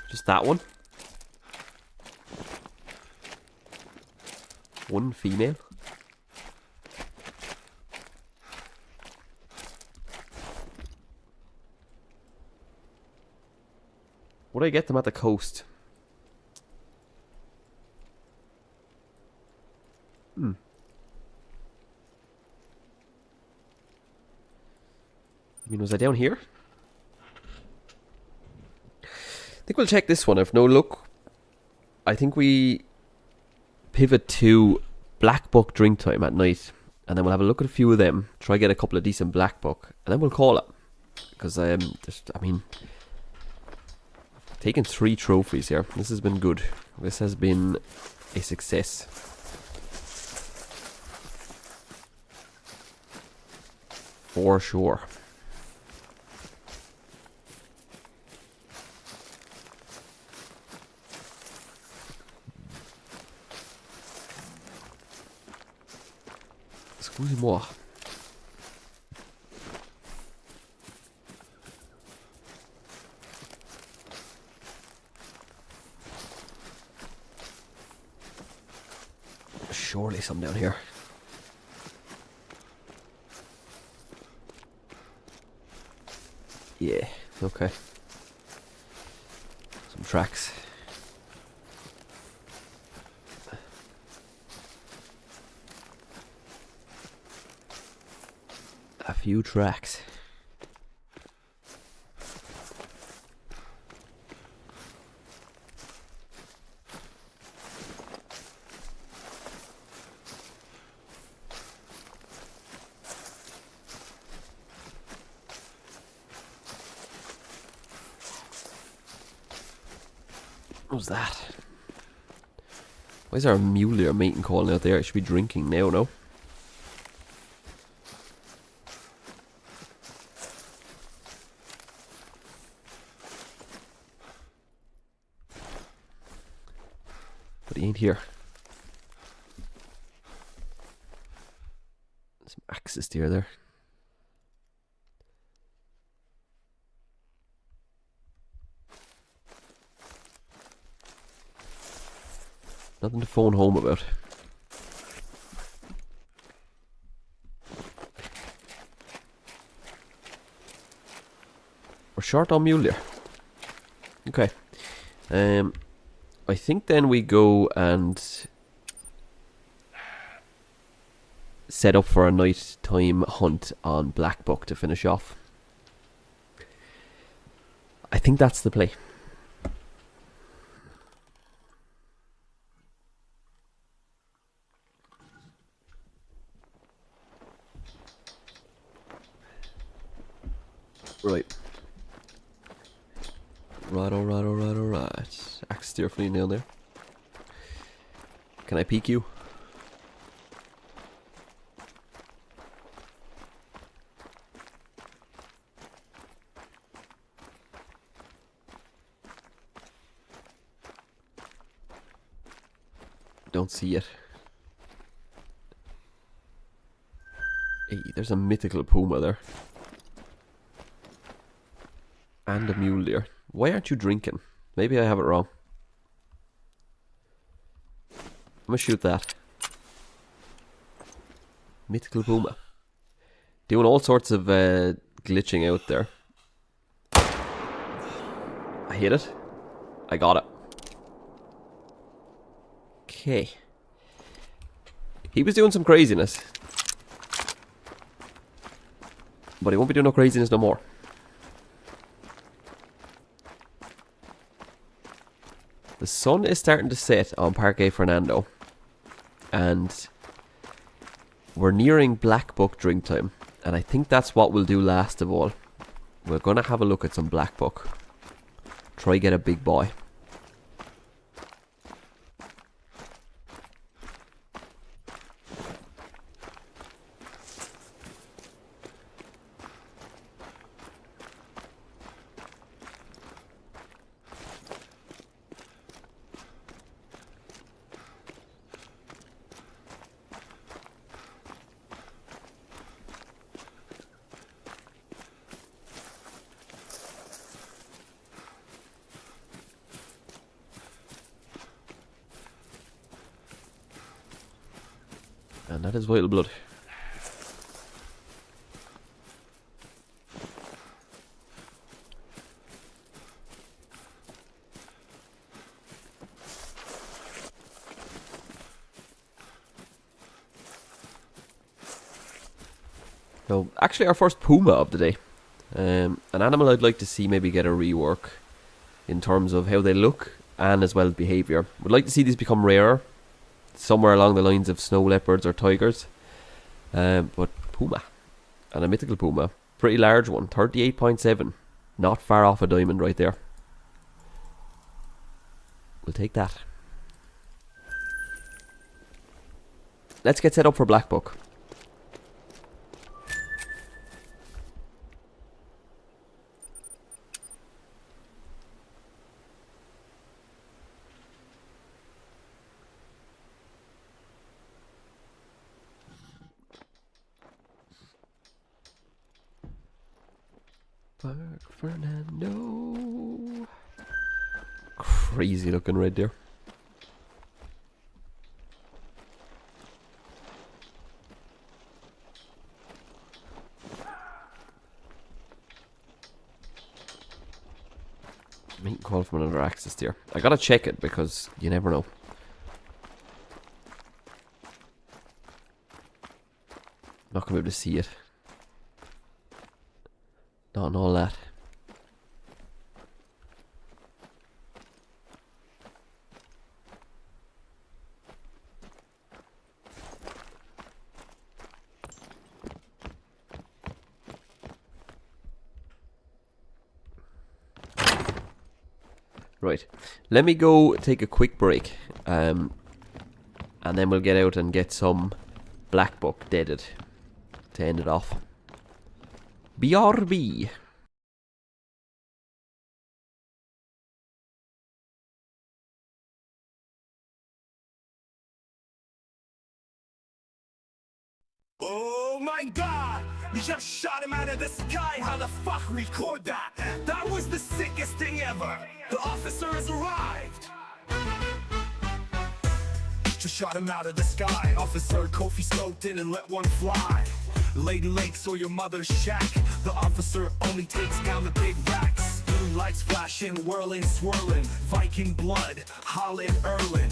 Just that one. One female. Would I get them at the coast? I mean, was I down here? I think we'll check this one. If no luck, I think we pivot to black buck drink time at night, and then we'll have a look at a few of them, try get a couple of decent black buck, and then we'll call it. Because I mean, taking 3 trophies here. This has been good. This has been a success. For sure. Excusez-moi. Surely some down here. Yeah, okay. Some tracks. few tracks. What was that? Why is there a mule or mating calling out there? I should be drinking now, no? But he ain't here. Some axis deer there. Nothing to phone home about. We're short on mule deer. Okay. I think then we go and set up for a nighttime hunt on black buck to finish off. I think that's the play. Right. Right. Axe steer flea nail there. Can I peek you? Don't see it. Hey, there's a mythical puma there. And a mule deer. Why aren't you drinking? Maybe I have it wrong. I'm gonna shoot that. Mythical puma. Doing all sorts of glitching out there. I hit it. I got it. Okay. He was doing some craziness. But he won't be doing no craziness no more. The sun is starting to set on Parque Fernando, and we're nearing black buck drink time, and I think that's what we'll do last of all. We're gonna have a look at some black buck. Try get a big boy. And that is vital blood. So, actually our first puma of the day. An animal I'd like to see maybe get a rework in terms of how they look and as well as behaviour. Would like to see these become rarer, somewhere along the lines of snow leopards or tigers. But puma, and a mythical puma, pretty large one, 38.7, not far off a diamond right there. We'll take that. Let's get set up for black buck. Parque Fernando. Crazy looking red deer. Main call from another axis deer. I gotta check it because you never know. Not gonna be able to see it. Not all that. Right, let me go take a quick break, and then we'll get out and get some black buck deaded to end it off. BRB. Oh my god! You just shot him out of the sky. How the fuck record that? That was the sickest thing ever. The officer has arrived. Just shot him out of the sky. Officer Kofi scoped in and let one fly. Lady Lakes or your mother's shack. The officer only takes down the big racks. Blue lights flashing, whirling, swirling. Viking blood, Holland, Erlin.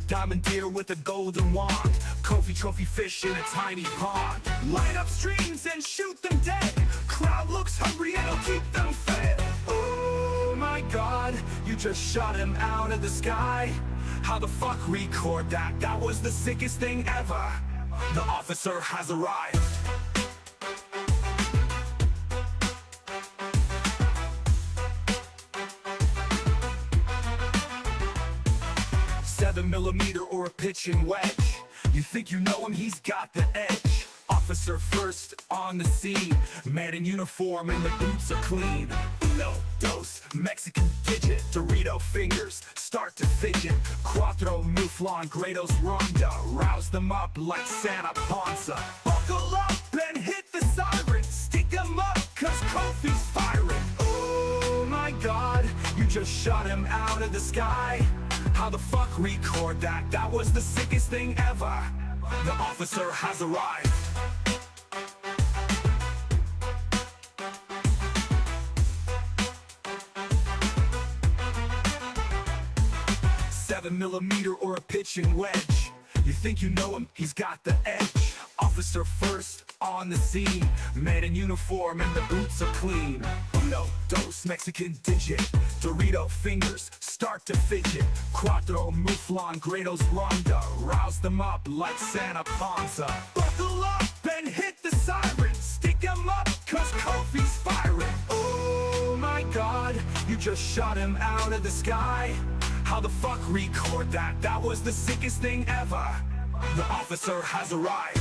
Diamond deer with a golden wand. Kofi trophy fish in a tiny pond. Light up streams and shoot them dead. Crowd looks hungry and it'll keep them fed. Oh my god, you just shot him out of the sky. How the fuck record that? That was the sickest thing ever. The officer has arrived. $7mm or a pitching wedge. You think you know him, he's got the edge. Officer first on the scene. Man in uniform and the boots are clean. Uno, dos, Mexican digit. Dorito fingers start to fidget. Cuatro, Muflon, Grados, Ronda. Rouse them up like Santa Ponza. Buckle up and hit the siren. Stick 'em up, cause Kofi's firing. Oh my god, you just shot him out of the sky. How the fuck record that? That was the sickest thing ever. The officer has arrived. $7mm or a pitching wedge. You think you know him, he's got the edge. Officer first on the scene. Man in uniform and the boots are clean. Uno, dos, Mexican digit. Dorito fingers start to fidget. Cuatro, Muflon, Grados, Ronda. Rouse them up like Santa Ponza. Buckle up and hit the siren. Stick 'em up, cause Kofi's firing. Oh my god, you just shot him out of the sky. How the fuck record that? That was the sickest thing ever. The officer has arrived.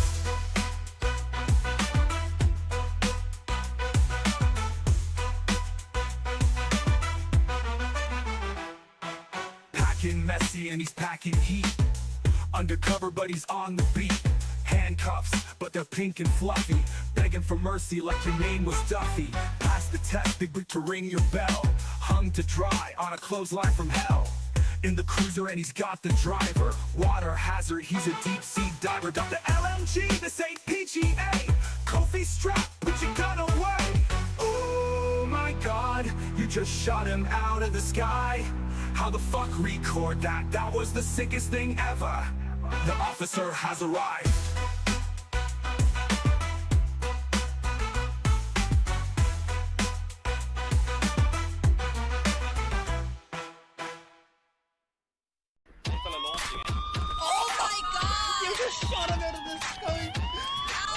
Packing messy and he's packing heat. Undercover but he's on the beat. Handcuffs, but they're pink and fluffy. Begging for mercy like your name was Duffy. Pass the test, big brick to ring your bell. Hung to dry on a clothesline from hell. In the cruiser and he's got the driver. Water hazard, he's a deep sea diver. Got the LMG, this ain't PGA. Kofi strap, put your gun away. Oh my god, you just shot him out of the sky. How the fuck record that? That was the sickest thing ever. The officer has arrived. Oh my god! You just shot him out of the sky!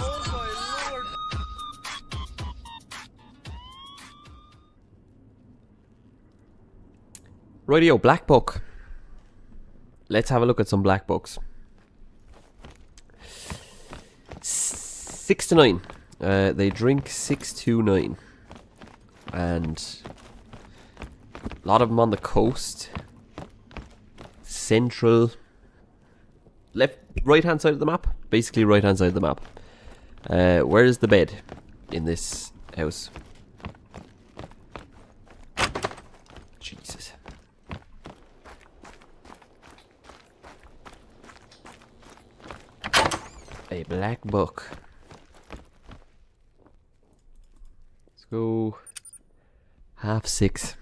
Oh my lord! Radio black buck. Let's have a look at some black bucks. 6 to 9. They drink 6 to 9, and a lot of them on the coast, central, left, right hand side of the map. Basically, right hand side of the map. Where is the bed in this house? Jesus. A black buck. Let's go 6:30.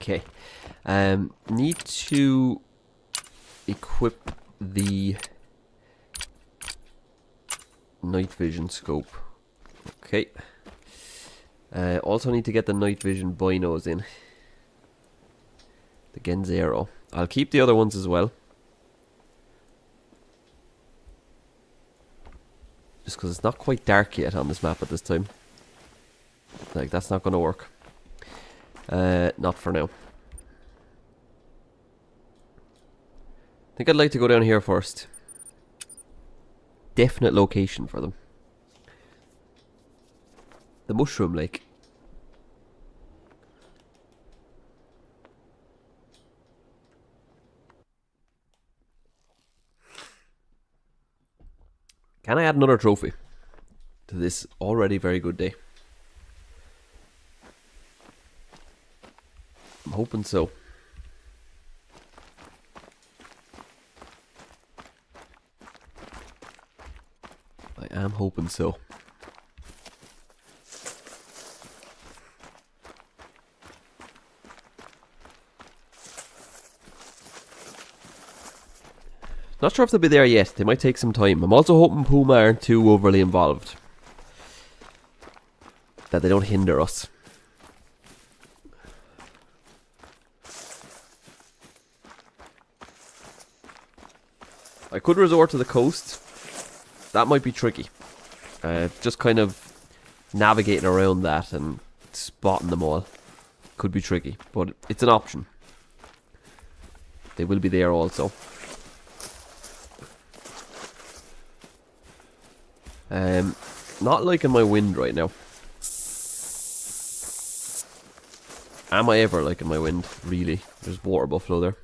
Okay. Need to equip the night vision scope Okay. Also need to get the night vision binos in. The Genzero. I'll keep the other ones as well. Just because it's not quite dark yet on this map at this time. Like, that's not going to work. Not for now. I think I'd like to go down here first. Definite location for them. The Mushroom Lake. Can I add another trophy to this already very good day? I'm hoping so. I am hoping so. Not sure if they'll be there yet. They might take some time. I'm also hoping Puma aren't too overly involved. That they don't hinder us. I could resort to the coast. That might be tricky. Just kind of navigating around that and spotting them all could be tricky. But it's an option. They will be there also. Not liking my wind right now. Am I ever liking my wind? Really? There's water buffalo there.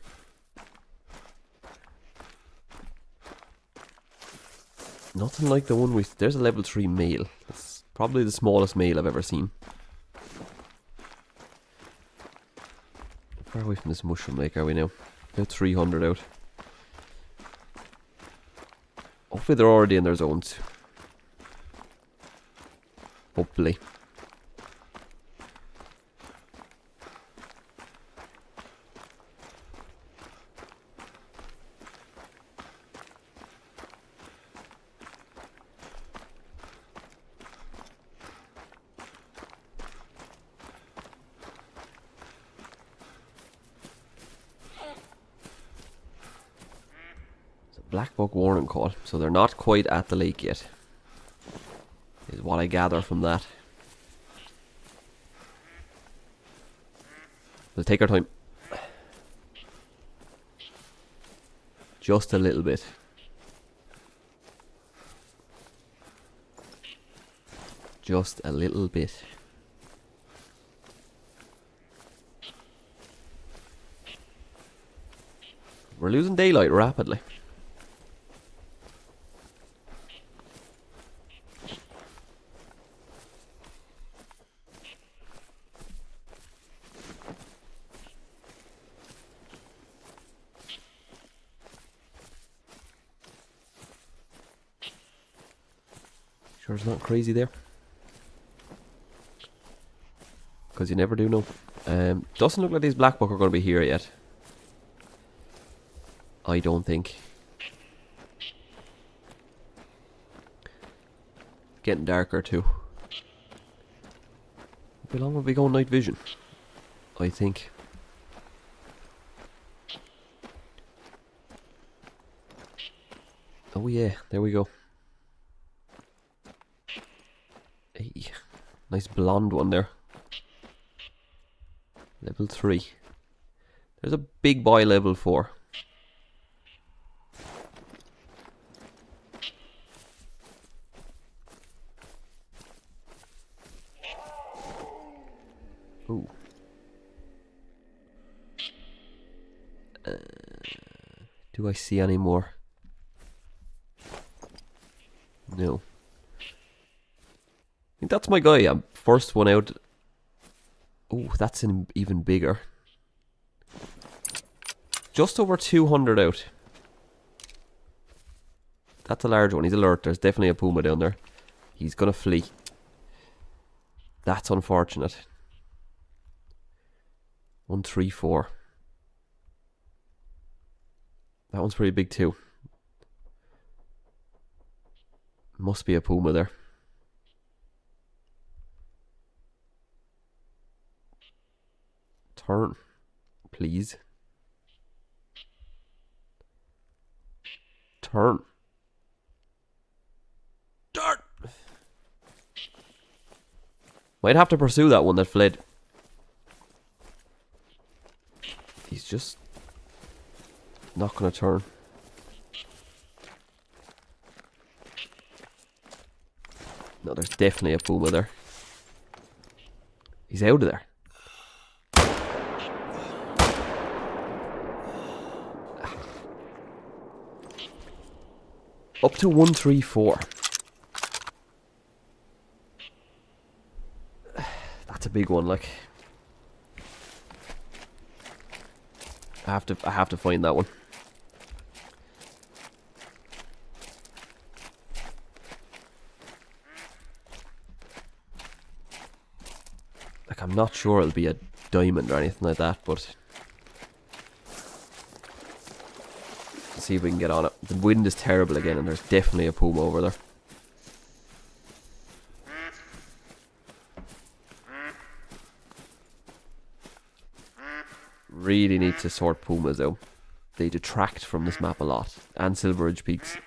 Nothing like the one we... There's a level 3 male. It's probably the smallest male I've ever seen. How far away from this mushroom lake are we now? About 300 out. Hopefully they're already in their zones. Hopefully. Black buck warning call, so they're not quite at the lake yet, is what I gather from that. We'll take our time. Just a little bit. Just a little bit. We're losing daylight rapidly. Sure it's not crazy there. Because you never do know. Doesn't look like these black buck are going to be here yet. I don't think. Getting darker too. How long will we go night vision? I think. Oh yeah, there we go. Hey, nice blonde one there. Level 3. There's a big boy level 4. Ooh. Do I see any more? No. I think that's my guy. I'm first one out. Oh, that's even bigger. Just over 200 out. That's a large one. He's alert. There's definitely a puma down there. He's gonna flee. That's unfortunate. 134. That one's pretty big too. Must be a puma there. Turn, please. Turn. Turn. Might have to pursue that one that fled. He's just not gonna turn. No, there's definitely a puma there. He's out of there. Up to 134. That's a big one, like. I have to find that one. Like, I'm not sure it'll be a diamond or anything like that, but let's see if we can get on it. The wind is terrible again, and there's definitely a puma over there. Really need to sort pumas out. They detract from this map a lot. And Silver Ridge Peaks.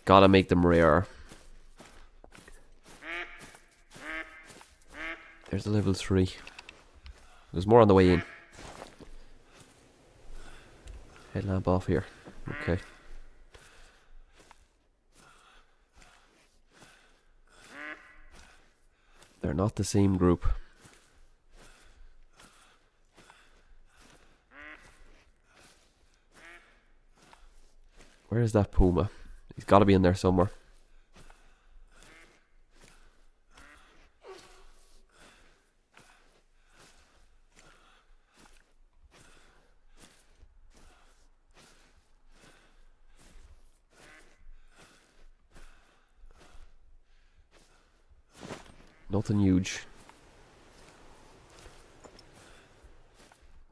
Gotta make them rare. There's the level 3. There's more on the way in. Headlamp off here. Okay. They're not the same group. Where is that puma? He's got to be in there somewhere. Nothing huge.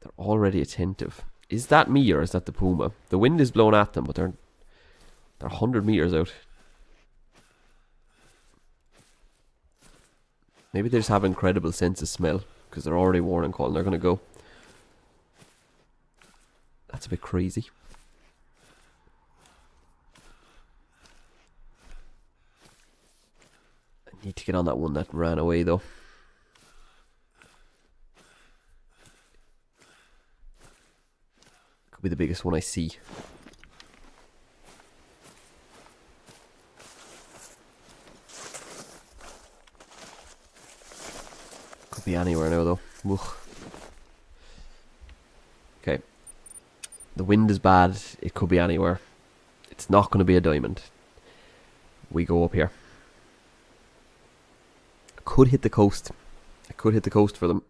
They're already attentive. Is that me or is that the puma? The wind is blowing at them, but they're 100 meters out. Maybe they just have incredible sense of smell because they're already warning call and they're going to go. That's a bit crazy. I need to get on that one that ran away though. Could be the biggest one I see. Could be anywhere now though. Ugh. Okay. The wind is bad. It could be anywhere. It's not going to be a diamond. We go up here. Could hit the coast. I could hit the coast for them.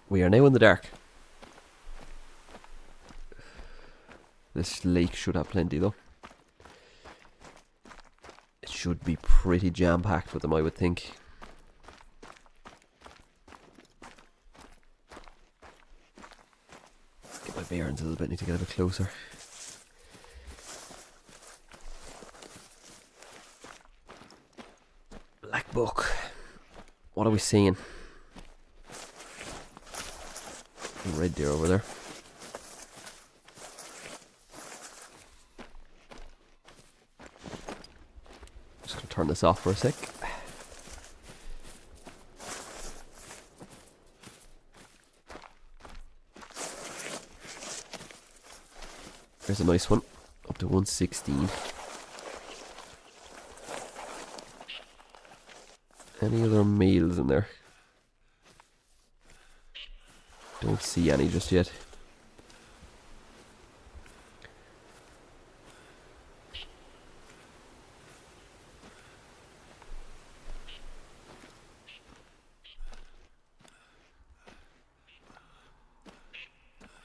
We are now in the dark. This lake should have plenty though. It should be pretty jam-packed with them, I would think. Get my bearings a little bit, need to get a bit closer. Black buck. What are we seeing? Red deer over there. Just gonna turn this off for a sec. There's a nice one, up to 116. Any other males in there? Don't see any just yet.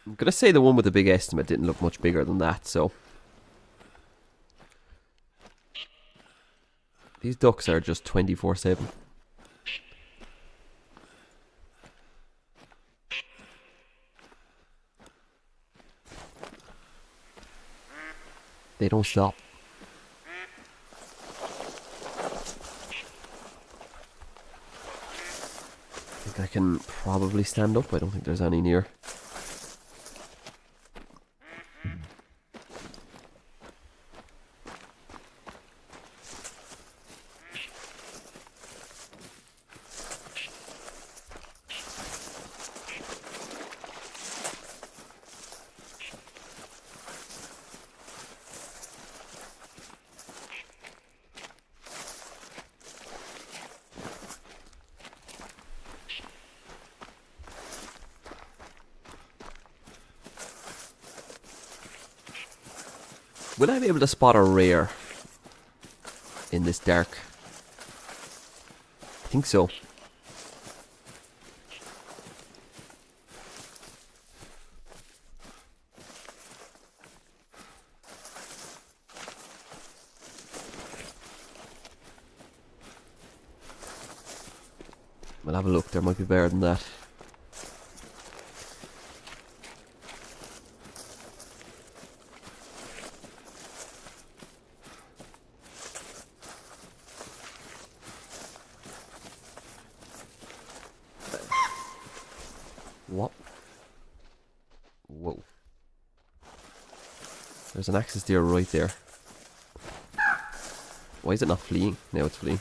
I'm gonna say the one with the big estimate didn't look much bigger than that, so these ducks are just 24/7. They don't stop. I can probably stand up. I don't think there's any near. Will I be able to spot a rare in this dark? I think so. We'll have a look. There might be better than that. What? Whoa. There's an axis deer right there. Why is it not fleeing? Now it's fleeing.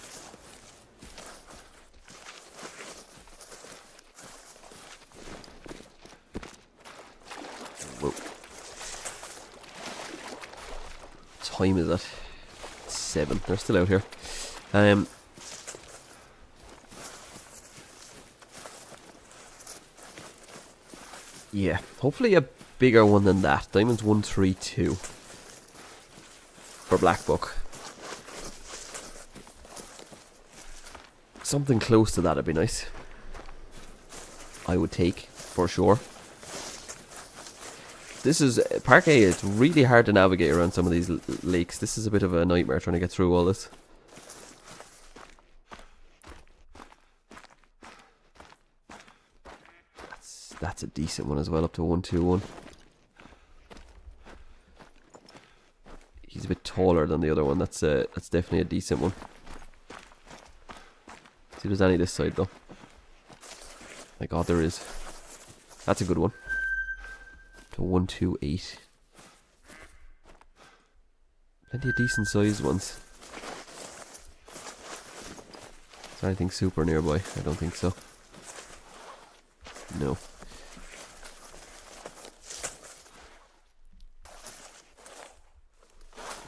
Whoa. What time is it? 7. They're still out here. Yeah, hopefully a bigger one than that. Diamond's 132 for black buck. Something close to that would be nice. I would take for sure. This is Parque A. It's really hard to navigate around some of these lakes. This is a bit of a nightmare trying to get through all this. That's a decent one as well, up to 121. He's a bit taller than the other one. That's definitely a decent one. See if there's any this side though. My god, there is. That's a good one. To 128. Plenty of decent sized ones. Is there anything super nearby? I don't think so. No.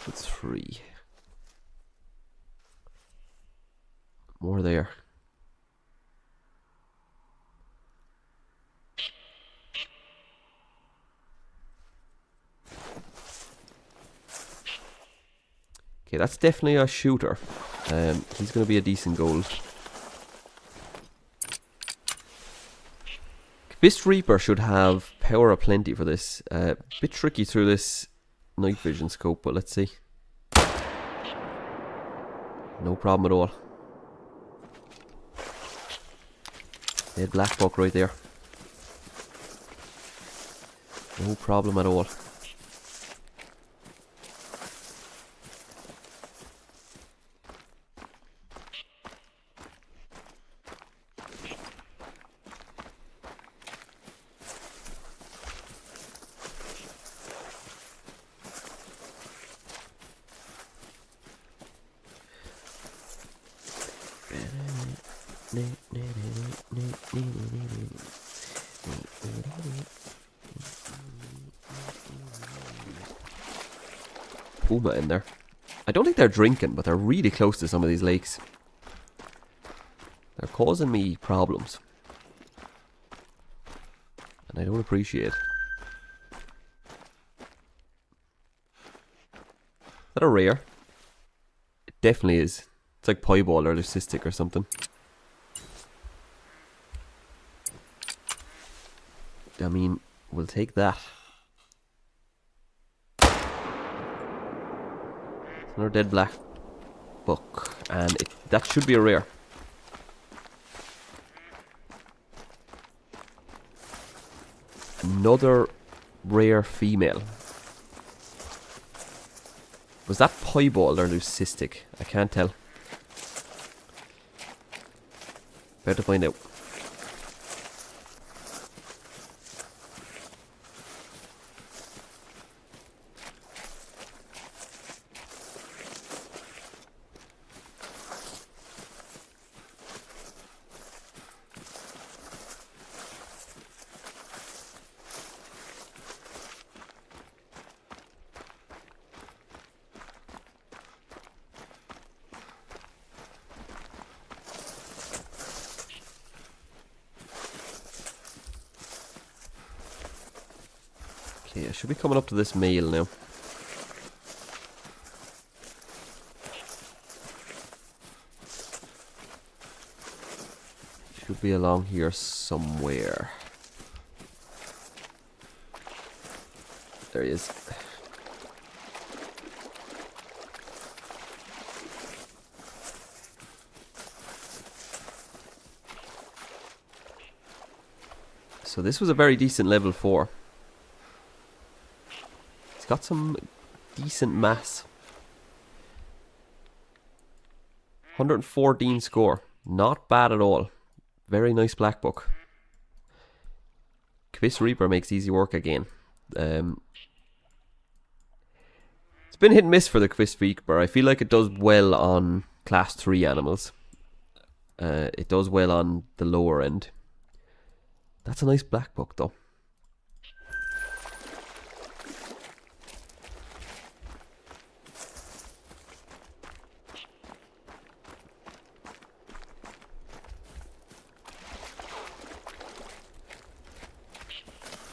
It's 3. More there. Okay, that's definitely a shooter. He's going to be a decent gold. Bist Reaper should have power aplenty for this. Bit tricky through this night vision scope, but let's see. No problem at all. Dead black buck right there. No problem at all. Puma in there. I don't think they're drinking, but they're really close to some of these lakes. They're causing me problems. And I don't appreciate. Is that a rare? It definitely is. It's like pieball or leucistic or something. I mean, we'll take that. Another dead black buck, and that should be a rare. Another rare female. Was that piebald or leucistic? I can't tell. Better to find out. Okay, I should be coming up to this male now. Should be along here somewhere. There he is. So this was a very decent level 4. It's got some decent mass. 114 score. Not bad at all. Very nice black book. Quiz Reaper makes easy work again. It's been hit and miss for the Quiz Reaper. I feel like it does well on class 3 animals. It does well on the lower end. That's a nice black book though.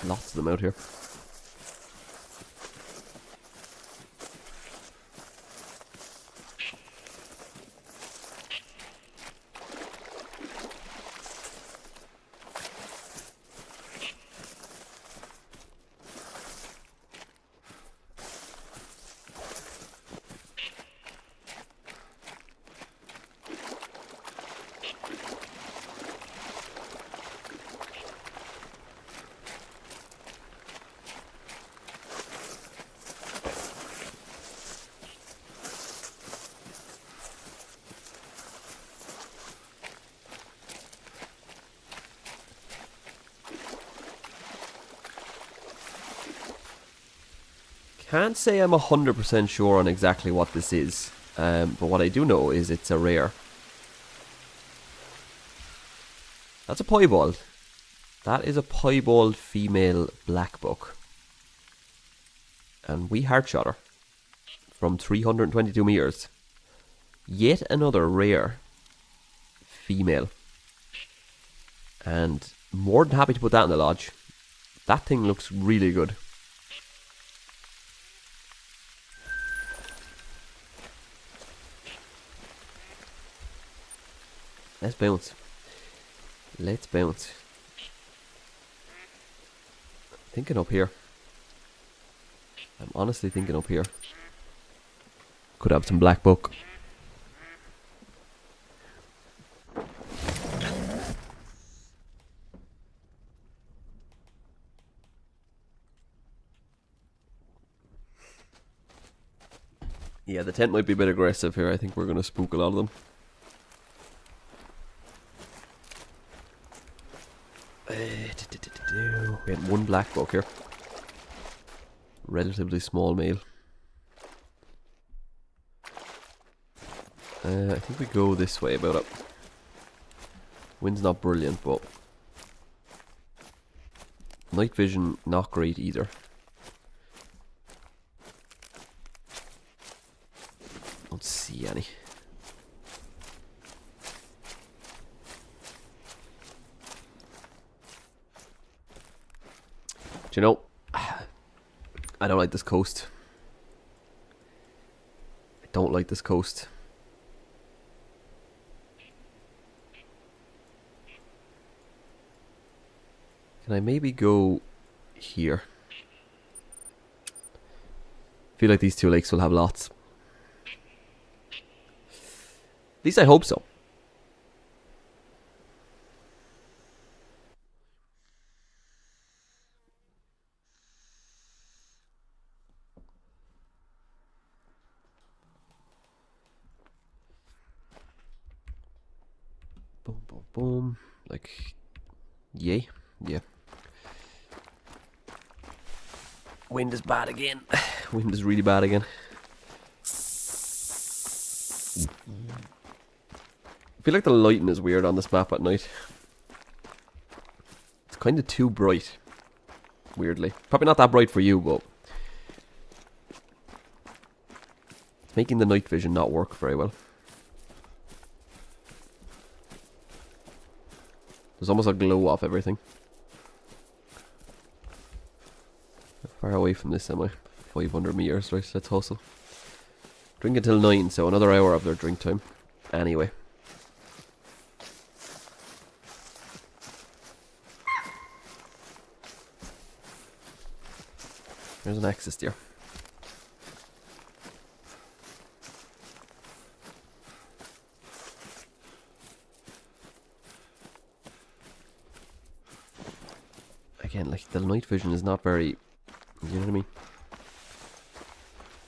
Lots of them out here. Can't say I'm 100% sure on exactly what this is, but what I do know is it's a rare. That's a piebald. That is a piebald female black book. And we heartshot her from 322 meters. Yet another rare female. And more than happy to put that in the lodge. That thing looks really good. Let's bounce. Let's bounce. Thinking up here. I'm honestly thinking up here. Could have some black book. Yeah, the tent might be a bit aggressive here. I think we're going to spook a lot of them. We had one black book here. Relatively small male. I think we go this way about it. Wind's not brilliant, but night vision not great either. Don't see any. Do you know, I don't like this coast. I don't like this coast. Can I maybe go here? I feel like these two lakes will have lots. At least I hope so. Boom, boom, boom. Like, yay. Yeah. Wind is bad again. Wind is really bad again. I feel like the lighting is weird on this map at night. It's kind of too bright. Weirdly. Probably not that bright for you, but it's making the night vision not work very well. There's almost a glow off everything. far away from this am I? 500 meters, right? Let's hustle. Drink until 9, so another hour of their drink time. Anyway. There's an axis deer. Again, like, the night vision is not very, you know what I mean?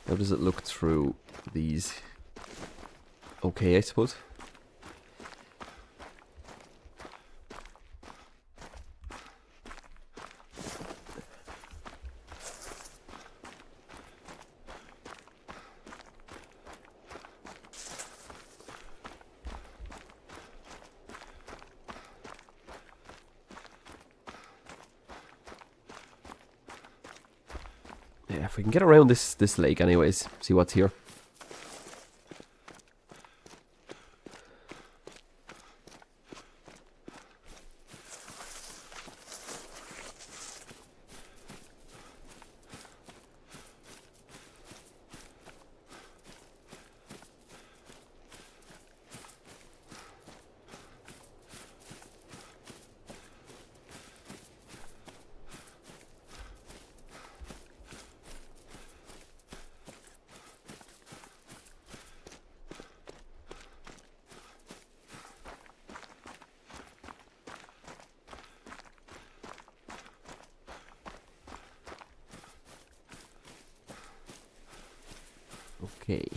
How does it look through these? Okay, I suppose. Yeah, if we can get around this lake anyways, see what's here. Okay.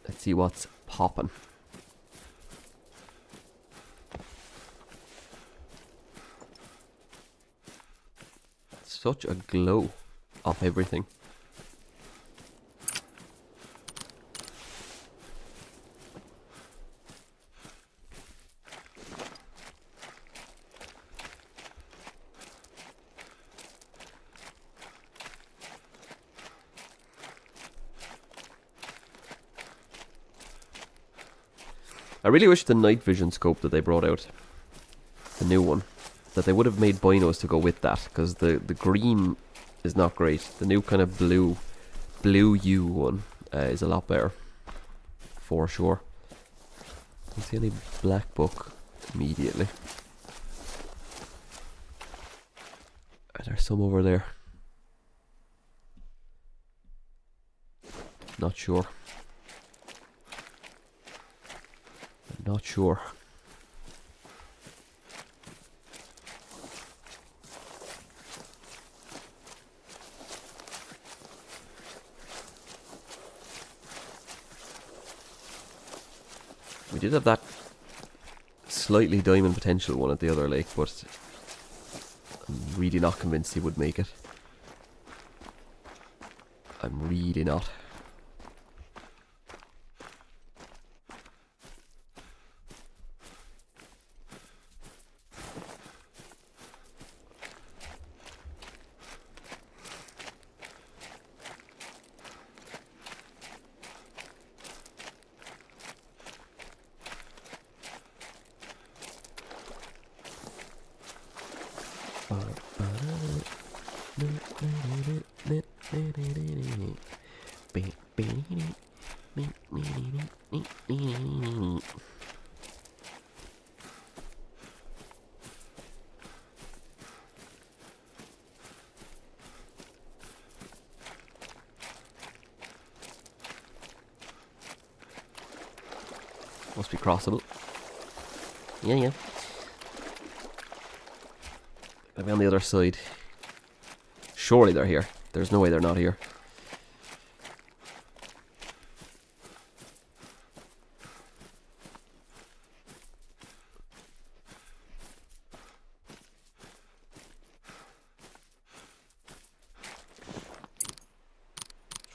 Let's see what's popping. Such a glow of everything. I really wish the night vision scope that they brought out, the new one, that they would have made binos to go with that, because the green is not great. The new kind of blue hue one is a lot better, for sure. Don't see any black buck immediately. There's some over there. Not sure. Not sure. We did have that slightly diamond potential one at the other lake, but I'm really not convinced he would make it. I'm really not. Must be crossable. Yeah. Maybe on the other side. Surely they're here. There's no way they're not here.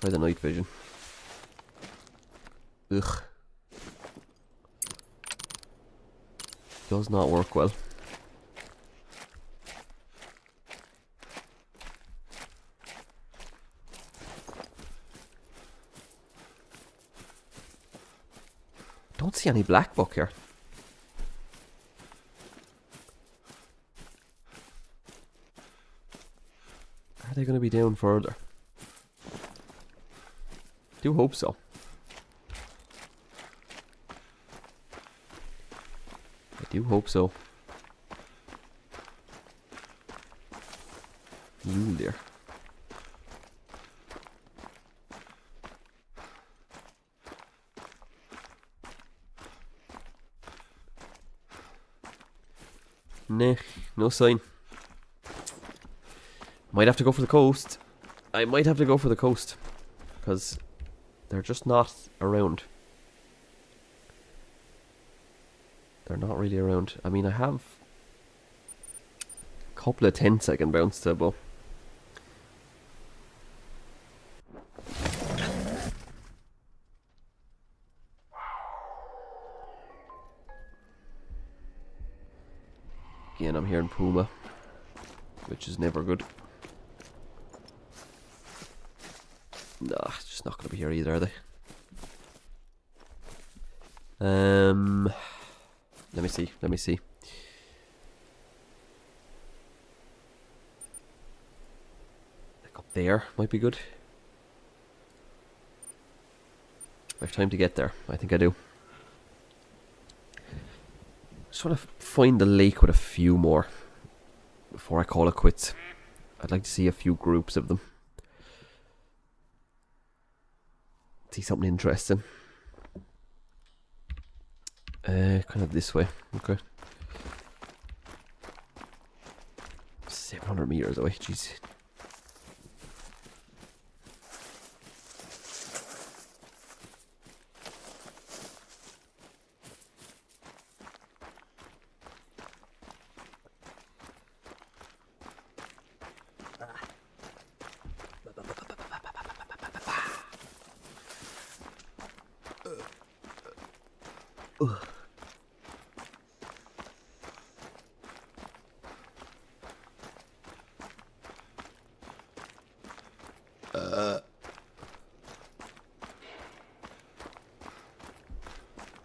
Try the night vision. Ugh. Does not work well. Don't see any black buck here. they going to be down further? Do hope so. I do hope so. You there. Nah, no sign. Might have to go for the coast. I might have to go for the coast. Because they're just not around. They're not really around. I mean, I have a couple of tents I can bounce to, but again, I'm hearing puma, which is never good. Nah, it's just not going to be here either, are they? Let me see. Like up there might be good. I have time to get there. I think I do. Just want to find the lake with a few more before I call it quits. I'd like to see a few groups of them. See something interesting. Kind of this way. Okay. 700 meters away. Jeez.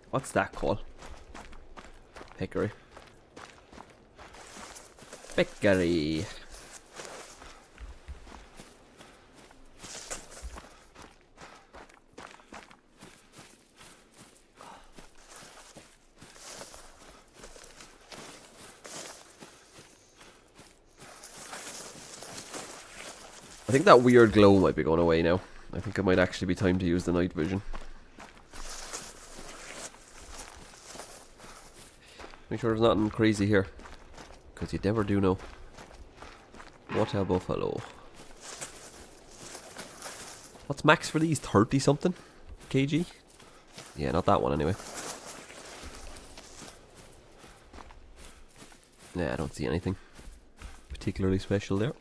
What's that called? Peccary. Peccary. I think that weird glow might be going away now. I think it might actually be time to use the night vision. Make sure there's nothing crazy here, because you never do know. What a buffalo. What's max for these? 30 something kg? Yeah, not that one anyway. Nah, I don't see anything particularly special there.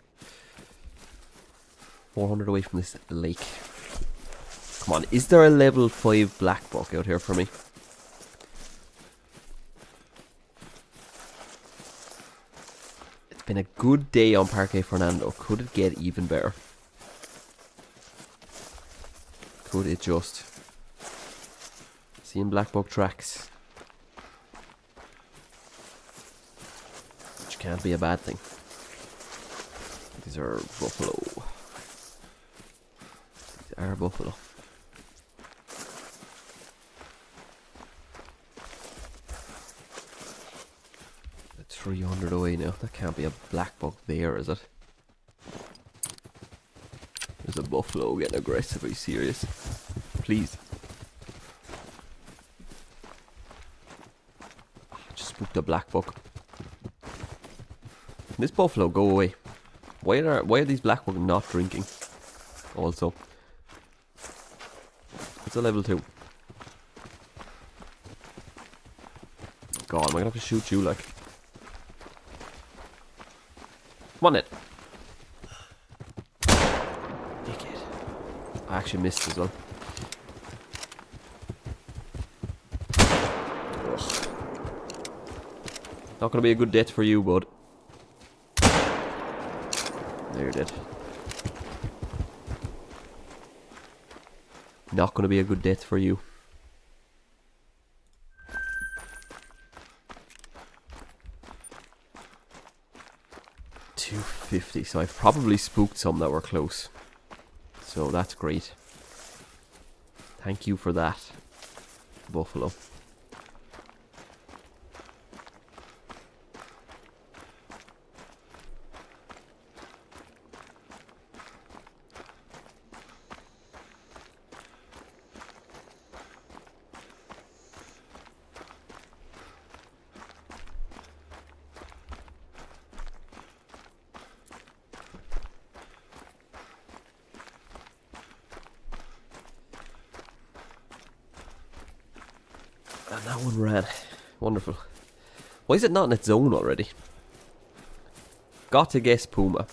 400 away from this lake. Come on, is there a level 5 black buck out here for me? It's been a good day on Parque Fernando. Could it get even better? Could it just? Seeing black buck tracks, which can't be a bad thing. These are buffalo. These are buffalo. At 300 away now. That can't be a black buck there, is it? There's a buffalo getting aggressive. Are you serious? Please. Just spooked a black buck. Can this buffalo go away? Why are these black buck not drinking? Also, it's a level 2. God, am I gonna have to shoot you like? Come on, it. Dickhead. I actually missed as well. Ugh. Not gonna be a good death for you, bud. There, you're dead. Not gonna be a good death for you. 150, so I've probably spooked some that were close. So that's great. Thank you for that, Buffalo. And that one ran. Wonderful. Why is it not in its zone already? Got to guess Puma.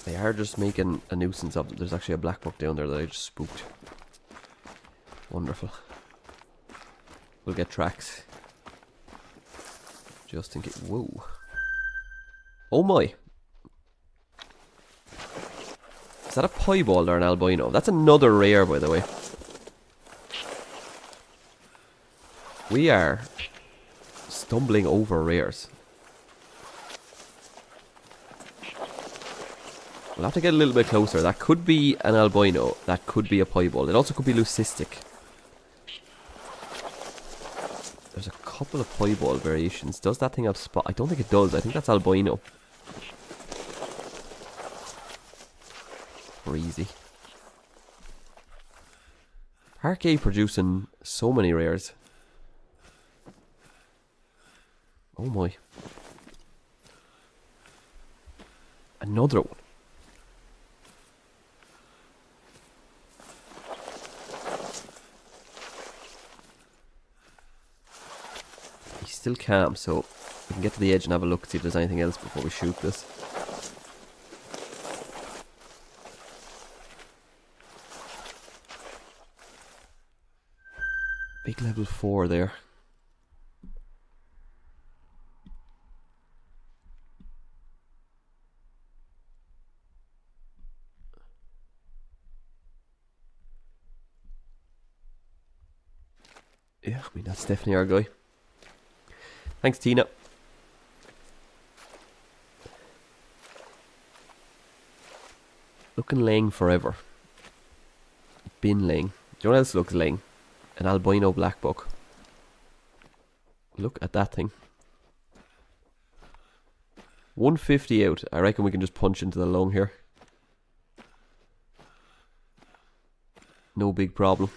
They are just making a nuisance of them. There's actually a black buck down there that I just spooked. Wonderful. We'll get tracks. Just in case. Whoa. Oh my. Is that a piebald or an albino? That's another rare, by the way. We are stumbling over rares. We'll have to get a little bit closer. That could be an albino. That could be a piebald. It also could be leucistic. There's a couple of piebald variations. Does that thing have spot? I don't think it does. I think that's albino. Crazy. Parque producing so many rares. Oh my. Another one. He's still calm, so we can get to the edge and have a look, see if there's anything else before we shoot this. Big level 4 there. Yeah, I mean, that's definitely our guy. Thanks, Tina. Looking laying forever. Been laying. Do you know what else looks laying? An albino black buck. Look at that thing. 150 out. I reckon we can just punch into the lung here. No big problem.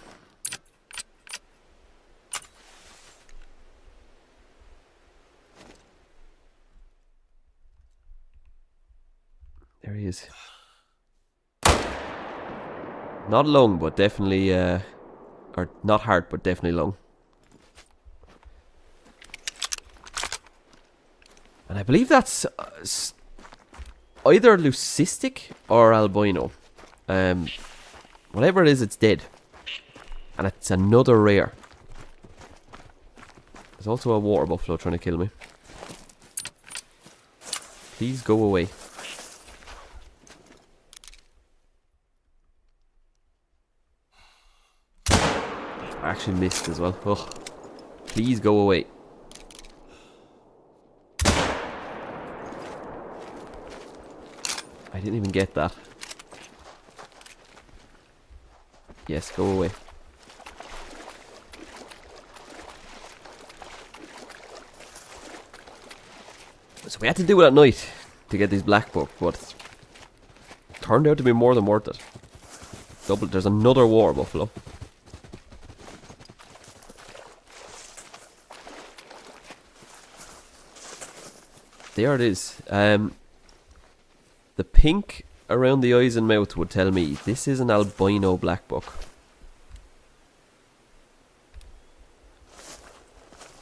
There he is. Not lung, but definitely, or not heart, but definitely lung. And I believe that's either leucistic or albino. Whatever it is, it's dead. And it's another rare. There's also a water buffalo trying to kill me. Please go away. I actually missed as well. Ugh. Please go away. I didn't even get that. Yes, go away. So we had to do it at night to get these black buck, but it turned out to be more than worth it. Double. There's another water buffalo. There it is. The pink around the eyes and mouth would tell me this is an albino black buck.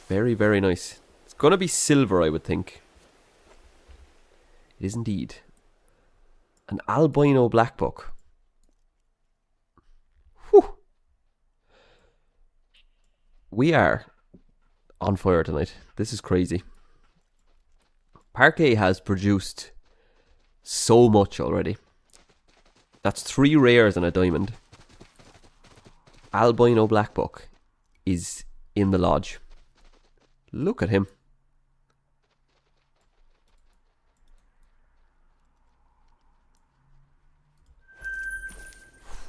Very, very nice. It's gonna be silver, I would think. It is indeed. An albino black buck. Whew. We are on fire tonight. This is crazy. Parque has produced so much already. That's 3 rares and a diamond. Albino black buck is in the lodge. Look at him.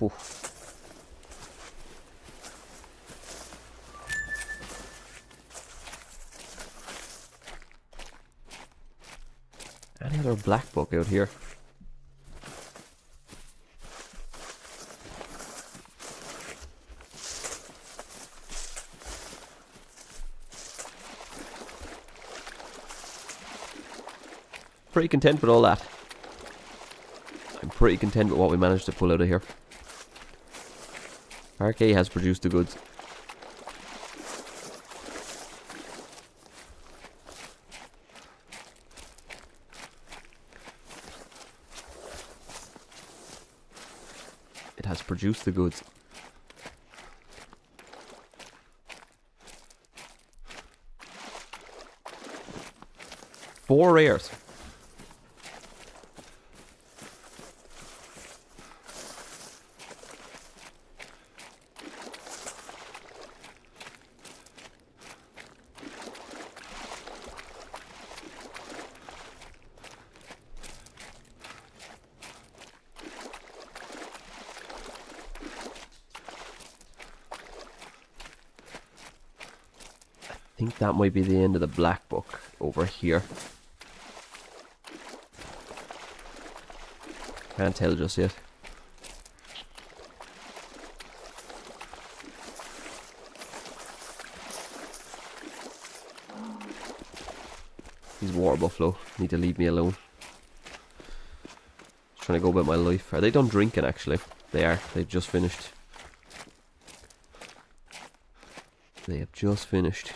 Oof. Any other black book out here? Pretty content with all that. I'm pretty content with what we managed to pull out of here. Parque has produced the goods. It has produced the goods. Four rares. I think that might be the end of the black book over here. Can't tell just yet. These water buffalo need to leave me alone. Just trying to go about my life. Are they done drinking actually? They are. They've just finished. They have just finished.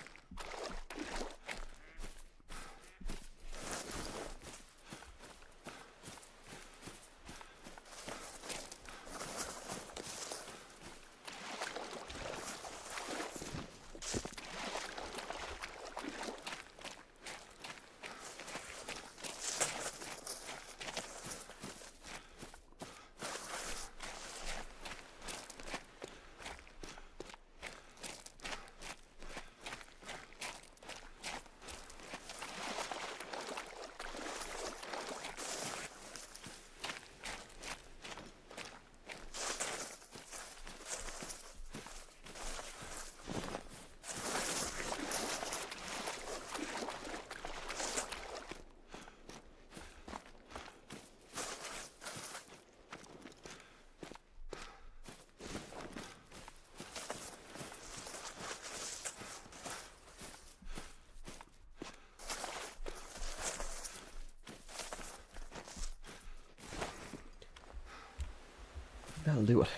That'll do it.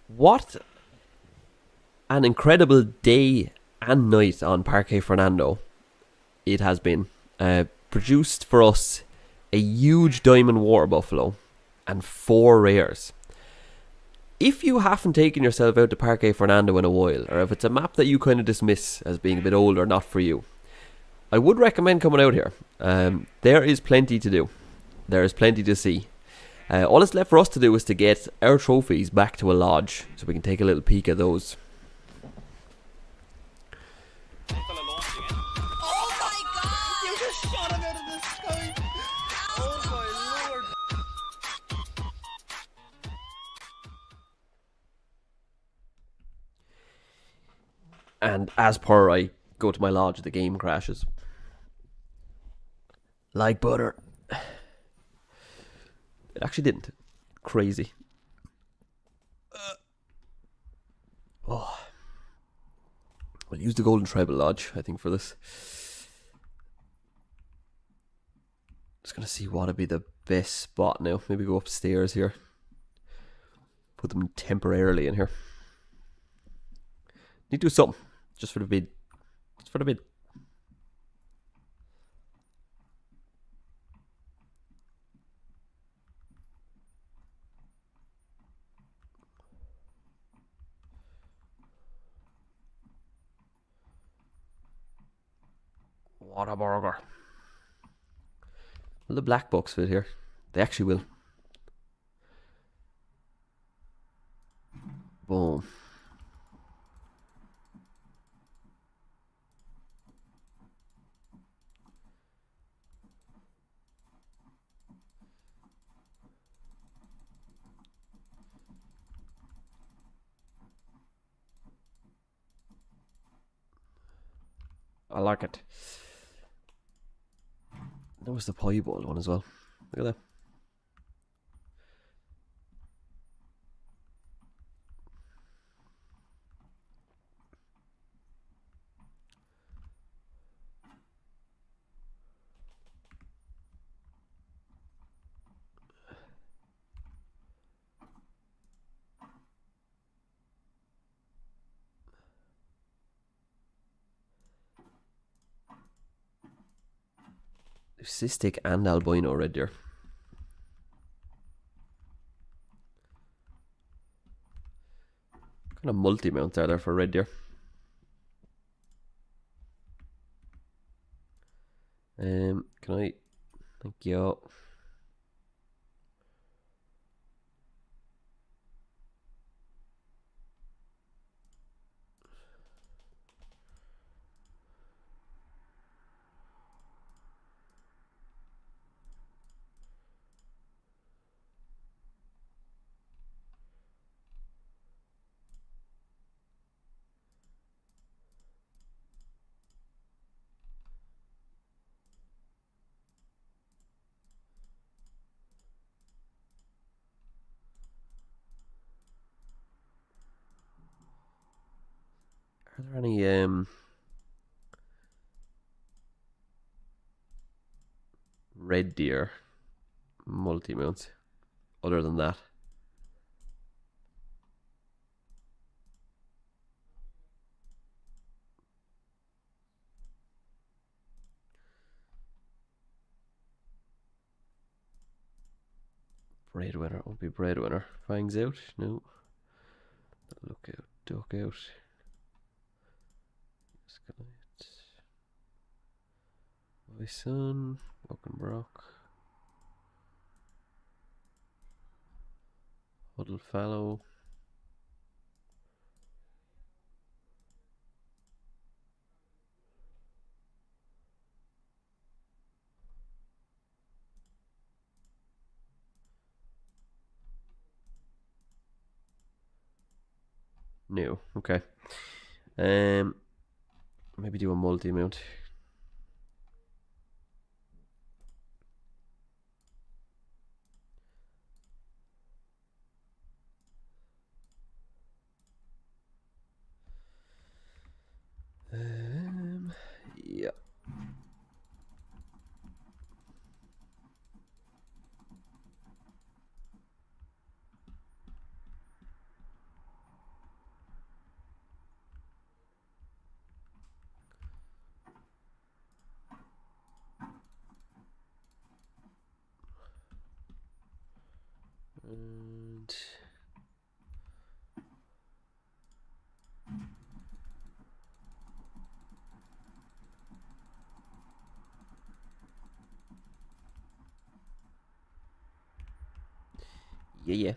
What an incredible day and night on Parque Fernando it has been. Produced for us a huge diamond water buffalo and 4 rares. If you haven't taken yourself out to Parque Fernando in a while, or if it's a map that you kind of dismiss as being a bit old or not for you, I would recommend coming out here. There is plenty to do. There is plenty to see. All that's left for us to do is to get our trophies back to a lodge, so we can take a little peek at those. Oh my god! You just shot him out of the sky! Oh my lord! And as per, I go to my lodge, the game crashes. Like butter. It actually didn't. Crazy. Oh. We'll use the Golden Tribal Lodge, I think, for this. Just gonna see what would be the best spot now. Maybe go upstairs here. Put them temporarily in here. Need to do something. Just for the bid. Just for the bid. What a burger. Will the black box fit here? They actually will. Boom. I like it. That was the piebald one as well. Look at that. Cystic and albino red deer. Kind of multi-mounts are there for red deer. Can I? Thank you. Are there any red deer multi-mounts other than that? Breadwinner, won't be breadwinner. Fangs out? No. Look out, duck out. My son, Brock. Huddle fallow. No, okay. Maybe do a multi-mount. Yeah. And yeah.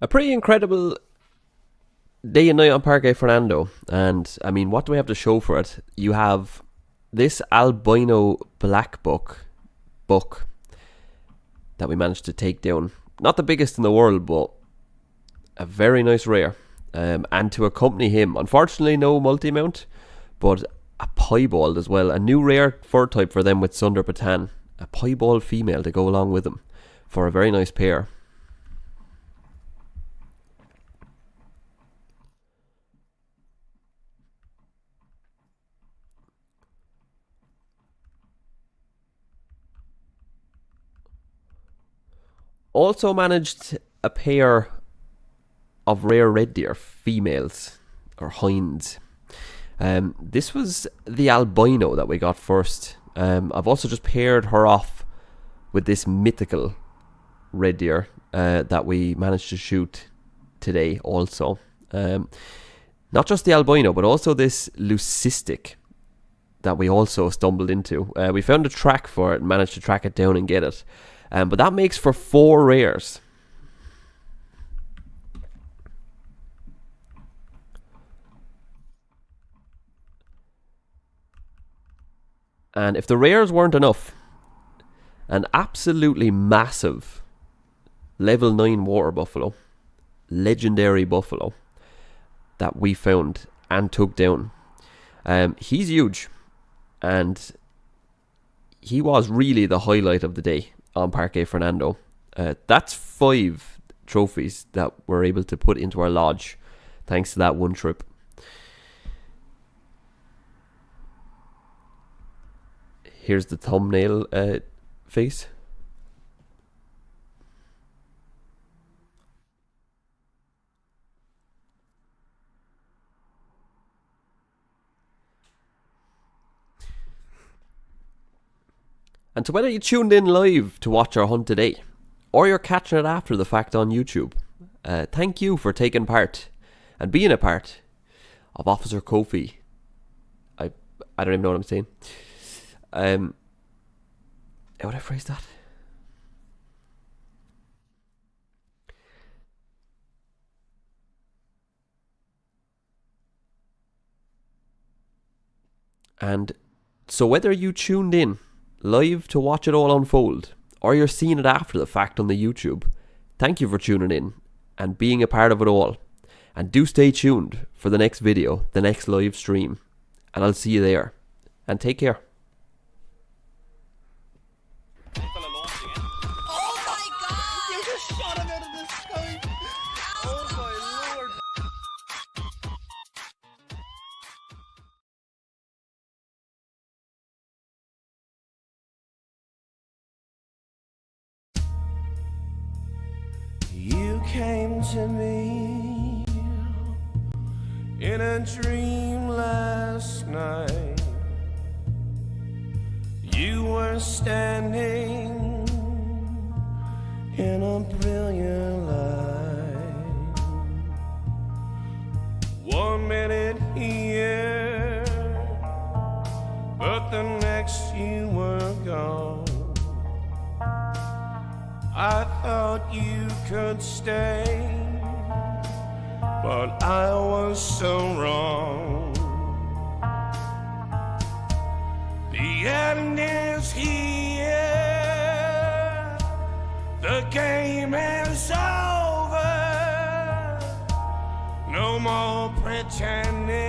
A pretty incredible day and night on Parque Fernando. And I mean, what do we have to show for it? You have this albino black buck that we managed to take down. Not the biggest in the world, but a very nice rare. And to accompany him, unfortunately no multi-mount, but a piebald as well. A new rare fur type for them with Sunder Patan. A piebald female to go along with them for a very nice pair. Also managed a pair of rare red deer females or hinds. This was the albino that we got first. I've also just paired her off with this mythical red deer that we managed to shoot today also. Not just the albino, but also this leucistic that we also stumbled into. We found a track for it and managed to track it down and get it. But that makes for 4 rares. And if the rares weren't enough, an absolutely massive level 9 water buffalo, legendary buffalo, that we found and took down. He's huge, and he was really the highlight of the day on Parque Fernando. That's 5 trophies that we're able to put into our lodge thanks to that one trip. Here's the thumbnail face. And so whether you tuned in live to watch our hunt today, or you're catching it after the fact on YouTube, thank you for taking part and being a part of Officer Kofi. I don't even know what I'm saying. How would I phrase that? And so whether you tuned in live to watch it all unfold, or you're seeing it after the fact on the YouTube, thank you for tuning in and being a part of it all. And do stay tuned for the next video, the next live stream, and I'll see you there. And take care. Oh my god! You just shot him out of the sky! Oh my lord! You came to me in a dream last night. You were standing in a brilliant light. 1 minute here, but the next you were gone. I thought you could stay, but I was so wrong. The end is here, the game is over. No more pretending.